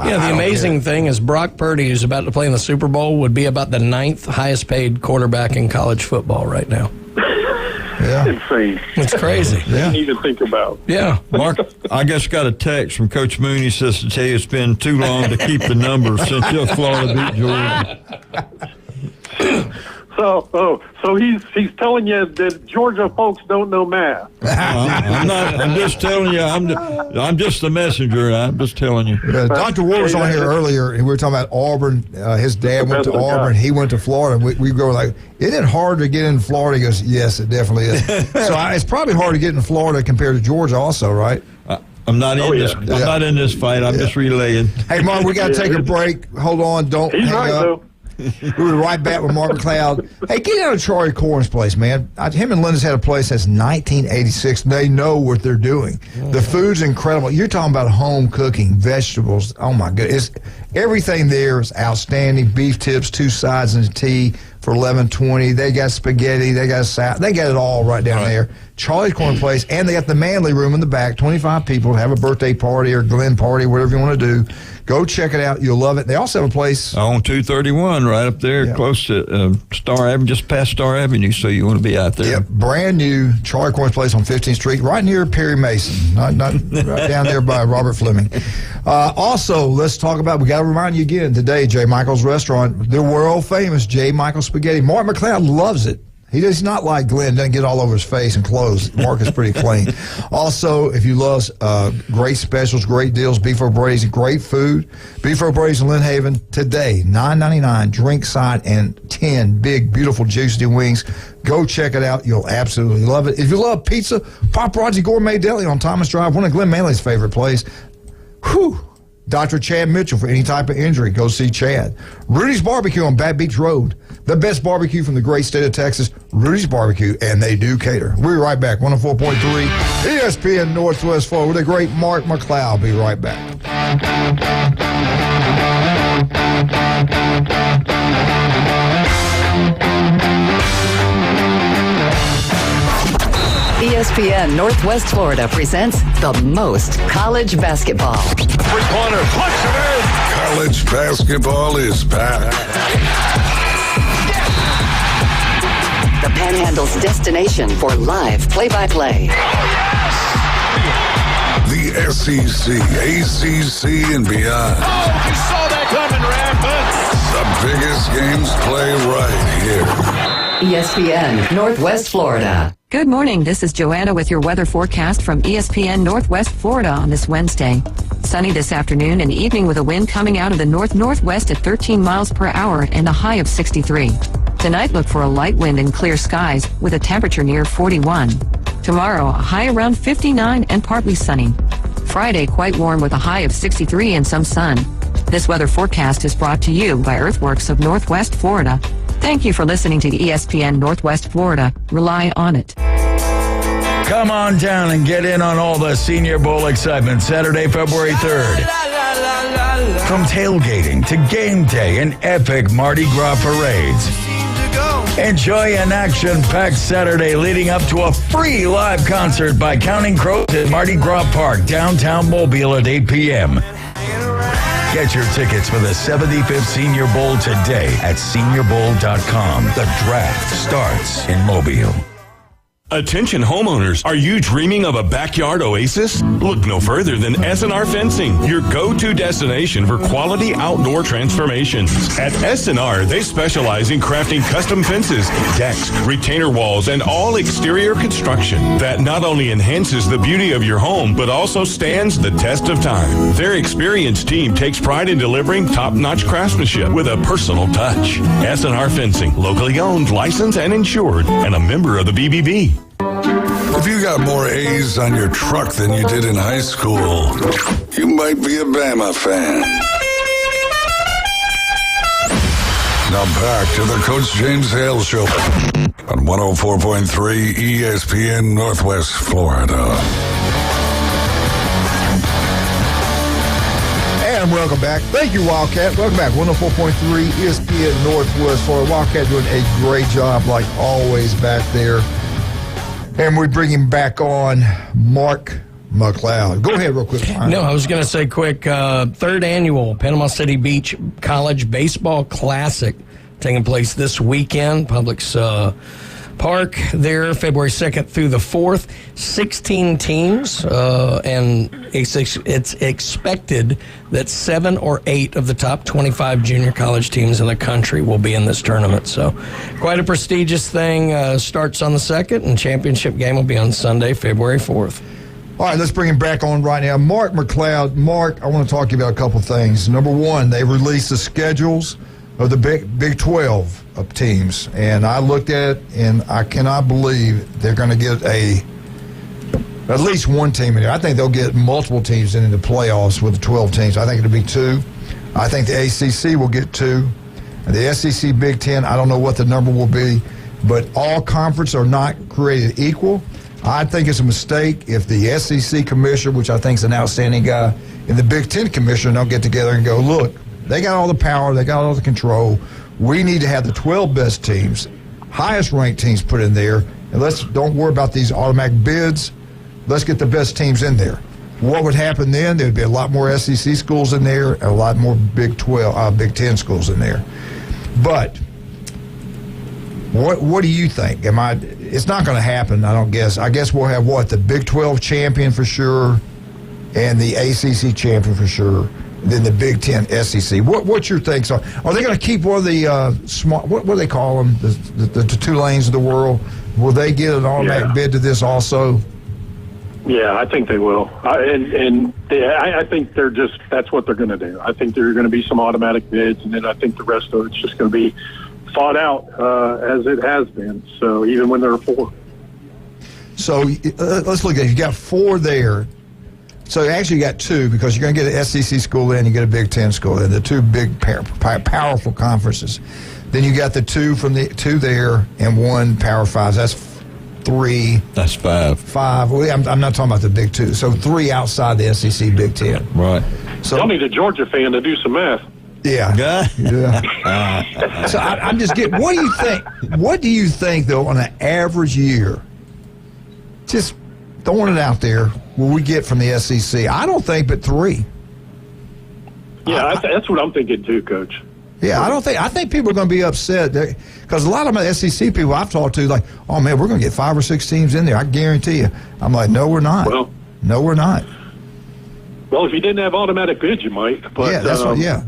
Yeah, the amazing thing is Brock Purdy, who's about to play in the Super Bowl, would be about the 9th highest paid quarterback in college football right now. Yeah. Insane. It's crazy. Yeah. Didn't even think about. Yeah. Mark, I just got a text from Coach Mooney. He says to tell you it's been too long to keep the numbers since Florida beat Georgia. So he's telling you that Georgia folks don't know math. I'm not. I'm just telling you. I'm just the messenger. I'm just telling you. Dr. Ward was on here earlier, and we were talking about Auburn. His dad went to Auburn. He went to Florida. We go like, isn't it hard to get in Florida? He goes, yes, it definitely is. So it's probably hard to get in Florida compared to Georgia also, right? I'm not in this. I'm not in this fight. I'm just relaying. Hey, Mark, we got to take a break. Hold on. Don't hang up. Though. We'll be right back with Mark McLeod. Hey, get out of Charlie Corn's place, man. Him and Linda's had a place since 1986. They know what they're doing. The food's incredible. You're talking about home cooking, vegetables. Oh, my goodness. Everything there is outstanding. Beef tips, 2 sides and a tea for $11.20. They got spaghetti. They got salad. They got it all right down there. Charlie's Corn Place. And they got the Manly Room in the back. 25 people to have a birthday party or Glen party, whatever you want to do. Go check it out. You'll love it. They also have a place on 231 right up there, close to Star Avenue, just past Star Avenue, so you want to be out there. Yep, brand new Charlie Corn's place on 15th Street, right near Perry Mason, not right down there by Robert Fleming. Also, let's talk about, we got to remind you again today, J. Michael's Restaurant, the world famous J. Michael's Spaghetti. Mark McLeod loves it. He does not like Glenn, doesn't get all over his face and clothes. Mark is pretty clean. Also, if you love great specials, great deals, beef O'Brady's, great food. Beef O'Brady's in Lynn Haven today, $9.99, drink side, and 10 big, beautiful, juicy wings. Go check it out. You'll absolutely love it. If you love pizza, Paparazzi Gourmet Deli on Thomas Drive, one of Glenn Manley's favorite places. Whew. Dr. Chad Mitchell for any type of injury. Go see Chad. Rudy's Barbecue on Bad Beach Road. The best barbecue from the great state of Texas, Rudy's Barbecue, and they do cater. We'll be right back. 104.3 ESPN Northwest Florida with the great Mark McLeod. Be right back. ESPN Northwest Florida presents the most college basketball. Three-pointer, push it in. College basketball is back. The Panhandle's destination for live play-by-play. The SEC, ACC, and beyond. Oh, you saw that coming, Rampant. The biggest games play right here. ESPN Northwest Florida. Good morning. This is Joanna with your weather forecast from ESPN Northwest Florida on this Wednesday. Sunny this afternoon and evening with a wind coming out of the north-northwest at 13 miles per hour and a high of 63. Tonight, look for a light wind and clear skies with a temperature near 41. Tomorrow, a high around 59 and partly sunny. Friday, quite warm with a high of 63 and some sun. This weather forecast is brought to you by Earthworks of Northwest Florida. Thank you for listening to ESPN Northwest Florida. Rely on it. Come on down and get in on all the Senior Bowl excitement Saturday, February 3rd. From tailgating to game day and epic Mardi Gras parades. Enjoy an action-packed Saturday leading up to a free live concert by Counting Crows at Mardi Gras Park, downtown Mobile at 8 p.m. Get your tickets for the 75th Senior Bowl today at seniorbowl.com. The draft starts in Mobile. Attention homeowners, are you dreaming of a backyard oasis? Look no further than S&R Fencing, your go-to destination for quality outdoor transformations. At S&R, they specialize in crafting custom fences, decks, retainer walls, and all exterior construction that not only enhances the beauty of your home, but also stands the test of time. Their experienced team takes pride in delivering top-notch craftsmanship with a personal touch. S&R Fencing, locally owned, licensed, and insured, and a member of the BBB. If you got more A's on your truck than you did in high school, you might be a Bama fan. Now back to the Coach James Hale Show on 104.3 ESPN Northwest Florida. And welcome back. Thank you, Wildcat. Welcome back. 104.3 ESPN Northwest Florida. Wildcat doing a great job, like always, back there. And we bring him back on, Mark McLeod. Go ahead real quick, Ryan. No, I was going to say quick, third annual Panama City Beach College Baseball Classic taking place this weekend. Publix Park there, February 2nd through the 4th. 16 teams, and it's expected that 7 or 8 of the top 25 junior college teams in the country will be in this tournament. So quite a prestigious thing. Starts on the 2nd, and championship game will be on Sunday, February 4th. All right, let's bring him back on right now. Mark McLeod. Mark, I want to talk to you about a couple things. Number one, they released the schedules of the Big 12 of teams, and I looked at it, and I cannot believe they're going to get at least one team in there. I think they'll get multiple teams into the playoffs with the 12 teams. I think it'll be 2. I think the ACC will get 2. And the SEC Big 10, I don't know what the number will be, but all conferences are not created equal. I think it's a mistake if the SEC commissioner, which I think is an outstanding guy, and the Big 10 commissioner don't get together and go, look, they got all the power, they got all the control. We need to have the 12 best teams, highest ranked teams put in there, and don't worry about these automatic bids. Let's get the best teams in there. What would happen then? There'd be a lot more SEC schools in there and a lot more Big 10 schools in there. But what do you think? It's not going to happen, I don't guess. I guess we'll have the Big 12 champion for sure and the ACC champion for sure, then the Big 10 SEC. What's your thoughts on? Are they going to keep one of the smart, what do they call them, the Tulanes of the world? Will they get an automatic bid to this also? Yeah, I think they will. I think that's what they're going to do. I think there are going to be some automatic bids, and then I think the rest of it's just going to be fought out as it has been. So even when there are 4. So let's look at it. You got 4 there. So actually you got 2 because you're going to get an SEC school in, you get a Big 10 school in, the 2 big powerful conferences. Then you got the 2 from the 2 there and 1 Power 5. That's 3. That's 5. 5. Well, I'm not talking about the Big 2. So 3 outside the SEC Big 10. Right. So y'all need a Georgia fan to do some math. Yeah. So I'm just getting. What do you think? What do you think though on an average year? Just throwing it out there. Will we get from the SEC? I don't think, but 3. Yeah, that's what I'm thinking too, Coach. Yeah, I think people are going to be upset because a lot of my SEC people I've talked to, like, oh man, we're going to get 5 or 6 teams in there. I guarantee you. I'm like, no, we're not. Well, no, we're not. Well, if you didn't have automatic bids, you might. But, yeah, that's what. Yeah,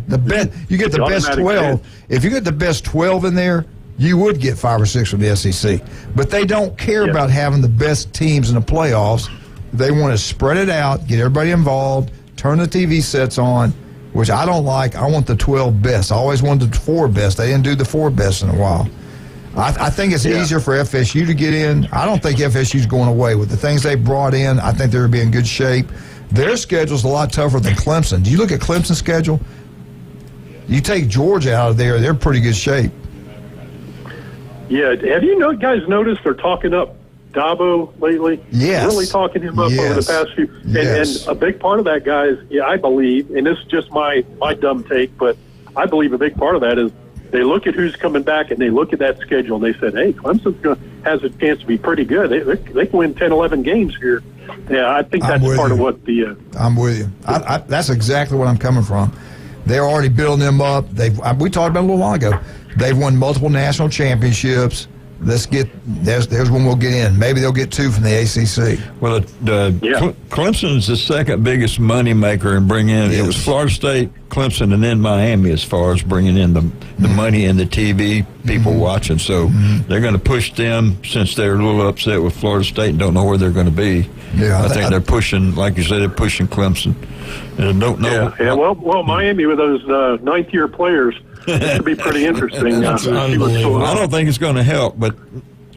you get the best 12. Bids. If you get the best 12 in there, you would get 5 or 6 from the SEC. But they don't care about having the best teams in the playoffs. They want to spread it out, get everybody involved, turn the TV sets on, which I don't like. I want the 12 best. I always wanted the 4 best. They didn't do the 4 best in a while. I think it's easier for FSU to get in. I don't think FSU's going away. With the things they brought in, I think they're going to be in good shape. Their schedule's a lot tougher than Clemson. Do you look at Clemson's schedule? You take Georgia out of there, they're in pretty good shape. Yeah. Have you guys noticed they're talking up Dabo lately? Yes. Really talking him up over the past few. And a big part of that, guys, I believe, and this is just my dumb take, but I believe a big part of that is they look at who's coming back and they look at that schedule and they said, hey, Clemson has a chance to be pretty good. They can win 10, 11 games here. Yeah, I think that's part of what the... I'm with you. That's exactly what I'm coming from. They're already building them up. We talked about it a little while ago. They've won multiple national championships. There's one we'll get in. Maybe they'll get 2 from the ACC. Well, Clemson's the second biggest money maker and bring in. It was Florida State, Clemson, and then Miami as far as bringing in the money and the TV people watching. So they're going to push them since they're a little upset with Florida State and don't know where they're going to be. Yeah, I think they're pushing, like you said, they're pushing Clemson. And don't know. Yeah. Well, Miami with those ninth-year players. It should be pretty interesting. That's unbelievable. I don't think it's going to help, but,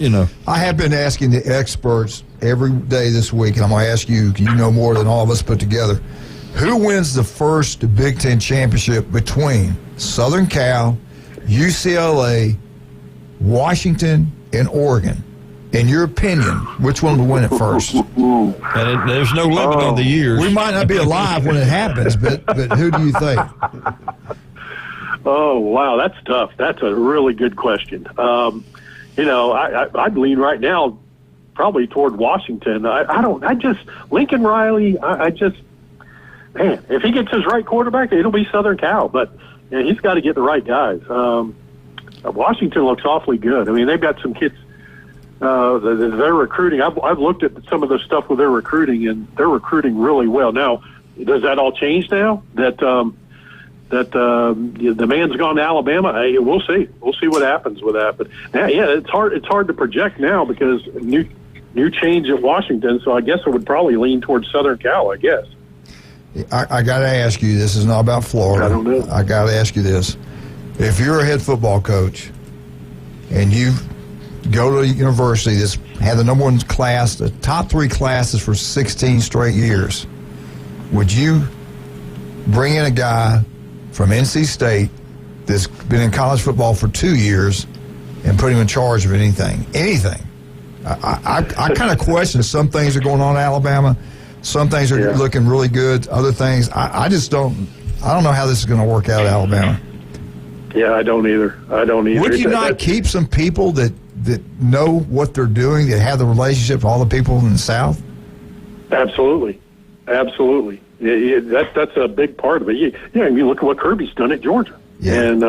I have been asking the experts every day this week, and I'm going to ask you, you know more than all of us put together, who wins the first Big Ten championship between Southern Cal, UCLA, Washington, and Oregon? In your opinion, which one will win it first? And there's no limit on the years. We might not be alive when it happens, but who do you think? Oh, wow, that's tough. That's a really good question. I'd lean right now probably toward Washington. Lincoln Riley, man, if he gets his right quarterback, it'll be Southern Cal. But he's got to get the right guys. Washington looks awfully good. I mean, they've got some kids. They're recruiting. I've looked at some of the stuff with their recruiting, and they're recruiting really well. Now, does that all change now that the man's gone to Alabama? Hey, we'll see. We'll see what happens with that. But it's hard. It's hard to project now because new change at Washington. So I guess I would probably lean towards Southern Cal. I guess. I got to ask you. This is not about Florida. I don't know. I got to ask you this: if you're a head football coach and you go to a university that's had the number one class, the top 3 classes for 16 straight years, would you bring in a guy from NC State that's been in college football for 2 years and put him in charge of anything? I kind of question some things are going on in Alabama. Some things are looking really good. Other things, I don't know how this is going to work out at Alabama. Yeah, I don't either. Would you not keep some people that know what they're doing, that have the relationship with all the people in the South? Absolutely. That's a big part of it. You look at what Kirby's done at Georgia. Yeah. And,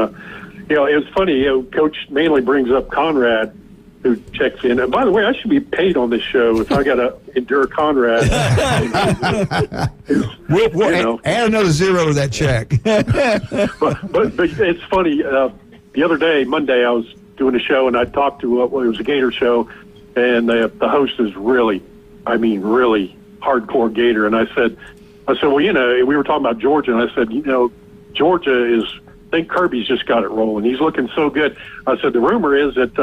it was funny, Coach mainly brings up Conrad, who checks in. And by the way, I should be paid on this show if I got to endure Conrad. We'll add another zero to that check. but it's funny. The other day, Monday, I was doing a show, and I talked to it was a Gator show, and the host is really hardcore Gator. And I said, well, we were talking about Georgia, and I said, Georgia I think Kirby's just got it rolling. He's looking so good. I said, the rumor is that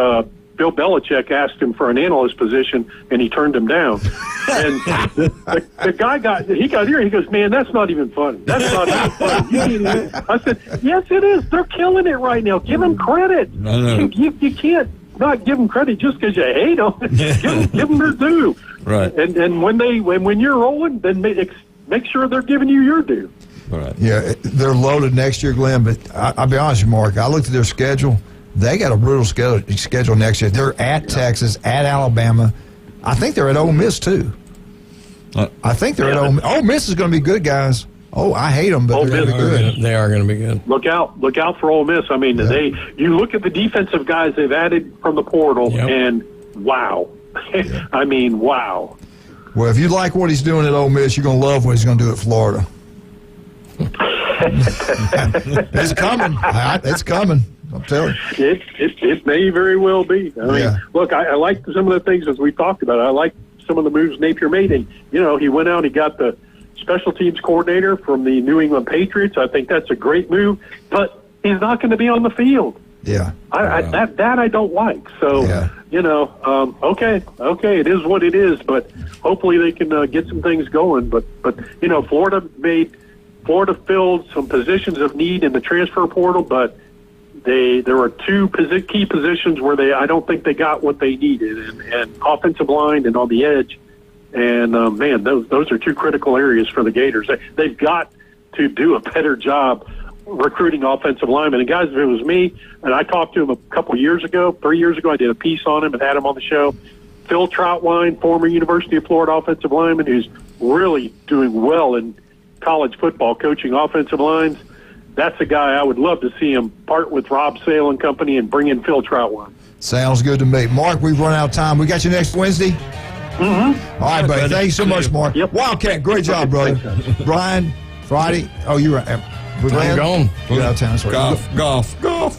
Bill Belichick asked him for an analyst position, and he turned him down. And the guy got here. He goes, man, that's not even funny. That's not even funny. I said, yes, it is. They're killing it right now. Give them credit. You can't not give them credit just because you hate them. give them their due. Right. And when you're rolling, then make sure they're giving you your due. Right. Yeah, they're loaded next year, Glenn. But I'll be honest with you, Mark. I looked at their schedule. They got a brutal schedule next year. They're at Texas, at Alabama. I think they're at Ole Miss, too. I think they're at Ole Miss. Ole Miss is going to be good, guys. Oh, I hate them, but they're going to be good. They are going to be good. Look out for Ole Miss. I mean, you look at the defensive guys they've added from the portal, and wow. I mean, wow. Well, if you like what he's doing at Ole Miss, you're going to love what he's going to do at Florida. It's coming. It's coming. I'm telling you. It may very well be. I mean, look, I like some of the things as we talked about. I like some of the moves Napier made. And, he went out, he got the special teams coordinator from the New England Patriots. I think that's a great move, but he's not going to be on the field. Yeah. That I don't like. So, okay, it is what it is, but hopefully they can get some things going. But Florida filled some positions of need in the transfer portal, but there were 2 key positions where I don't think they got what they needed, and offensive line and on the edge. And man, those are 2 critical areas for the Gators. They've got to do a better job recruiting offensive linemen. And guys, if it was me, and I talked to him a couple of years ago, 3 years ago, I did a piece on him and had him on the show. Phil Troutwine, former University of Florida offensive lineman, who's really doing well in college football, coaching offensive lines. That's a guy I would love to see him part with Rob Sale and company and bring in Phil Troutwine. Sounds good to me. Mark, we've run out of time. We got you next Wednesday? Mm-hmm. All right, buddy. Thank you so much, Mark. Yep. Wildcat, great job, brother. Brian, Friday. Oh, you're right. I'm gone. You're out of town. Sorry. Golf. All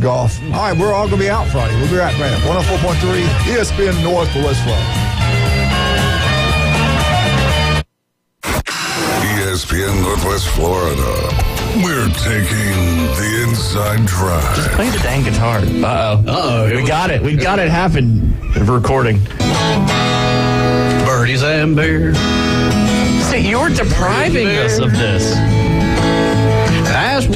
right, we're all going to be out Friday. We'll be right back. 104.3 ESPN North for West Florida. ESPN Northwest Florida. We're taking the inside drive. Just play the dang guitar. We got it. We got it happen. Recording. Birdies and beer. See, you're depriving us of this. That's